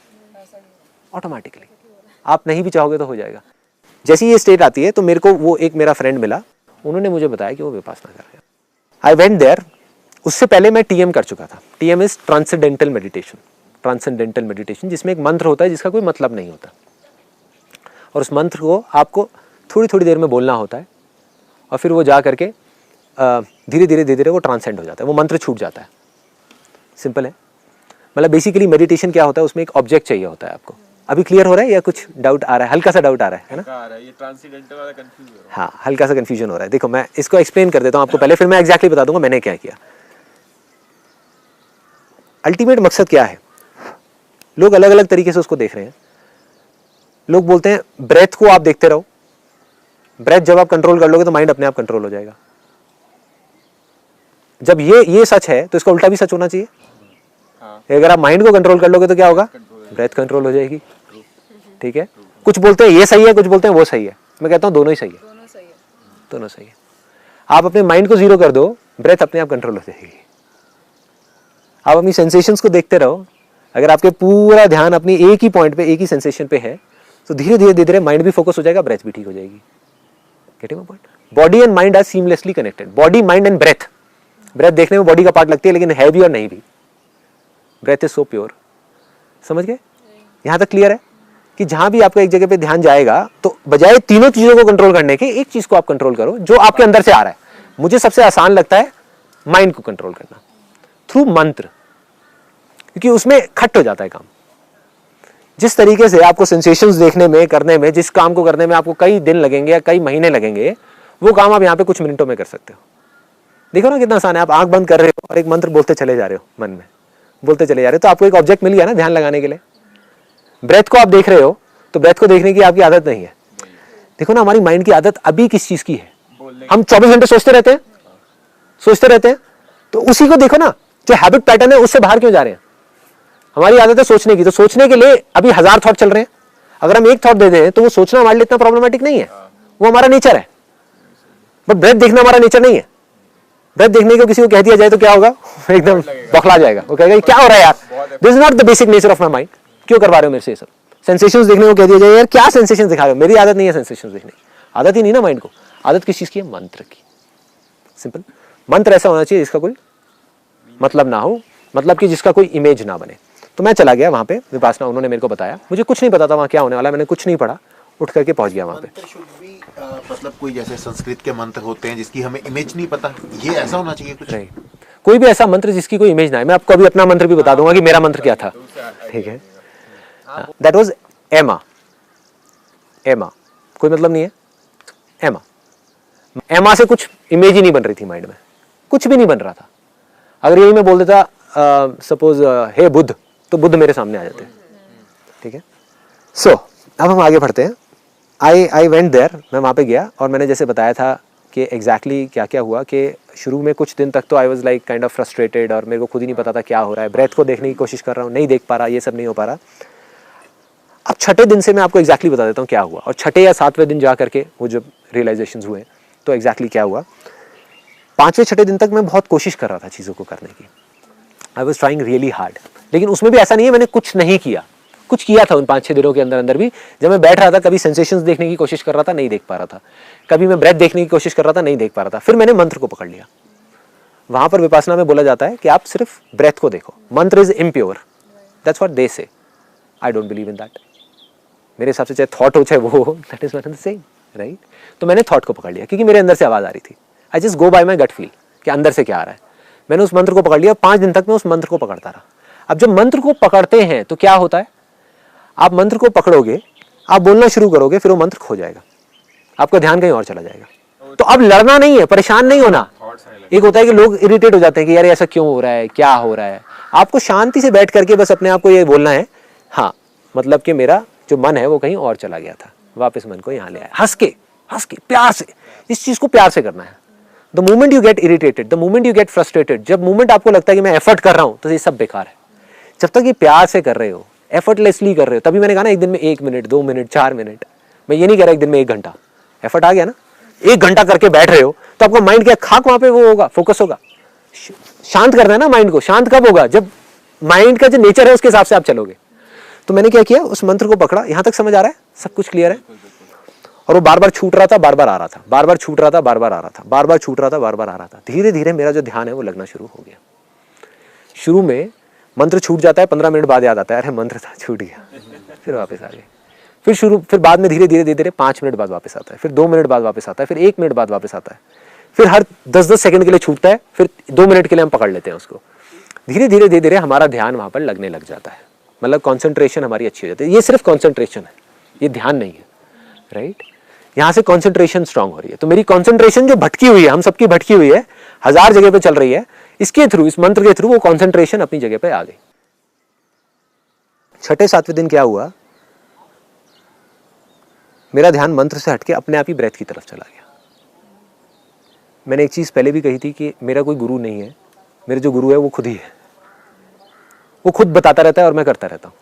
ऑटोमेटिकली। आप नहीं भी चाहोगे तो हो जाएगा। जैसे ये स्टेट आती है तो मेरे को वो एक मेरा फ्रेंड मिला, उन्होंने मुझे बताया कि वो विपासना कर रहे हैं। I went there. उससे पहले मैं TM कर चुका था। TM is transcendental meditation. Transcendental meditation जिसमें एक मंत्र होता है जिसका कोई मतलब नहीं होता, और उस मंत्र को आपको थोड़ी थोड़ी देर में बोलना होता है, और फिर वो जा करके धीरे धीरे वो ट्रांसेंड हो जाता है, वो मंत्र छूट जाता है। सिंपल है। मतलब बेसिकली मेडिटेशन क्या होता है, उसमें एक ऑब्जेक्ट चाहिए होता है आपको। अभी क्लियर हो रहा है या कुछ डाउट आ रहा है? हल्का सा डाउट आ रहा है ना? ये ट्रांसेंडेंटल वाला कंफ्यूज हो रहा है। हाँ, हल्का सा कंफ्यूजन हो रहा है। देखो मैं इसको एक्सप्लेन कर देता हूँ आपको पहले, फिर मैं एग्जैक्टली बता दूंगा मैंने क्या किया। अल्टीमेट मकसद क्या है, लोग अलग अलग तरीके से उसको देख रहे हैं। लोग बोलते हैं ब्रेथ को आप देखते रहो, ब्रेथ जब आप कंट्रोल कर लोगे तो माइंड अपने आप कंट्रोल हो जाएगा। जब ये सच है तो इसका उल्टा भी सच होना चाहिए। अगर आप माइंड को कंट्रोल कर लोगे तो क्या होगा, ब्रेथ कंट्रोल हो जाएगी। ठीक है। कुछ बोलते हैं ये सही है, कुछ बोलते हैं वो सही है। मैं कहता हूं दोनों ही सही है, दोनों सही है। आप अपने माइंड को जीरो कर दो, ब्रेथ अपने आप कंट्रोल हो जाएगी। आप अपनी सेंसेशंस को देखते रहो। अगर आपके पूरा ध्यान अपनी एक ही पॉइंट पे, एक ही सेंसेशन पे है, तो धीरे धीरे माइंड भी फोकस हो जाएगा, ब्रेथ भी ठीक हो जाएगी। Getting my point? Body and mind are seamlessly connected. Body, mind and breath. Breath देखने में बॉडी का पार्ट लगती है लेकिन है भी और नहीं भी। Breath is so pure. समझ गए? यहां तक क्लियर है कि जहां भी आपका एक जगह पे ध्यान जाएगा तो बजाय तीनों चीजों को कंट्रोल करने के एक चीज को आप कंट्रोल करो जो आपके अंदर से आ रहा है। मुझे सबसे आसान लगता है माइंड को कंट्रोल करना थ्रू मंत्र, क्योंकि उसमें खट हो जाता है काम। जिस तरीके से आपको सेंसेशंस देखने में, करने में, जिस काम को करने में आपको कई दिन लगेंगे या कई महीने लगेंगे, वो काम आप यहाँ पे कुछ मिनटों में कर सकते हो। देखो ना कितना आसान है। आप आंख बंद कर रहे हो और एक मंत्र बोलते चले जा रहे हो, मन में बोलते चले जा रहे हो, तो आपको एक ऑब्जेक्ट मिल गया ना ध्यान लगाने के लिए। ब्रेथ को आप देख रहे हो तो ब्रेथ को देखने की आपकी आदत नहीं है। देखो ना हमारी माइंड की आदत अभी किस चीज की है, हम 24 घंटे सोचते रहते हैं, तो उसी को देखो ना, जो हैबिट पैटर्न है उससे बाहर क्यों जा रहे हैं। हमारी आदत है सोचने की, तो सोचने के लिए अभी 1000 थॉट चल रहे हैं। अगर हम एक थॉट दे दें तो वो सोचना हमारे लिए इतना प्रॉब्लमेटिक नहीं है, वो हमारा नेचर है। बट ब्रेथ देखना हमारा नेचर नहीं है। ब्रेथ देखने को किसी को कह दिया जाए तो क्या होगा, एकदम बौखला जाएगा। वो कहेगा क्या हो रहा है यार, this is not the basic nature of my mind, क्यों करवा रहे हो मेरे से ये सब। सेंसेशंस देखने को कह दिया जाए, यार क्या सेंसेशंस दिखा रहे हो, मेरी आदत नहीं है सेंसेशंस देखने की। आदत ही नहीं ना माइंड को। आदत किस चीज की है, मंत्र की। सिंपल। मंत्र ऐसा होना चाहिए जिसका कोई मतलब ना हो, मतलब कि जिसका कोई इमेज ना बने। तो मैं चला गया वहां पे विपासना, उन्होंने मेरे को बताया, मुझे कुछ नहीं पता था वहां क्या होने वाला, मैंने कुछ नहीं पढ़ा, उठ करके पहुंच गया वहां पे। मतलब कोई जैसे संस्कृत के मंत्र होते हैं जिसकी हमें इमेज नहीं पता, ये ऐसा होना चाहिए कुछ? नहीं, कोई भी ऐसा मंत्र जिसकी कोई इमेज ना है। मैं आपको अभी अपना मंत्र भी बता दूंगा कि मेरा मंत्र क्या था। ठीक है। दैट वाज एमा। एमा कोई मतलब नहीं है। एमा, एमा से कुछ इमेज ही नहीं बन रही थी माइंड में, कुछ भी नहीं बन रहा था। अगर यही मैं बोल देता सपोज हे बुद्ध, तो बुद्ध मेरे सामने आ जाते। ठीक है। सो अब हम आगे बढ़ते हैं। आई वेंट देयर, मैं वहाँ पे गया और मैंने जैसे बताया था कि एग्जैक्टली क्या क्या हुआ कि शुरू में कुछ दिन तक तो I was like kind of frustrated और मेरे को खुद ही नहीं पता था क्या हो रहा है। ब्रेथ को देखने की कोशिश कर रहा हूँ, नहीं देख पा रहा, ये सब नहीं हो पा रहा। अब छठे दिन से मैं आपको एग्जैक्टली बता देता हूँ क्या हुआ। और छठे या 7वें दिन जा करके वो जब रियलाइजेशंस हुए। तो एग्जैक्टली क्या हुआ, 5वें-6ठे दिन तक मैं बहुत कोशिश कर रहा था चीज़ों को करने की, I was trying really hard, लेकिन उसमें भी ऐसा नहीं है मैंने कुछ नहीं किया, कुछ किया था उन 5-6 दिनों के अंदर अंदर भी। जब मैं बैठ रहा था, कभी सेंसेशंस देखने की कोशिश कर रहा था, नहीं देख पा रहा था, कभी मैं ब्रेथ देखने की कोशिश कर रहा था, नहीं देख पा रहा था। फिर मैंने मंत्र को पकड़ लिया। वहां पर विपासना में बोला जाता है कि आप सिर्फ ब्रेथ को देखो, mantra is impure, that's what they say, I don't believe in that. मेरे हिसाब से चाहे थॉट हो चाहे वो हो, that is not the same, right. तो मैंने थॉट को पकड़ लिया क्योंकि मेरे अंदर से आवाज आ रही थी, I just go by my gut feel कि अंदर से क्या आ रहा है। मैंने उस मंत्र को पकड़ लिया, 5 दिन तक मैं उस मंत्र को पकड़ता रहा। अब जब मंत्र को पकड़ते हैं तो क्या होता है, आप मंत्र को पकड़ोगे, आप बोलना शुरू करोगे, फिर वो मंत्र खो जाएगा, आपका ध्यान कहीं और चला जाएगा। तो अब लड़ना नहीं है, परेशान नहीं होना। एक होता है कि लोग इरिटेट हो जाते हैं कि यार ऐसा क्यों हो रहा है, क्या हो रहा है। आपको शांति से बैठ करके बस अपने आप को ये बोलना है, हाँ मतलब कि मेरा जो मन है वो कहीं और चला गया था, वापस मन को यहाँ ले आया। हंस के प्यार से, इस चीज को प्यार से करना है। The moment you get irritated, the moment you get frustrated, जब मोमेंट आपको लगता है कि मैं एफर्ट कर रहा हूं, तो ये सब बेकार है। जब तक ये प्यार से कर रहे हो, एफर्टलेसली कर रहे हो, तभी मैंने कहा ना एक दिन में 1 मिनट, 2 मिनट, 4 मिनट, मैं ये नहीं कह रहा एक दिन में 1 घंटा। एफर्ट आ गया ना, 1 घंटा करके बैठ रहे हो तो आपका माइंड क्या खाक वहां पे वो होगा, फोकस होगा। शांत करना है ना माइंड को, शांत कब होगा, जब माइंड का जो नेचर है उसके हिसाब से आप चलोगे। तो मैंने क्या किया, उस मंत्र को पकड़ा। यहां तक समझ आ रहा है, सब कुछ क्लियर है। और वो बार बार छूट रहा था, बार बार आ रहा था, बार बार छूट रहा था, बार बार आ रहा था, बार बार छूट रहा था, बार बार आ रहा था। धीरे धीरे मेरा जो ध्यान है वो लगना शुरू हो गया। शुरू में मंत्र छूट जाता है, 15 मिनट बाद याद आता है अरे मंत्र था, छूट गया, फिर वापस आ गए। फिर बाद में धीरे धीरे 5 मिनट बाद वापस आता है, फिर 2 मिनट बाद वापस आता है, फिर 1 मिनट बाद वापस आता है, फिर हर 10-10 सेकंड के लिए छूटता है, फिर 2 मिनट के लिए हम पकड़ लेते हैं उसको। धीरे धीरे हमारा ध्यान वहां पर लगने लग जाता है, मतलब कॉन्सेंट्रेशन हमारी अच्छी हो जाती है। ये सिर्फ कॉन्सेंट्रेशन है, ये ध्यान नहीं है, राइट। यहाँ से कॉन्सेंट्रेशन स्ट्रांग हो रही है। तो मेरी कॉन्सेंट्रेशन जो भटकी हुई है, हम सबकी भटकी हुई है, 1000 जगह पे चल रही है, इसके थ्रू, इस मंत्र के थ्रू वो कॉन्सेंट्रेशन अपनी जगह पे आ गई। 6-7वें दिन क्या हुआ, मेरा ध्यान मंत्र से हटके अपने आप ही ब्रेथ की तरफ चला गया। मैंने एक चीज पहले भी कही थी कि मेरा कोई गुरु नहीं है, मेरे जो गुरु है वो खुद ही है। वो खुद बताता रहता है और मैं करता रहता हूँ।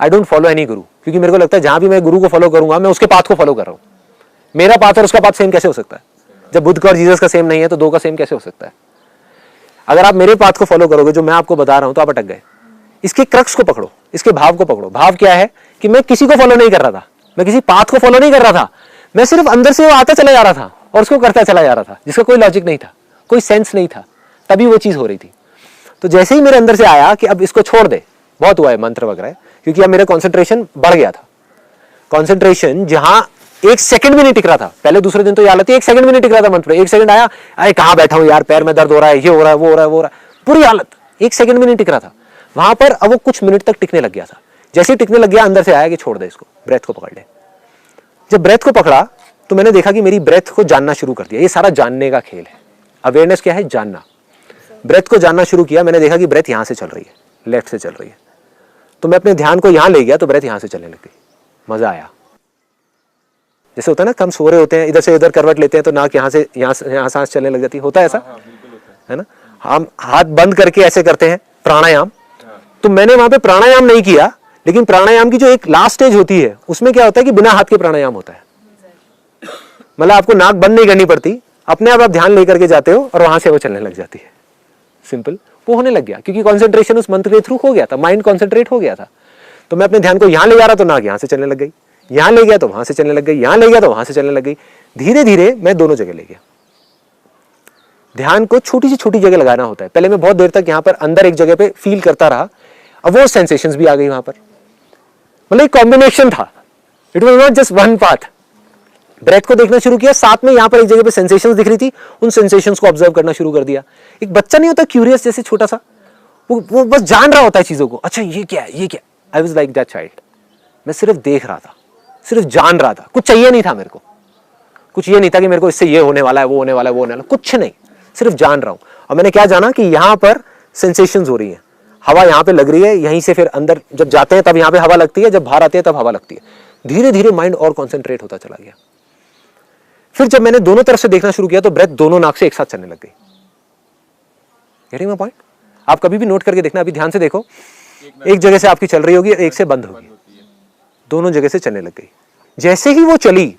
आई डोंट फॉलो एनी गुरु, क्योंकि मेरे को लगता है जहां भी मैं गुरु को फॉलो करूंगा, मैं उसके पाथ को फॉलो कर रहा हूँ। मेरा पाथ और उसका पाथ सेम कैसे हो सकता है? जब बुद्ध का और जीसस का सेम नहीं है तो 2 का सेम कैसे हो सकता है? अगर आप मेरे पाथ को फॉलो करोगे, जो मैं आपको बता रहा हूं, तो आप अटक गए। इसके क्रक्स को पकड़ो, इसके भाव को पकड़ो। भाव क्या है कि मैं किसी को फॉलो नहीं कर रहा था, मैं किसी पाथ को फॉलो नहीं कर रहा था, मैं सिर्फ अंदर से वो आता चला जा रहा था और उसको करता चला जा रहा था, जिसका कोई लॉजिक नहीं था, कोई सेंस नहीं था, तभी वो चीज हो रही थी। तो जैसे ही मेरे अंदर से आया कि अब इसको छोड़ दे, बहुत हुआ है मंत्र वगैरह, क्योंकि अब मेरा कॉन्सेंट्रेशन बढ़ गया था। कॉन्सेंट्रेशन जहां 1 सेकंड भी नहीं टिक रहा था, पहले दूसरे दिन तो ये हालत 1 सेकंड भी नहीं टिक रहा था मंत्र। 1 सेकंड आया, अरे कहां बैठा हूं यार, पैर में दर्द हो रहा है, ये हो रहा है, वो हो रहा है, वो हो रहा है, पूरी हालत 1 सेकंड भी नहीं टिक रहा था वहां पर। अब वो कुछ मिनट तक टिकने लग गया था। जैसे ही टिकने लग गया, अंदर से आया कि छोड़ दे इसको, ब्रेथ को पकड़ ले। जब ब्रेथ को पकड़ा तो मैंने देखा कि मेरी ब्रेथ को जानना शुरू कर दिया। ये सारा जानने का खेल है। अवेयरनेस क्या है? जानना। ब्रेथ को जानना शुरू किया, मैंने देखा कि ब्रेथ यहां से चल रही है, लेफ्ट से चल रही है, तो मैं अपने ध्यान को यहां ले गया, तो ब्रेथ यहां से चलने लग गई। मजा आया। जैसे होता है ना, हम सो रहे होते हैं, इधर से इधर करवट लेते हैं तो नाक यहाँ से यहाँ सांस चलने लग जाती है, होता है ऐसा, है ना। हम हाथ बंद करके ऐसे करते हैं प्राणायाम, तो मैंने वहां पे प्राणायाम नहीं किया, लेकिन प्राणायाम की जो एक लास्ट स्टेज होती है उसमें क्या होता है कि बिना हाथ के प्राणायाम होता है। मतलब आपको नाक बंद नहीं करनी पड़ती, अपने आप ध्यान लेकर के जाते हो और वहां से वो चलने लग जाती है। सिंपल, वो होने लग गया क्योंकि कंसंट्रेशन उस मंत्र के थ्रू हो गया था, माइंड कंसंट्रेट हो गया था। तो मैं अपने ध्यान को यहां ले जा रहा तो नाक यहां से चलने लग गई, यहां ले गया तो वहां से चलने लग गई, यहां ले गया तो वहां से चलने लग गई। धीरे धीरे मैं दोनों जगह ले गया। ध्यान को छोटी से छोटी जगह लगाना होता है। पहले मैं बहुत देर तक यहाँ पर अंदर एक जगह पे फील करता रहा, अब वो सेंसेशंस भी आ गई वहां पर। मतलब एक कॉम्बिनेशन था, it was not just one path. Breath को देखना शुरू किया, साथ में यहाँ पर एक जगह पे सेंसेशंस दिख रही थी, उन सेंसेशंस को ऑब्जर्व करना शुरू कर दिया। एक बच्चा नहीं होता क्यूरियस जैसे छोटा सा, वो बस जान रहा होता है चीजों को, अच्छा ये क्या है, ये क्या। I was like that child. मैं सिर्फ देख रहा था, सिर्फ जान रहा था, कुछ चाहिए नहीं था मेरे को, कुछ ये नहीं था कि मेरे को इससे ये होने वाला है, वो होने वाला है, वो होने वाला, कुछ नहीं, सिर्फ जान रहा हूं। और मैंने क्या जाना कि यहाँ पर सेंसेशंस हो रही है, हवा यहाँ पे लग रही है, यहीं से फिर अंदर जब जाते हैं तब यहाँ पे हवा लगती है, जब बाहर आते हैं तब हवा लगती है। धीरे धीरे माइंड और कॉन्सेंट्रेट होता चला गया। फिर जब मैंने दोनों तरफ से देखना शुरू किया तो ब्रेथ दोनों नाक से एक साथ चलने लग गई। Getting my point? आप कभी भी नोट करके देखना, अभी ध्यान से देखो, एक जगह से आपकी चल रही होगी, एक से बंद होगी, दोनों जगह से चलने लग गई। जैसे ही वो चली,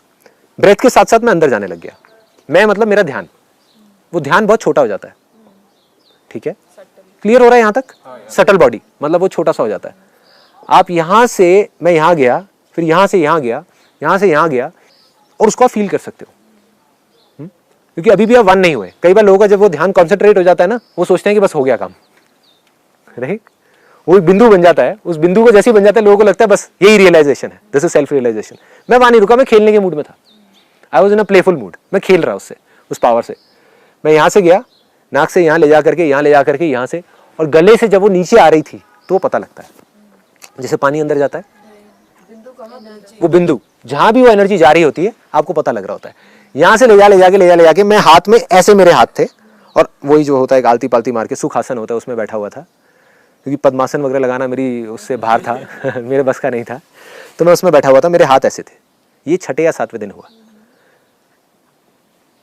ब्रेथ के साथ साथ मैं अंदर जाने लग गया। मैं मतलब मेरा ध्यान, वो ध्यान बहुत छोटा हो जाता है, ठीक है, क्लियर हो रहा है यहाँ तक? सटल बॉडी मतलब वो छोटा सा हो जाता है। आप यहाँ से, मैं यहाँ गया, फिर यहाँ से यहाँ गया, यहाँ से यहाँ गया, और उसको आप फील कर सकते हो, क्योंकि अभी भी आप वन नहीं हुए। कई बार लोगों का जब वो ध्यान कॉन्सेंट्रेट हो जाता है ना, वो सोचते हैं कि बस हो गया काम, राइट? वो एक बिंदु बन जाता है, उस बिंदु को जैसे ही बन जाता है लोगों को लगता है बस यही रियलाइजेशन है, दिस इज सेल्फ रियलाइजेशन। मैं वहां नहीं रुका, मैं खेलने के मूड में था, आई was in a playful mood, मैं खेल रहा उससे, उस पावर से। मैं यहाँ से गया, नाक से यहाँ ले जा करके, यहाँ ले जा करके, यहाँ से, और गले से जब वो नीचे आ रही थी तो पता लगता है, जैसे पानी अंदर जाता है, वो बिंदु जहां भी वो एनर्जी जा रही होती है आपको पता लग रहा होता है। यहाँ से ले जाके मैं हाथ में ऐसे, मेरे हाथ थे, और वही जो होता है आलती पालती मार के सुखासन होता है उसमें बैठा हुआ था, क्योंकि पद्मासन वगैरह लगाना मेरी उससे बाहर था मेरे बस का नहीं था, तो मैं उसमें बैठा हुआ था, मेरे हाथ ऐसे थे। ये 6 या 7वें दिन हुआ।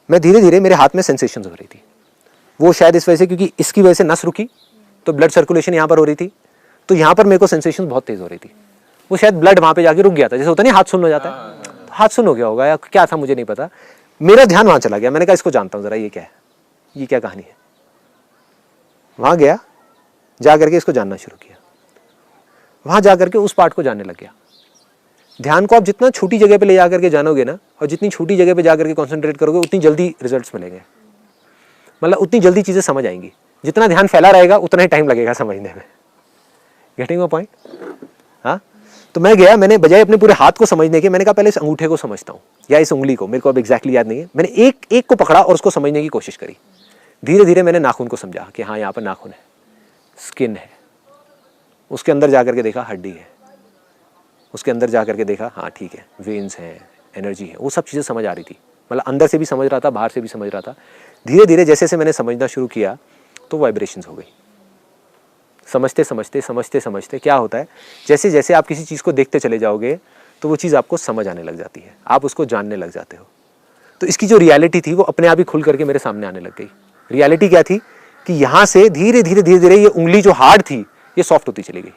मैं धीरे धीरे, मेरे हाथ में सेंसेशंस हो रही थी, वो शायद इस वजह से, क्योंकि इसकी वजह से नस रुकी तो ब्लड सर्कुलेशन यहाँ पर हो रही थी, तो यहाँ पर मेरे को सेंसेशन बहुत तेज हो रही थी। वो शायद ब्लड वहाँ पे जाके रुक गया था, जैसे होता नहीं हाथ सुन्न हो जाता है, हाथ सुन्न हो गया होगा या क्या था मुझे नहीं पता, मेरा ध्यान वहाँ चला गया। मैंने कहा इसको जानता हूँ जरा, ये क्या है, ये क्या कहानी है। वहाँ गया, जा करके इसको जानना शुरू किया, वहाँ जा करके उस पार्ट को जानने लग गया। ध्यान को आप जितना छोटी जगह पे ले जा करके जानोगे ना, और जितनी छोटी जगह पे जा करके कॉन्सेंट्रेट करोगे, उतनी जल्दी रिजल्ट्स मिलेंगे, मतलब उतनी जल्दी चीज़ें समझ आएंगी। जितना ध्यान फैला रहेगा उतना ही टाइम लगेगा समझने में। Getting my point? हाँ, तो मैं गया, मैंने बजाय अपने पूरे हाथ को समझने के, मैंने कहा पहले इस अंगूठे को समझता हूँ या इस उंगली को, मेरे को अब एग्जैक्टली याद नहीं है। मैंने एक को पकड़ा और उसको समझने की कोशिश करी। धीरे धीरे मैंने नाखून को समझा कि हाँ यहाँ पर नाखून है, स्किन है, उसके अंदर जा करके देखा हड्डी है, उसके अंदर जा करके देखा हाँ ठीक है वेन्स हैं, एनर्जी है, वो सब चीज़ें समझ आ रही थी। मतलब अंदर से भी समझ रहा था, बाहर से भी समझ रहा था। धीरे धीरे जैसे जैसे मैंने समझना शुरू किया तो वाइब्रेशंस हो गई। समझते समझते समझते समझते क्या होता है, जैसे जैसे आप किसी चीज़ को देखते चले जाओगे तो वो चीज़ आपको समझ आने लग जाती है, आप उसको जानने लग जाते हो। तो इसकी जो रियलिटी थी वो अपने आप ही खुल करके मेरे सामने आने लग गई। रियलिटी क्या थी कि यहाँ से धीरे धीरे धीरे धीरे ये उंगली जो हार्ड थी ये सॉफ्ट होती चली गई,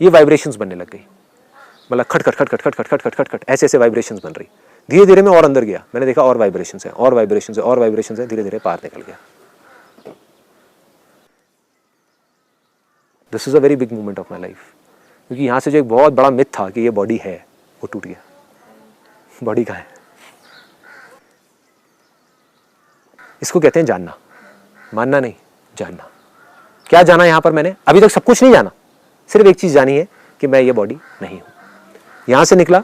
ये वाइब्रेशंस बनने लग गई। मतलब खट खट खट खट खट खट खट खट खट खट ऐसे ऐसे वाइब्रेशंस बन रही। धीरे धीरे मैं और अंदर गया, मैंने देखा और वाइब्रेशंस है, और वाइब्रेशंस है, और वाइब्रेशंस है, धीरे धीरे पार निकल गया। This is a very big moment of my life, क्योंकि यहाँ से जो एक बहुत बड़ा मिथ था कि ये बॉडी है वो टूट गया। बॉडी कहाँ है? इसको कहते हैं जानना, मानना नहीं, जानना। क्या जाना यहाँ पर मैंने? अभी तक सब कुछ नहीं जाना, सिर्फ एक चीज जानी है कि मैं ये बॉडी नहीं हूं। यहां से निकला,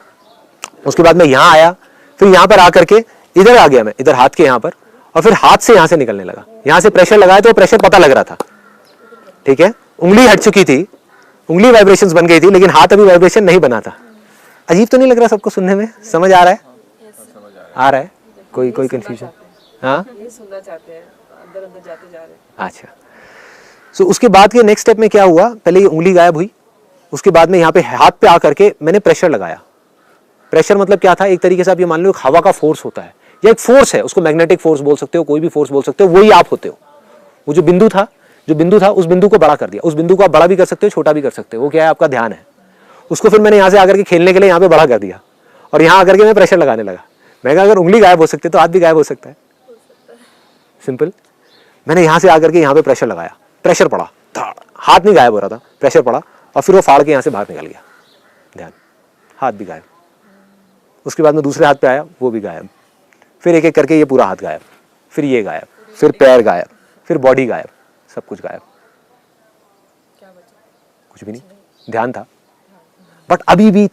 उसके बाद मैं यहां आया, फिर यहां पर आकर के इधर आ गया, मैं इधर हाथ के यहां पर, और फिर हाथ से यहां से निकलने लगा। यहां से प्रेशर लगाया तो प्रेशर पता लग रहा था, ठीक है। उंगली हट चुकी थी, उंगली वाइब्रेशंस बन गई थी, लेकिन हाथ अभी वाइब्रेशन नहीं बना था। अजीब तो नहीं लग रहा सबको सुनने में? समझ आ रहा है? आ रहा है? कोई कंफ्यूजन? हाँ, सुनना चाहते हैं, अंदर अंदर जाते जा रहे हैं। अच्छा, सो उसके बाद के नेक्स्ट स्टेप में क्या हुआ, पहले ये उंगली गायब हुई, उसके बाद में यहाँ पे हाथ पे आकर के मैंने प्रेशर लगाया। प्रेशर मतलब क्या था, एक तरीके से आप ये मान लो एक हवा का फोर्स होता है, या एक फोर्स है, उसको मैग्नेटिक फोर्स बोल सकते हो, कोई भी फोर्स बोल सकते हो, वही आप होते हो। वो जो बिंदु था उस बिंदु को बड़ा कर दिया। उस बिंदु को आप बड़ा भी कर सकते हो, छोटा भी कर सकते हो, वो क्या है, आपका ध्यान है। उसको फिर मैंने यहाँ से आकर के खेलने के लिए यहाँ पे बड़ा कर दिया, और यहाँ आकर के मैं प्रेशर लगाने लगा। मैं कहा अगर उंगली गायब हो सकती है तो हाथ भी गायब हो सकता है, सिंपल। मैंने यहाँ से आकर के यहाँ पे प्रेशर लगाया, प्रेशर पड़ा, हाथ नहीं गायब हो रहा था, प्रेशर पड़ा, और फिर वो फाड़ के यहाँ से बाहर निकल गया ध्यान, हाथ भी गायब। उसके बाद में दूसरे हाथ पे आया, वो भी गायब। फिर एक एक करके ये पूरा हाथ गायब, फिर ये गायब, फिर पैर गायब, फिर बॉडी गायब, सब कुछ गायब। कुछ भी नहीं, ध्यान था, बट अभी भी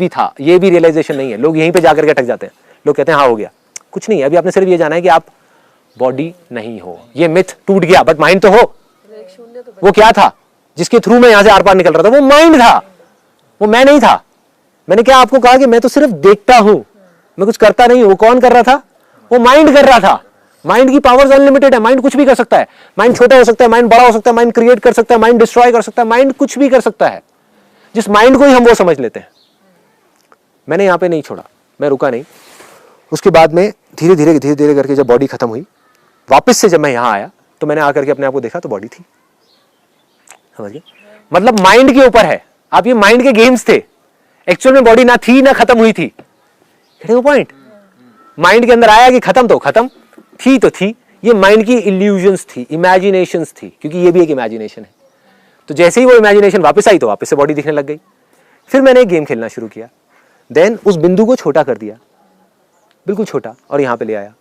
था। ये भी रियलाइजेशन नहीं है। लोग यहीं पे जाकर के अटक जाते हैं। लोग कहते हैं हाँ हो गया, कुछ नहीं है। अभी आपने सिर्फ ये जाना है कि आप बॉडी नहीं हो। ये मिथ टूट गया, बट माइंड तो हो। वो क्या था जिसके थ्रू मैं यहां से आर पार निकल रहा था? वो माइंड था, वो मैं नहीं था। मैंने क्या आपको कहा कि मैं तो सिर्फ देखता हूं, मैं कुछ करता नहीं हूं। वो कौन कर रहा था? वो माइंड कर रहा था। माइंड की पावर्स अनलिमिटेड है, माइंड कुछ भी कर सकता है। माइंड छोटा हो सकता है, माइंड बड़ा हो सकता है, माइंड क्रिएट कर सकता है, माइंड डिस्ट्रॉय कर सकता है, माइंड कुछ भी कर सकता है। जिस माइंड को ही हम वो समझ लेते हैं। मैंने यहां पे नहीं छोड़ा, मैं रुका नहीं। उसके बाद में धीरे धीरे करके जब बॉडी खत्म हुई, वापस से जब मैं यहां आया तो मैंने आकर के अपने आप को देखा तो बॉडी थी। समझ गए? मतलब माइंड के ऊपर है। आप ये माइंड के गेम्स थे, एक्चुअल में बॉडी ना थी ना खत्म हुई थी। Getting point? माइंड के अंदर आया कि खत्म तो खत्म, थी तो थी, ये माइंड की इल्यूजन्स थी, इमेजिनेशंस थी, क्योंकि ये भी एक इमेजिनेशन है। तो जैसे ही वो इमेजिनेशन वापस आई तो वापस से बॉडी दिखने लग गई। फिर मैंने एक गेम खेलना शुरू किया, देन उस बिंदु को छोटा कर दिया, बिल्कुल छोटा, और यहाँ पे ले आया,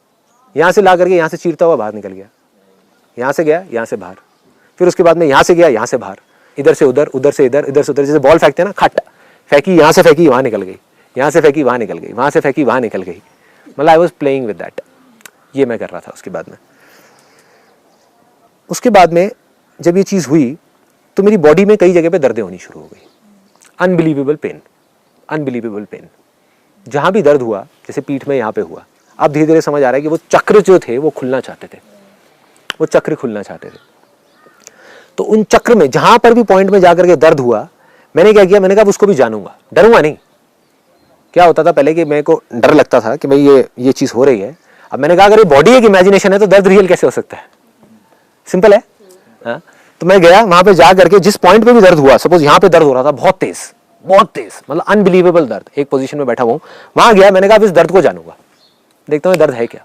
यहाँ से ला करके यहाँ से चीरता हुआ बाहर निकल गया, यहाँ से गया, यहाँ से बाहर, फिर उसके बाद में यहाँ से गया, यहाँ से बाहर, इधर से उधर, उधर से इधर, इधर से उधर, जैसे बॉल फेंकते हैं ना, खट फेंकी, यहाँ से फेंकी वहाँ निकल गई, यहाँ से फेंकी वहाँ निकल गई, वहाँ से फेंकी वहाँ निकल गई। मतलब I was playing with that, ये मैं कर रहा था। उसके बाद में जब ये चीज़ हुई तो मेरी बॉडी में कई जगह पे दर्दें होनी शुरू हो गई, अनबिलीवेबल पेन, अनबिलीवेबल पेन। जहाँ भी दर्द हुआ, जैसे पीठ में यहाँ पे हुआ, अब धीरे धीरे समझ आ रहा है कि वो चक्र जो थे वो खुलना चाहते थे, वो चक्र खुलना चाहते थे। तो उन चक्र में जहाँ पर भी पॉइंट में जाकर के दर्द हुआ, मैंने क्या किया, मैंने कहा उसको भी जानूंगा, डरूंगा नहीं। क्या होता था पहले कि मेरे को डर लगता था कि भाई ये चीज़ हो रही है। अब मैंने कहा अगर ये बॉडी एक इमेजिनेशन है तो दर्द रियल कैसे हो सकता है? सिंपल है। हाँ? तो मैं गया वहां पे जा करके, जिस पॉइंट पे भी दर्द हुआ, सपोज यहाँ पे दर्द हो रहा था बहुत तेज, मतलब अनबिलीवेबल दर्द, एक पोजीशन में बैठा हुआ, वहां गया, मैंने कहा इस दर्द को जानूंगा, देखता हूँ दर्द है क्या।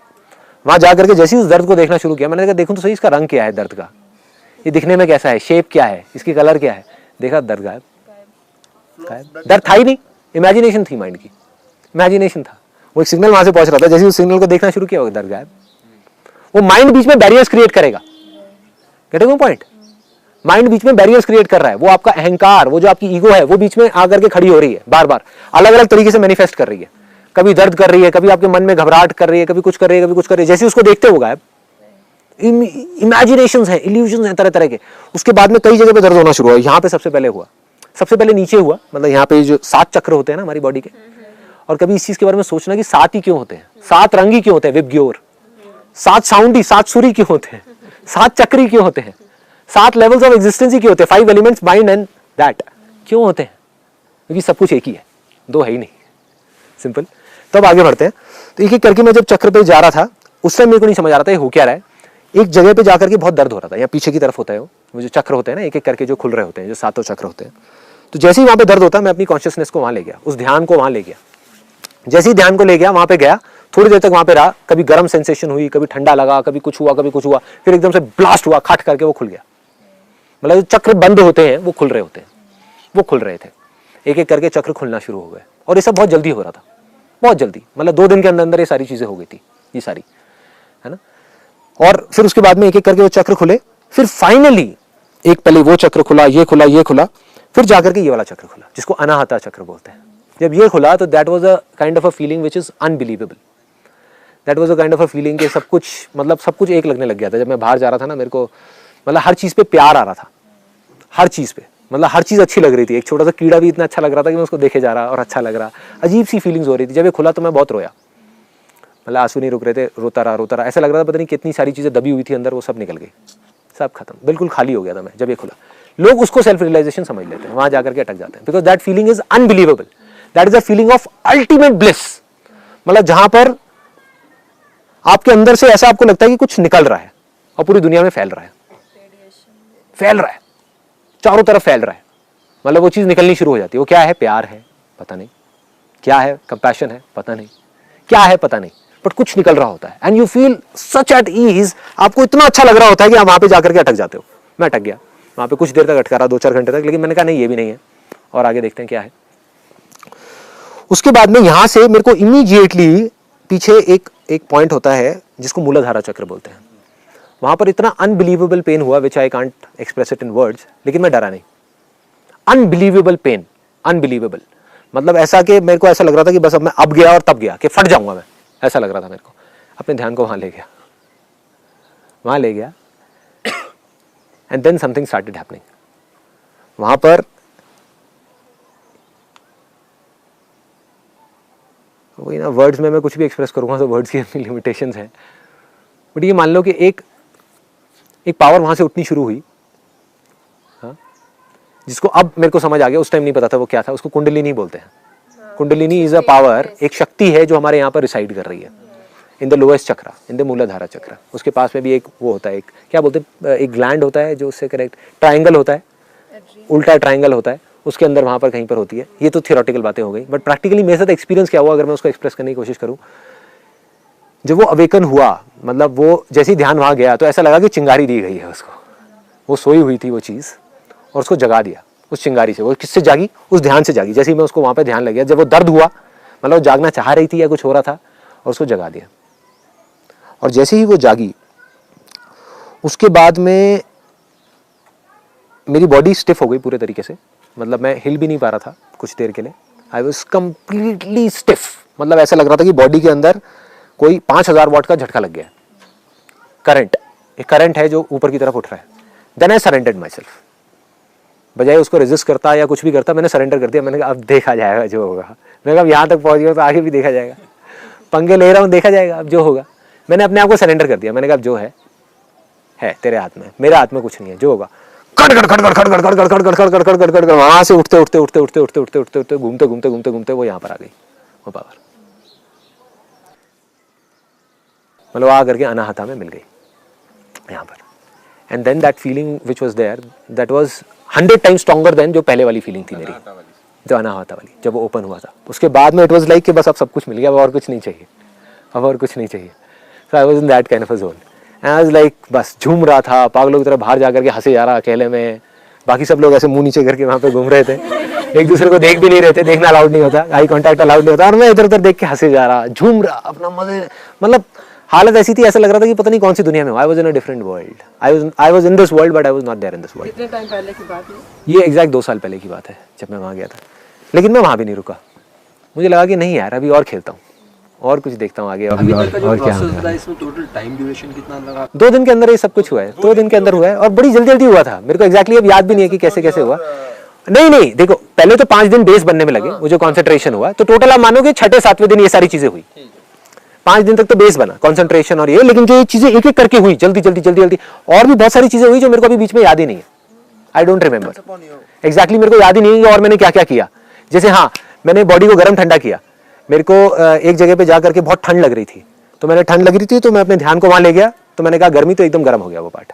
वहां जा करके जैसे ही उस दर्द को देखना शुरू किया, मैंने कहा देखूं तो सही इसका रंग क्या है, दर्द का ये दिखने में कैसा है, शेप क्या है, इसकी कलर क्या है। देखा दर्द गायब, दर्द था ही नहीं, इमेजिनेशन थी, माइंड की इमेजिनेशन था। वो एक सिग्नल वहां से पहुंच रहा था, जैसे उस सिग्नल को देखना शुरू किया, दर्द गायब। वो माइंड बीच में बैरियर्स क्रिएट करेगा, गेटिंग पॉइंट? माइंड बीच में बैरियर्स क्रिएट कर रहा है। वो आपका अहंकार, वो जो आपकी ईगो है, वो बीच में आकर के खड़ी हो रही है, बार बार अलग अलग तरीके से मैनिफेस्ट कर रही है। कभी दर्द कर रही है, कभी आपके मन में घबराहट कर रही है, कभी कुछ कर रही है, कभी कुछ कर रही है। जैसे उसको देखते हो गायब, इमेजिनेशंस हैं, इल्यूजन्स हैं तरह तरह के। उसके बाद में कई जगह पे दर्द होना शुरू हुआ। यहाँ पे सबसे पहले हुआ, सबसे पहले नीचे हुआ, मतलब यहाँ पे जो 7 चक्र होते हैं ना हमारी बॉडी के। और कभी इस चीज के बारे में सोचना कि 7 ही क्यों होते हैं, 7 रंग ही क्यों होते हैं, विबग्योर 7 साउंड ही, 7 सुर ही क्यों होते हैं, 7 चक्र ही क्यों होते हैं, 7 लेवल्स ऑफ एग्जिस्टेंस ही क्यों होते हैं, 5 एलिमेंट्स माइंड एंड दैट क्यों होते हैं? क्योंकि सब कुछ एक ही है, 2 है ही नहीं। सिंपल। तो अब आगे बढ़ते हैं। तो एक एक करके मैं जब चक्र पे जा रहा था, उस टाइम मेरे को नहीं समझ आ रहा था ये हो क्या रहा है। एक जगह पे जाकर के बहुत दर्द हो रहा था, या पीछे की तरफ होता है वो जो चक्र होते हैं ना, एक एक करके जो खुल रहे होते हैं, जो 7 चक्र होते हैं। तो जैसे ही वहां पे दर्द होता, मैं अपनी कॉन्शियसनेस को वहां ले गया, उस ध्यान को वहां ले गया। जैसे ही ध्यान को ले गया, वहां पे गया, थोड़ी देर तक वहां पे रहा, कभी गर्म सेंसेशन हुई, कभी ठंडा लगा, कभी कुछ हुआ, कभी कुछ हुआ, फिर एकदम से ब्लास्ट हुआ, खट करके वो खुल गया। मतलब जो चक्र बंद होते हैं वो खुल रहे होते हैं, वो खुल रहे थे। एक एक करके चक्र खुलना शुरू हो गए, और ये सब बहुत जल्दी हो रहा था, बहुत जल्दी, मतलब 2 दिन के अंदर अंदर ये सारी चीजें हो गई थी, ये सारी, है ना। और फिर उसके बाद में एक एक करके वो चक्र खुले। फिर फाइनली एक पहले वो चक्र खुला, ये खुला, ये खुला, फिर जाकर के ये वाला चक्र खुला, जिसको अनाहता चक्र बोलते हैं। जब ये खुला तो that was a kind of a feeling which is unbelievable. That was a kind of a feeling कि सब कुछ, मतलब सब कुछ एक लगने लग गया था। जब मैं बाहर जा रहा था ना, मेरे को मतलब हर चीज़ पे प्यार आ रहा था, हर चीज़ पे, मतलब हर चीज़ अच्छी लग रही थी। एक छोटा सा कीड़ा भी इतना अच्छा लग रहा था कि मैं उसको देखे जा रहा और अच्छा लग रहा। अजीब सी फीलिंग्स हो रही थी। जब ये खुला तो मैं बहुत रोया, मतलब आंसू नहीं रुक रहे थे, रोता रहा। ऐसा लग रहा था पता नहीं कितनी सारी चीज़ें दबी हुई थी अंदर, वो सब निकल गई, सब खत्म, बिल्कुल खाली हो गया था मैं जब ये खुला। लोग उसको सेल्फ रियलाइजेशन समझ लेते हैं, वहां जाकर के अटक जाते हैं, because that feeling is unbelievable. That is a feeling of ultimate bliss, मतलब जहां पर आपके अंदर से ऐसा आपको लगता है कि कुछ निकल रहा है और पूरी दुनिया में फैल रहा है, चारों तरफ फैल रहा है। मतलब वो चीज निकलनी शुरू हो जाती है। वो क्या है? प्यार है, पता नहीं क्या है, कंपैशन है, पता नहीं क्या है, पता नहीं, बट कुछ निकल रहा होता है। And you feel such at ease, आपको इतना अच्छा लग रहा होता है कि आप वहां पे जाकर के अटक जाते हो। मैं अटक गया वहां पे, कुछ देर तक अटका रहा, 2-4 घंटे तक, लेकिन मैंने कहा नहीं, ये भी नहीं है, और आगे देखते हैं क्या है। उसके बाद में यहां से मेरे को इमीडिएटली पीछे एक पॉइंट होता है जिसको मूलाधारा चक्र बोलते हैं। वहां पर इतना अनबिलीवेबल पेन हुआ, which I can't express it in words, लेकिन मैं डरा नहीं। अनबिलीवेबल पेन, अनबिलीवेबल, मतलब ऐसा कि मेरे को ऐसा लग रहा था कि बस अब मैं अब गया और तब गया, कि फट जाऊंगा मैं, ऐसा लग रहा था मेरे को। अपने ध्यान को वहां ले गया, and then something started happening. वहां पर वही ना, वर्ड्स में मैं कुछ भी एक्सप्रेस करूंगा तो वर्ड्स की अपनी लिमिटेशंस हैं, बट ये मान लो कि एक पावर वहां से उठनी शुरू हुई, हाँ, जिसको अब मेरे को समझ आ गया, उस टाइम नहीं पता था वो क्या था। उसको कुंडलिनी बोलते हैं। कुंडलिनी इज अ पावर, एक शक्ति है जो हमारे यहाँ पर रिसाइड कर रही है इन द लोएस्ट चक्र, इन द मूलाधारा चक्र। उसके पास में भी एक वो होता है, एक क्या बोलते हैं, एक ग्लैंड होता है जो उससे कनेक्ट, ट्राइंगल होता है, उल्टा ट्राइंगल होता है, उसके अंदर वहाँ पर कहीं पर होती है। ये तो थियोरेटिकल बातें हो गई, बट प्रैक्टिकली मेरे साथ एक्सपीरियंस क्या हुआ अगर मैं उसको एक्सप्रेस करने की कोशिश करूँ। जब वो अवेकन हुआ, मतलब वो जैसे ही ध्यान वहाँ गया तो ऐसा लगा कि चिंगारी दी गई है उसको। वो सोई हुई थी वो चीज़ और उसको जगा दिया उस चिंगारी से। वो किससे जागी? उस ध्यान से जागी। जैसे ही मैं उसको वहाँ पे ध्यान लग गया, जब वो दर्द हुआ, मतलब वो जागना चाह रही थी या कुछ हो रहा था, और उसको जगा दिया। और जैसे ही वो जागी, उसके बाद में मेरी बॉडी स्टिफ हो गई पूरे तरीके से, मतलब मैं हिल भी नहीं पा रहा था कुछ देर के लिए। आई वॉज कम्प्लीटली स्टिफ, मतलब ऐसा लग रहा था कि बॉडी के अंदर कोई 5000 वाट का झटका लग गया है। करंट, एक करंट है जो ऊपर की तरफ उठ रहा है। Then I surrendered my self. बजाय उसको रेजिस्ट करता या कुछ भी करता, मैंने सरेंडर कर दिया। मैंने कहा अब देखा जाएगा जो होगा। मैंने कहा अब यहाँ तक पहुँच गया तो आगे भी देखा जाएगा, पंगे ले रहा हूँ, देखा जाएगा अब जो होगा। मैंने अपने आप को सरेंडर कर दिया। मैंने कहा अब जो है तेरे हाथ में, मेरे हाथ में कुछ नहीं है, जो होगा। Cut cut cut cut cut cut cut cut cut cut cut cut cut cut वहां से उठते उठते उठते उठते उठते उठते उठते उठते घूमते घूमते घूमते घूमते वो यहाँ पर आ गई, वो पावर, मतलब आ करके अनाहता में मिल गई यहाँ पर। And then that feeling which was there, that was 100 times stronger than जो पहले वाली फीलिंग थी मेरी, जो अनाहता वाली, जब वो ओपन हुआ था। उसके बाद में इट वॉज लाइक कि बस अब सब कुछ मिल गया, अब और कुछ नहीं चाहिए, अब और कुछ नहीं चाहिए। So I was in that kind of a zone. As like बस झूम रहा था पागलों की तरह, बाहर जा करके हंसे जा रहा अकेले में। बाकी सब लोग ऐसे मुंह नीचे करके वहाँ पे घूम रहे थे, एक दूसरे को देख भी नहीं रहे थे, देखना अलाउड नहीं होता, आई कांटेक्ट अलाउड नहीं होता। और मैं इधर उधर देख के हंसे जा रहा, झूम रहा अपना मजे, मतलब हालत ऐसी थी, ऐसा लग रहा था कि पता नहीं कौन सी दुनिया में हूँ। I was in a different world, I was in this world but I was not there in this world. कितने टाइम पहले की बात है? ये एग्जैक्ट 2 साल पहले की बात है जब मैं वहाँ गया था। लेकिन मैं वहाँ भी नहीं रुका, मुझे लगा कि नहीं यार अभी और खेलता हूँ और कुछ देखता हूँ आगे। और क्या होगा, इसमें टोटल टाइम ड्यूरेशन कितना लगा? 2 दिन के अंदर ये सब कुछ हुआ है, 2 दिन के अंदर हुआ है और बड़ी जल्दी जल्दी हुआ था। मेरे को एग्जैक्टली अब याद भी नहीं है कि कैसे कैसे हुआ। नहीं देखो, पहले तो 5 दिन बेस बनने में लगे, वो जो कॉन्सेंट्रेशन हुआ, तो टोटल आप मानो कि 6-7वें दिन ये सारी चीजें हुई। 5 दिन तक तो बेस बना, कॉन्सेंट्रेशन और ये, लेकिन जो ये चीजें एक एक करके हुई जल्दी जल्दी जल्दी जल्दी, और भी बहुत सारी चीजें हुई जो मेरे को अभी बीच में याद ही नहीं है। आई डोंट रिमेंबर एग्जैक्टली, मेरे को याद ही नहीं है और मैंने क्या क्या किया। जैसे हाँ, मैंने बॉडी को गर्म ठंडा किया। मेरे को एक जगह पे जा करके बहुत ठंड लग रही थी, तो मैंने ठंड लग रही थी तो मैं अपने ध्यान को वहां ले गया, तो मैंने कहा गर्मी, तो एकदम गर्म हो गया वो पार्ट।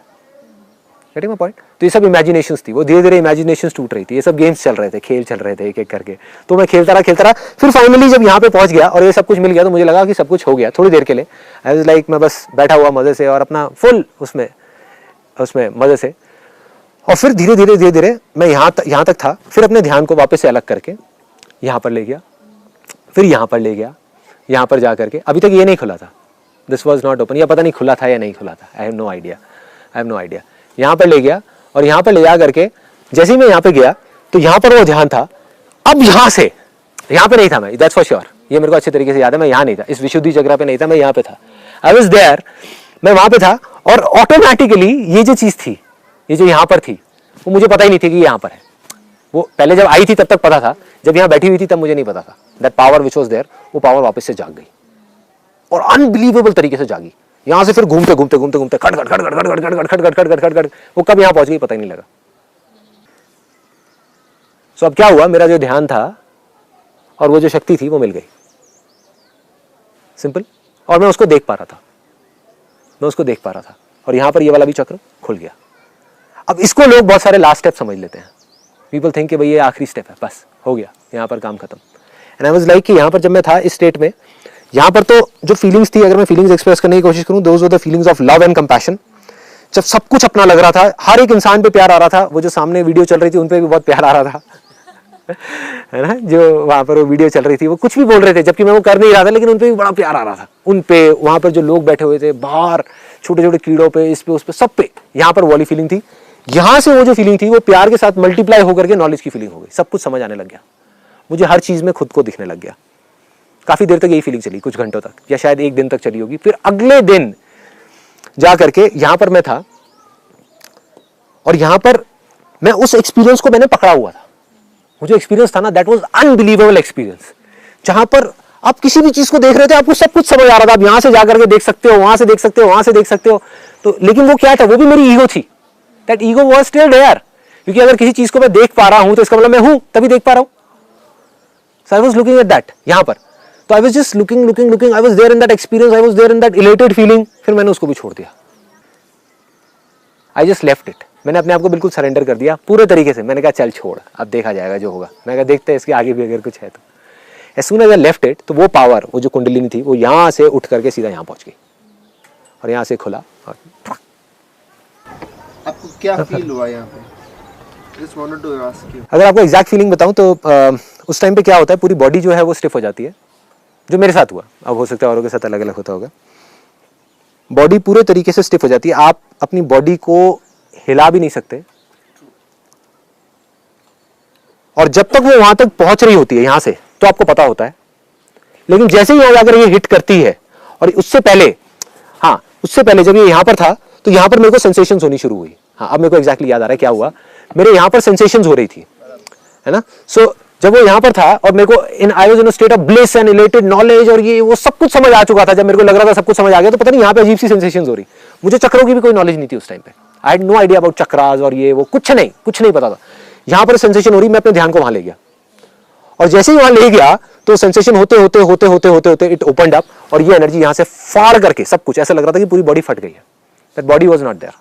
Getting my point? तो ये सब इमेजिनेशंस थी, वो धीरे धीरे इमेजिनेशंस टूट रही थी। ये सब गेम्स चल रहे थे, खेल चल रहे थे एक एक करके। तो मैं खेलता रहा, फिर फाइनली जब यहाँ पे पहुंच गया और ये सब कुछ मिल गया तो मुझे लगा कि सब कुछ हो गया। थोड़ी देर के लिए आई वाज लाइक, मैं बस बैठा हुआ मजे से और अपना फुल उसमें मजे से। और फिर धीरे धीरे मैं यहाँ तक था, फिर अपने ध्यान को वापस से अलग करके यहाँ पर ले गया, फिर यहाँ पर ले गया, यहाँ पर जा करके अभी तक ये नहीं खुला था, दिस वॉज नॉट ओपन, या पता नहीं खुला था या नहीं खुला था, आई हैव नो आइडिया। यहाँ पर ले गया और यहाँ पर ले जा करके जैसे ही मैं यहाँ पे गया तो यहाँ पर वो ध्यान था। अब यहाँ से, यहाँ पे नहीं था मैं, दैट्स फॉर श्योर, ये मेरे को अच्छे तरीके से याद है। मैं यहाँ नहीं था, इस विशुद्धि जगह पे नहीं था, मैं यहाँ पे था। आई वॉज देयर, मैं वहाँ पे था और ऑटोमेटिकली ये जो चीज़ थी, ये जो यहाँ पर थी, वो मुझे पता ही नहीं थी कि यहाँ पर है। वो पहले जब आई थी तब तक पता था, जब यहाँ बैठी हुई थी तब मुझे नहीं पता था। That power which was there, वो पावर वापस से जाग गई और अनबिलीवेबल तरीके से जागी। यहाँ से फिर घूमते खट वो कब यहाँ पहुंच गई पता ही नहीं लगा। सो अब क्या हुआ, मेरा जो ध्यान था और वो जो शक्ति थी वो मिल गई, सिंपल। और मैं उसको देख पा रहा था, और यहाँ पर ये वाला भी चक्र खुल गया। अब इसको लोग बहुत सारे लास्ट स्टेप समझ लेते हैं। पीपल थिंक कि भाई ये आखिरी स्टेप है, बस हो गया, यहाँ पर काम खत्म। एंड आई वाज लाइक कि यहाँ पर जब मैं था इस स्टेट में, यहाँ पर तो जो फीलिंग्स थी, अगर मैं फीलिंग्स एक्सप्रेस करने की कोशिश करूँ, those were the feelings of love and compassion. जब सब कुछ अपना लग रहा था, हर एक इंसान पे प्यार आ रहा था। वो जो सामने वीडियो चल रही थी उन पे भी बहुत प्यार आ रहा था है ना, जो वहाँ पर वो वीडियो चल रही थी वो कुछ भी बोल रहे थे जबकि मैं वो कर नहीं रहा था, लेकिन उन पे भी बड़ा प्यार आ रहा था। उन पे, वहाँ पर जो लोग बैठे हुए थे बाहर, छोटे छोटे कीड़ों पे, इस पे उस पे, सब पे, यहाँ पर वाली फीलिंग थी। यहाँ से वो जो फीलिंग थी वो प्यार के साथ मल्टीप्लाई होकर के नॉलेज की फीलिंग हो गई। सब कुछ समझ आने लग गया, मुझे हर चीज में खुद को दिखने लग गया। काफी देर तक यही फीलिंग चली, कुछ घंटों तक, या शायद 1 दिन तक चली होगी। फिर अगले दिन जा करके यहाँ पर मैं था और यहाँ पर मैं उस एक्सपीरियंस को मैंने पकड़ा हुआ था। वो जो एक्सपीरियंस था ना, दैट वाज अनबिलीवेबल एक्सपीरियंस, जहां पर आप किसी भी चीज को देख रहे थे, आपको सब कुछ समझ आ रहा था। आप यहाँ से जाकर के देख सकते हो, वहां से देख सकते हो, वहां से देख सकते हो। तो लेकिन वो क्या था, वो भी मेरी ईगो थी। That ego was still there, क्योंकि अगर किसी चीज को मैं देख पा रहा हूं तो इसका मतलब मैं हूं, तभी देख पा रहा हूं। So I was looking at that यहाँ पर, तो I was just looking, I was there in that experience, I was there in that elated feeling. फिर मैंने उसको भी छोड़ दिया, आई जस्ट लेफ्ट इट। मैंने अपने आप को बिल्कुल सरेंडर कर दिया पूरे तरीके से। मैंने कहा चल छोड़, अब देखा जाएगा जो होगा। मैं कहा देखते हैं इसके आगे भी अगर कुछ है तो। As soon as I left it, तो वो पावर, वो जो कुंडलिनी थी, वो यहाँ से उठ करके सीधा यहाँ पहुँच गई और यहाँ से खुला। और आपको क्या फील हुआ यहाँ पे? Just wanted to ask you. अगर आपको एग्जैक्ट फीलिंग बताऊँ तो उस टाइम पे क्या होता है, पूरी बॉडी जो है वो स्टिफ हो जाती है, जो मेरे साथ हुआ। अब हो सकता है औरों के साथ अलग अलग होता होगा। बॉडी पूरे तरीके से स्टिफ हो जाती है, आप अपनी बॉडी को हिला भी नहीं सकते। और जब तक वो वहां तक पहुंच रही होती है यहां से, तो आपको पता होता है, लेकिन जैसे ही यहां जाकर ये हिट करती है, और उससे पहले, हाँ उससे पहले जब ये यहां पर था तो यहां पर मेरे को सेंसेशंस होनी शुरू हुई। हाँ अब मेरे को एग्जैक्टली याद आ रहा है क्या हुआ। मेरे यहां पर सेंसेशंस हो रही थी, है ना। सो जब वो यहां पर था और मेरे को I was in a state of bliss and elated knowledge, और ये वो सब कुछ समझ आ चुका था। जब मेरे को लग रहा था सब कुछ समझ आ गया, तो पता नहीं यहां पे अजीब सी सेंसेशंस हो रही। मुझे चक्रों की भी कोई नॉलेज नहीं थी उस टाइम पे। I had no idea about chakras और ये वो, कुछ नहीं पता था। यहां पर सेंसेशन हो रही, मैं अपने ध्यान को वहां ले गया, और जैसे ही वहां ले गया तो सेंसेशन होते होते इट ओपनड अप, और ये एनर्जी यहां से फाड़ करके सब कुछ, ऐसा लग रहा था कि पूरी बॉडी फट गई है। That body was not there,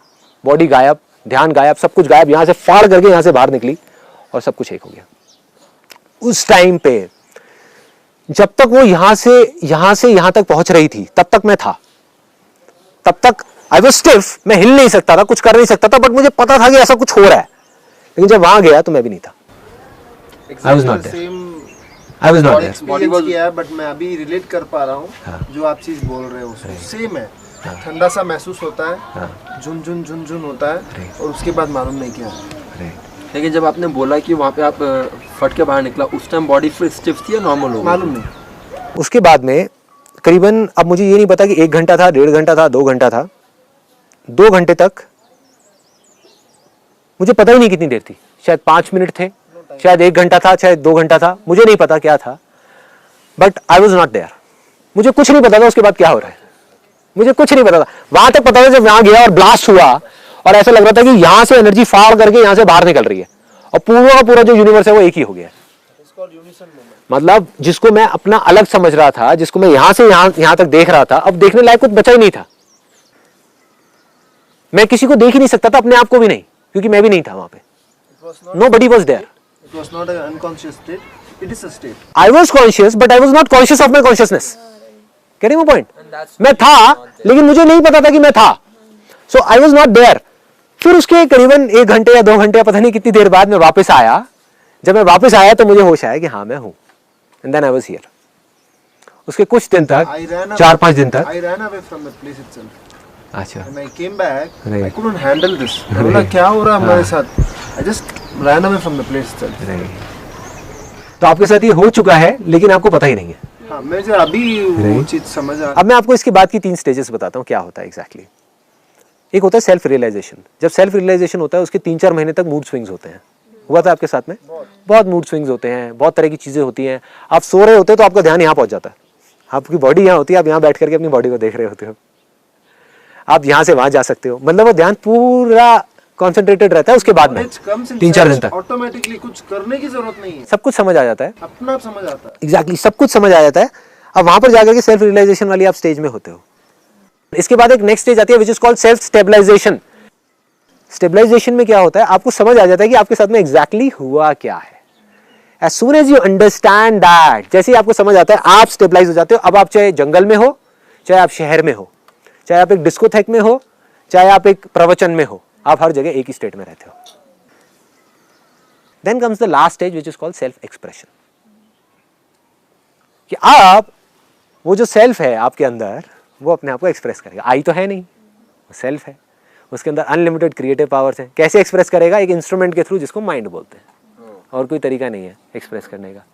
body गायब, ध्यान गायब, सब कुछ गायब। यहां से फाड़ करके यहां से बाहर निकली और सब कुछ एक हो गया। उस टाइम पे जब तक वो यहां से यहां तक पहुंच रही थी, तब तक मैं था, तब तक आई वाज स्टिफ, मैं हिल नहीं सकता था, कुछ कर नहीं सकता था, बट मुझे पता था कि ऐसा कुछ हो रहा है। लेकिन जब वहां गया तो मैं भी नहीं था। I was not there. I was not there. Body किया है, बट मैं अभी रिलेट कर पा रहा हूँ जो आप चीज बोल रहे हो, सेम है। ठंडा सा महसूस होता है, झुन होता है, और उसके बाद मालूम नहीं क्या। लेकिन जब आपने बोला कि वहाँ पे आप फट के बाहर निकला, उस टाइम बॉडी फिर स्टिफ थी या नॉर्मल हो? मालूम नहीं। उसके बाद में करीबन, अब मुझे ये नहीं पता कि 1 घंटा था, 1.5 घंटा था, 2 घंटा था, 2 घंटे तक मुझे पता ही नहीं कितनी देर थी। शायद 5 मिनट थे, शायद 1 घंटा था, शायद 2 घंटा था, मुझे नहीं पता क्या था, but I was not there. मुझे कुछ नहीं पता था उसके बाद क्या हो रहा है, मुझे कुछ नहीं पता था। वहां तक पता था जब वहां गया और ब्लास्ट हुआ, और ऐसा लग रहा था कि यहां से एनर्जी फाड़ करके यहां से बाहर निकल रही है, और पूरा का पूरा जो यूनिवर्स है वो एक ही हो गया। मतलब जिसको मैं अपना अलग समझ रहा था, जिसको मैं यहां से यहां तक देख रहा था, अब देखने लायक कुछ बचा ही नहीं था। मैं किसी को देख ही नहीं सकता था, अपने आप को भी नहीं, क्योंकि मैं भी नहीं था वहां पे। Nobody was there. It was not an unconscious state. It is a state. I was conscious, but I was not conscious of my consciousness. Getting my point? मैं था, लेकिन मुझे नहीं पता था कि मैं था। So I was not there. फिर उसके करीबन 1 घंटे या 2 घंटे या पता नहीं कितनी देर बाद मैं वापस आया। जब मैं वापस आया तो मुझे होश आया कि हाँ मैं हूँ। And then I was here. उसके कुछ दिन तक, 4-5 दिन तक। I ran away from the place itself. अच्छा। When I came back, I couldn't handle this. मैं बोला क्या हो रहा है हमारे साथ? I just ran away from the place itself. तो आपके साथ ये हो चुका है, लेकिन आपको पता ही नहीं है। हाँ, मुझे अभी वो चीज समझ आ। अब मैं आपको इसके बाद की 3 स्टेजेस बताता हूँ क्या होता है एग्जैक्टली। एक होता है सेल्फ रियलाइजेशन। जब सेल्फ रियलाइजेशन होता है उसके 3-4 महीने तक मूड स्विंग्स होते हैं। हुआ था आपके साथ में? बहुत मूड स्विंग्स होते हैं, बहुत तरह की चीजें होती हैं। आप सो रहे होते हो तो आपका ध्यान यहाँ पहुंच जाता है, आपकी बॉडी यहाँ होती है, आप यहाँ बैठ करके अपनी बॉडी को देख रहे होते हो, आप यहाँ से वहां जा सकते हो। मतलब वो ध्यान पूरा कॉन्सेंट्रेटेड रहता है। उसके बाद में 3-4 दिन तक ऑटोमेटिकली कुछ करने की जरूरत नहीं है, सब कुछ समझ आ जाता है, अपना आप समझ आता है। एग्जैक्टली सब कुछ समझ आ जाता है। अब वहां पर जाकर के सेल्फ रियलाइजेशन वाली आप स्टेज में होते हो। इसके बाद एक नेक्स्ट स्टेज आती है which is called self stabilization. Stabilization में क्या होता है, आपको समझ आ जाता है कि आपके साथ में एग्जैक्टली हुआ क्या है। As soon as you understand that, जैसे ही आपको समझ आता है आप स्टेबलाइज हो जाते हो। अब आप चाहे जंगल में हो, चाहे आप शहर में हो, चाहे आप एक डिस्कोथेक में हो, चाहे आप एक प्रवचन में हो, आप हर जगह एक ही स्टेट में रहते हो। Then comes the last stage which is called self expression, कि आप वो जो सेल्फ है आपके अंदर वो अपने आप को एक्सप्रेस करेगा। आई तो है नहीं, वो सेल्फ है, उसके अंदर अनलिमिटेड क्रिएटिव पावर्स हैं। कैसे एक्सप्रेस करेगा? एक इंस्ट्रूमेंट के थ्रू, जिसको माइंड बोलते हैं, और कोई तरीका नहीं है एक्सप्रेस करने का।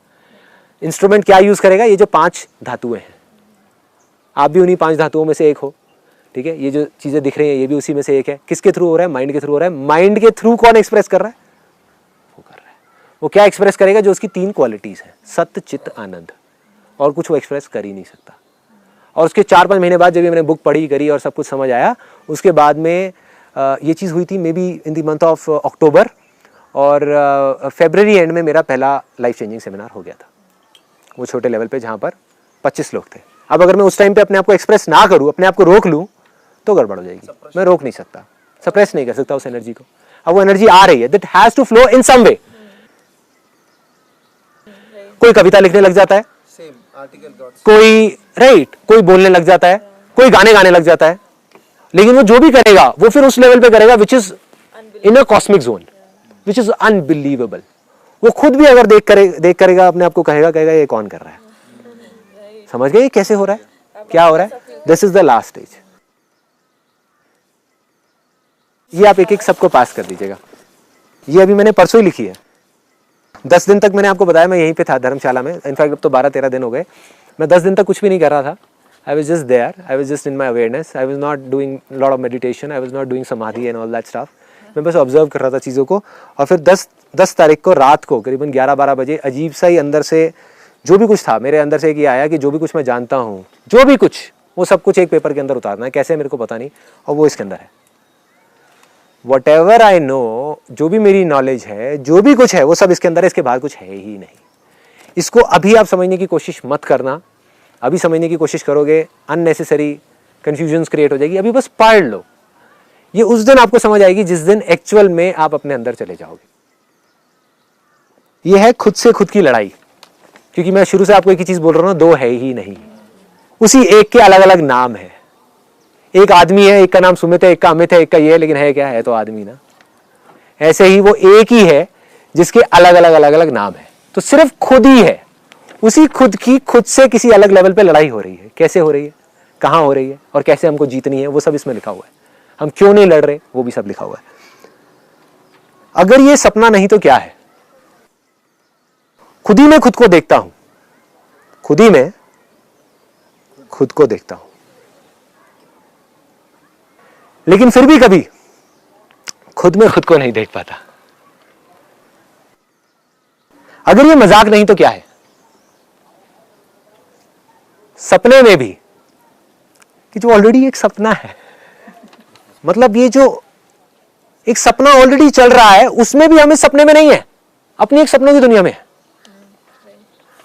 इंस्ट्रूमेंट क्या यूज करेगा? ये जो 5 धातुएं हैं, आप भी उन्हीं 5 धातुओं में से एक हो, ठीक है। ये जो चीजें दिख रही हैं ये भी उसी में से एक है। किसके थ्रू हो रहा है? माइंड के थ्रू हो रहा है। माइंड के थ्रू कौन एक्सप्रेस कर रहा है? वो कर रहा है। वो क्या एक्सप्रेस करेगा? जो उसकी 3 क्वालिटीज हैं, सत्य, चित्त, आनंद, और कुछ वो एक्सप्रेस कर ही नहीं सकता। और उसके 4-5 महीने बाद जब मैंने बुक पढ़ी करी और सब कुछ समझ आया, उसके बाद में ये चीज़ हुई थी may be in the month of October, और फरवरी एंड में मेरा पहला लाइफ चेंजिंग सेमिनार हो गया था, वो छोटे लेवल पे जहाँ पर 25 लोग थे। अब अगर मैं उस टाइम पे अपने आप को एक्सप्रेस ना करूँ, अपने आप को रोक लूँ, तो गड़बड़ हो जाएगी। मैं रोक नहीं सकता, सप्रेस नहीं कर सकता उस एनर्जी को। अब वो एनर्जी आ रही है, that has to flow in some way. कोई कविता लिखने लग जाता है, कोई राइट, कोई बोलने लग जाता है, कोई गाने गाने लग जाता है, लेकिन वो जो भी करेगा वो फिर उस लेवल पे करेगा which is in a cosmic zone, which is unbelievable. वो खुद भी अगर देख करेगा अपने आप को कहेगा ये कौन कर रहा है। समझ गए कैसे हो रहा है, क्या हो रहा है? This is the last stage. ये आप एक एक सबको पास कर दीजिएगा। ये अभी मैंने परसों ही लिखी है। 10 दिन तक मैंने आपको बताया मैं यहीं पे था धर्मशाला में, इनफैक्ट अब तो 12-13 दिन हो गए। मैं 10 दिन तक कुछ भी नहीं कर रहा था। I was just there. I was just in my awareness. I was not doing a lot of meditation. I was not doing samadhi and all that stuff. मैं बस ऑब्जर्व कर रहा था चीज़ों को। और फिर 10 तारीख को रात को करीबन 11-12 बजे अजीब सा ही अंदर से जो भी कुछ था मेरे अंदर से ये आया कि जो भी कुछ मैं जानता हूँ, जो भी कुछ, वो सब कुछ एक पेपर के अंदर उतारना है। कैसे मेरे को पता नहीं, और वो इसके अंदर है। Whatever I know, जो भी मेरी नॉलेज है, जो भी कुछ है, वो सब इसके अंदर है। इसके बाहर कुछ है ही नहीं। इसको अभी आप समझने की कोशिश मत करना। अभी समझने की कोशिश करोगे अननेसेसरी कंफ्यूजन्स क्रिएट हो जाएगी। अभी बस पढ़ लो। ये उस दिन आपको समझ आएगी जिस दिन एक्चुअल में आप अपने अंदर चले जाओगे। ये है खुद से खुद की लड़ाई। क्योंकि मैं शुरू से आपको एक ही चीज बोल रहा हूँ, दो है ही नहीं, उसी एक के अलग अलग नाम है। एक आदमी है, एक का नाम सुमित है, एक का अमित है, एक का ये है, लेकिन है क्या? है तो आदमी ना। ऐसे ही वो एक ही है जिसके अलग अलग नाम है। तो सिर्फ खुद ही है। उसी खुद की खुद से किसी अलग लेवल पे लड़ाई हो रही है। कैसे हो रही है, कहाँ हो रही है, और कैसे हमको जीतनी है, वो सब इसमें लिखा हुआ है। हम क्यों नहीं लड़ रहे, वो भी सब लिखा हुआ है। अगर ये सपना नहीं तो क्या है? खुद ही मैं खुद को देखता हूं, खुद ही मैं खुद को देखता हूं, लेकिन फिर भी कभी खुद में खुद को नहीं देख पाता। अगर ये मजाक नहीं तो क्या है? सपने में भी कि जो ऑलरेडी एक सपना है, मतलब ये जो एक सपना ऑलरेडी चल रहा है, उसमें भी हम इस सपने में नहीं है, अपनी एक सपनों की दुनिया में है।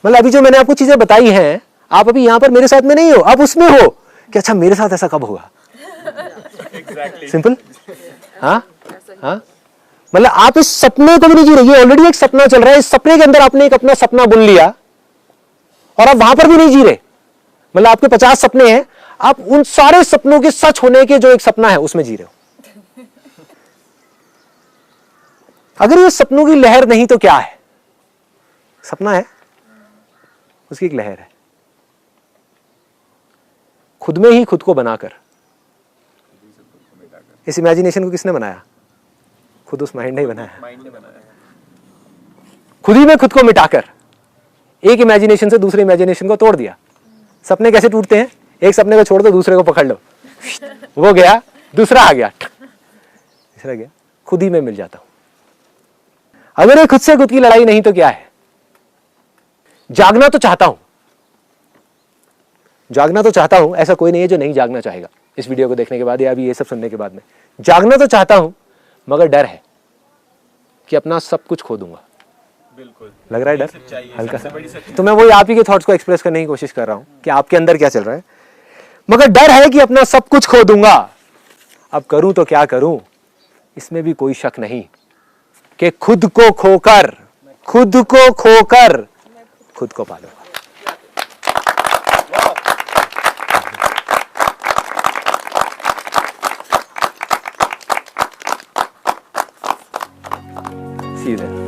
मतलब अभी जो मैंने आपको चीजें बताई हैं, आप अभी यहां पर मेरे साथ में नहीं हो, आप उसमें हो कि अच्छा मेरे साथ ऐसा कब होगा। सिंपल। हाँ, मतलब आप इस सपने को भी नहीं जी रहे, ऑलरेडी एक सपना चल रहा है। इस सपने के अंदर आपने एक अपना सपना बुन लिया और आप वहां पर भी नहीं जी रहे। मतलब आपके 50 सपने हैं, आप उन सारे सपनों के सच होने के जो एक सपना है उसमें जी रहे हो। अगर ये सपनों की लहर नहीं तो क्या है? सपना है, उसकी एक लहर है। खुद में ही खुद को बनाकर, इस इमेजिनेशन को किसने बनाया? खुद उस माइंड ने ही बनाया। खुद ही में खुद को मिटाकर एक इमेजिनेशन से दूसरे इमेजिनेशन को तोड़ दिया। सपने कैसे टूटते हैं? एक सपने को छोड़ दो, दूसरे को पकड़ लो, वो गया, दूसरा आ गया, तीसरा गया, खुद ही में मिल जाता हूं। अगर ये खुद से खुद की लड़ाई नहीं तो क्या है? जागना तो चाहता हूं, जागना तो चाहता हूं। ऐसा कोई नहीं है जो नहीं जागना चाहेगा इस वीडियो को देखने के बाद या अभी ये सब सुनने के बाद में। जागना तो चाहता हूं, मगर डर है कि अपना सब कुछ खो दूंगा। बिल्कुल लग रहा है डर हल्का सा। तो मैं वही आप ही के थॉट्स को एक्सप्रेस करने की कोशिश कर रहा हूं कि आपके अंदर क्या चल रहा है। मगर डर है कि अपना सब कुछ खो दूंगा। अब करूं तो क्या करूं? इसमें भी कोई शक नहीं कि खुद को खोकर खुद को पालूंगा। See you there.